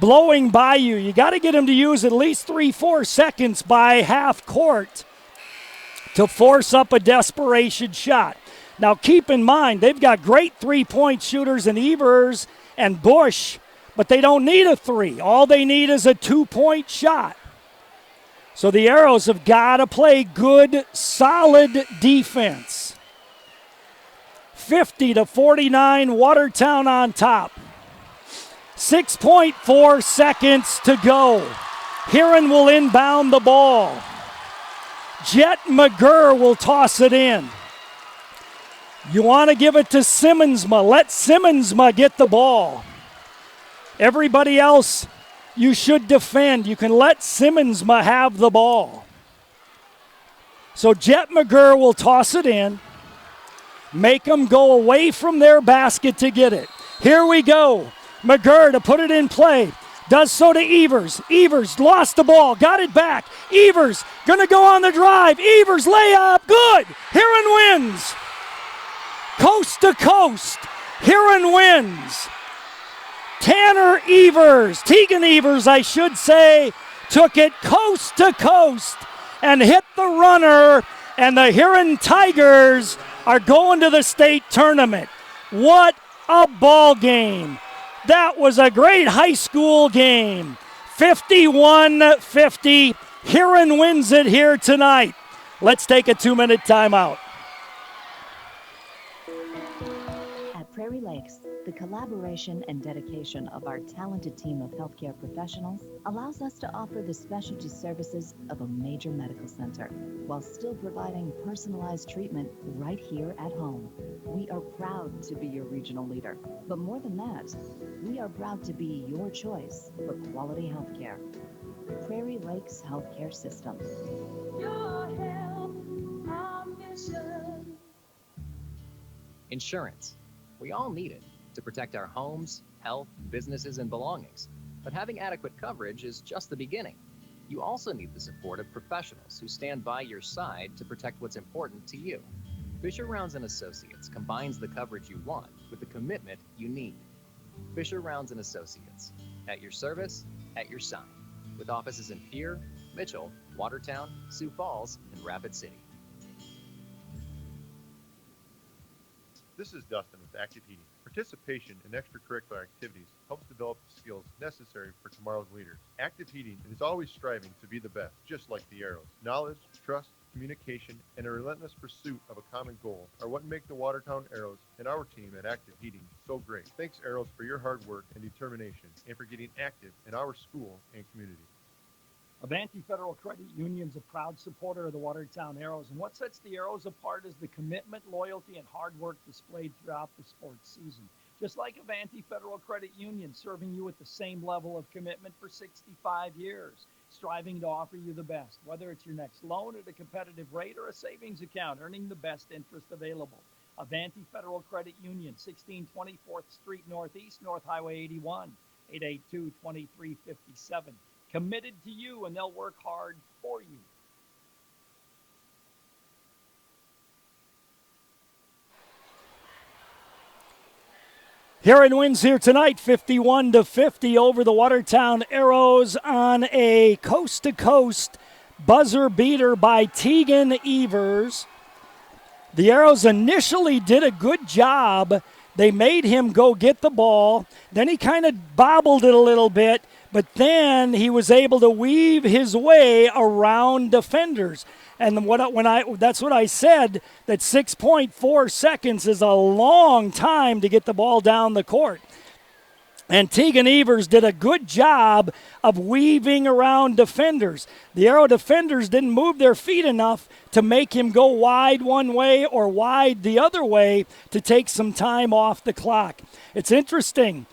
blowing by you. You got to get him to use at least 3-4 seconds by half court to force up a desperation shot. Now keep in mind, they've got great three-point shooters in Evers and Bush, but they don't need a three. All they need is a 2-point shot. So the Arrows have got to play good, solid defense. 50-49, Watertown on top. 6.4 seconds to go. Huron will inbound the ball. Jet McGurr will toss it in. You want to give it to Simmonsma. Let Simmonsma get the ball. Everybody else, you should defend. You can let Simmonsma have the ball. So Jet McGurr will toss it in. Make them go away from their basket to get it. Here we go. McGurr to put it in play. Does so to Evers. Evers lost the ball, got it back. Evers going to go on the drive. Evers layup, good. Huron wins. Coast to coast, Huron wins. Tanner Evers, Tegan Evers, I should say, took it coast to coast and hit the runner, and the Huron Tigers are going to the state tournament. What a ball game. That was a great high school game. 51-50. Huron wins it here tonight. Let's take a 2-minute timeout. At Prairie Lakes, the collaboration and dedication of our talented team of healthcare professionals allows us to offer the specialty services of a major medical center while still providing personalized treatment right here at home. We are proud to be your regional leader, but more than that, we are proud to be your choice for quality healthcare. Prairie Lakes Healthcare System. Your health, our mission. Insurance. We all need it to protect our homes, health, businesses, and belongings. But having adequate coverage is just the beginning. You also need the support of professionals who stand by your side to protect what's important to you. Fisher Rounds & Associates combines the coverage you want with the commitment you need. Fisher Rounds & Associates, at your service, at your side, with offices in Pierre, Mitchell, Watertown, Sioux Falls, and Rapid City. This is Dustin with Active Heating. Participation in extracurricular activities helps develop the skills necessary for tomorrow's leaders. Active Heating is always striving to be the best, just like the Arrows. Knowledge, trust, communication, and a relentless pursuit of a common goal are what make the Watertown Arrows and our team at Active Heating so great. Thanks, Arrows, for your hard work and determination and for getting active in our school and community. Avanti Federal Credit Union's a proud supporter of the Watertown Arrows, and what sets the Arrows apart is the commitment, loyalty, and hard work displayed throughout the sports season. Just like Avanti Federal Credit Union, serving you with the same level of commitment for 65 years, striving to offer you the best, whether it's your next loan at a competitive rate or a savings account, earning the best interest available. Avanti Federal Credit Union, 1620 4th Street Northeast, North Highway 81, 882-2357. Committed to you, and they'll work hard for you. Huron wins here tonight, 51-50 over the Watertown Arrows on a coast-to-coast buzzer beater by Tegan Evers. The Arrows initially did a good job. They made him go get the ball. Then he kind of bobbled it a little bit, but then he was able to weave his way around defenders. And that's what I said, that 6.4 seconds is a long time to get the ball down the court. And Tegan Evers did a good job of weaving around defenders. The Arrow defenders didn't move their feet enough to make him go wide one way or wide the other way to take some time off the clock. It's interesting.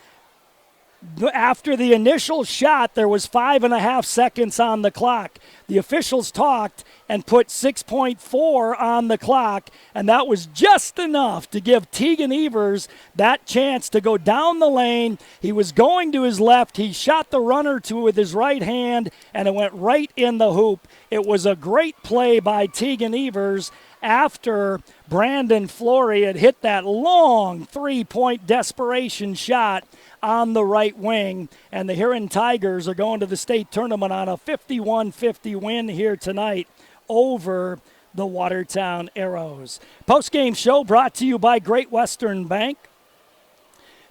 After the initial shot, there was 5.5 seconds on the clock. The officials talked and put 6.4 on the clock, and that was just enough to give Tegan Evers that chance to go down the lane. He was going to his left. He shot the runner with his right hand, and it went right in the hoop. It was a great play by Tegan Evers after Brandon Flory had hit that long three-point desperation shot on the right wing, and the Huron Tigers are going to the state tournament on a 51-50 win here tonight over the Watertown Arrows. Postgame show brought to you by Great Western Bank.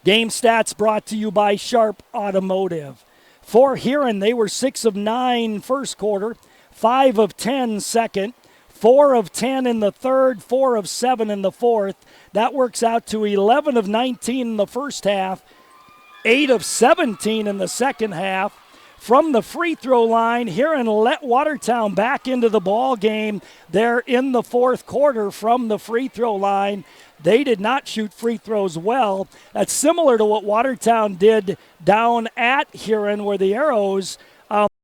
Game stats brought to you by Sharp Automotive. For Huron, they were 6 of 9 first quarter, 5 of 10 second, 4 of 10 in the third, 4 of 7 in the fourth. That works out to 11 of 19 in the first half, 8 of 17 in the second half. From the free throw line, Huron let Watertown back into the ball game there in the fourth quarter from the free throw line. They did not shoot free throws well. That's similar to what Watertown did down at Huron, where the Arrows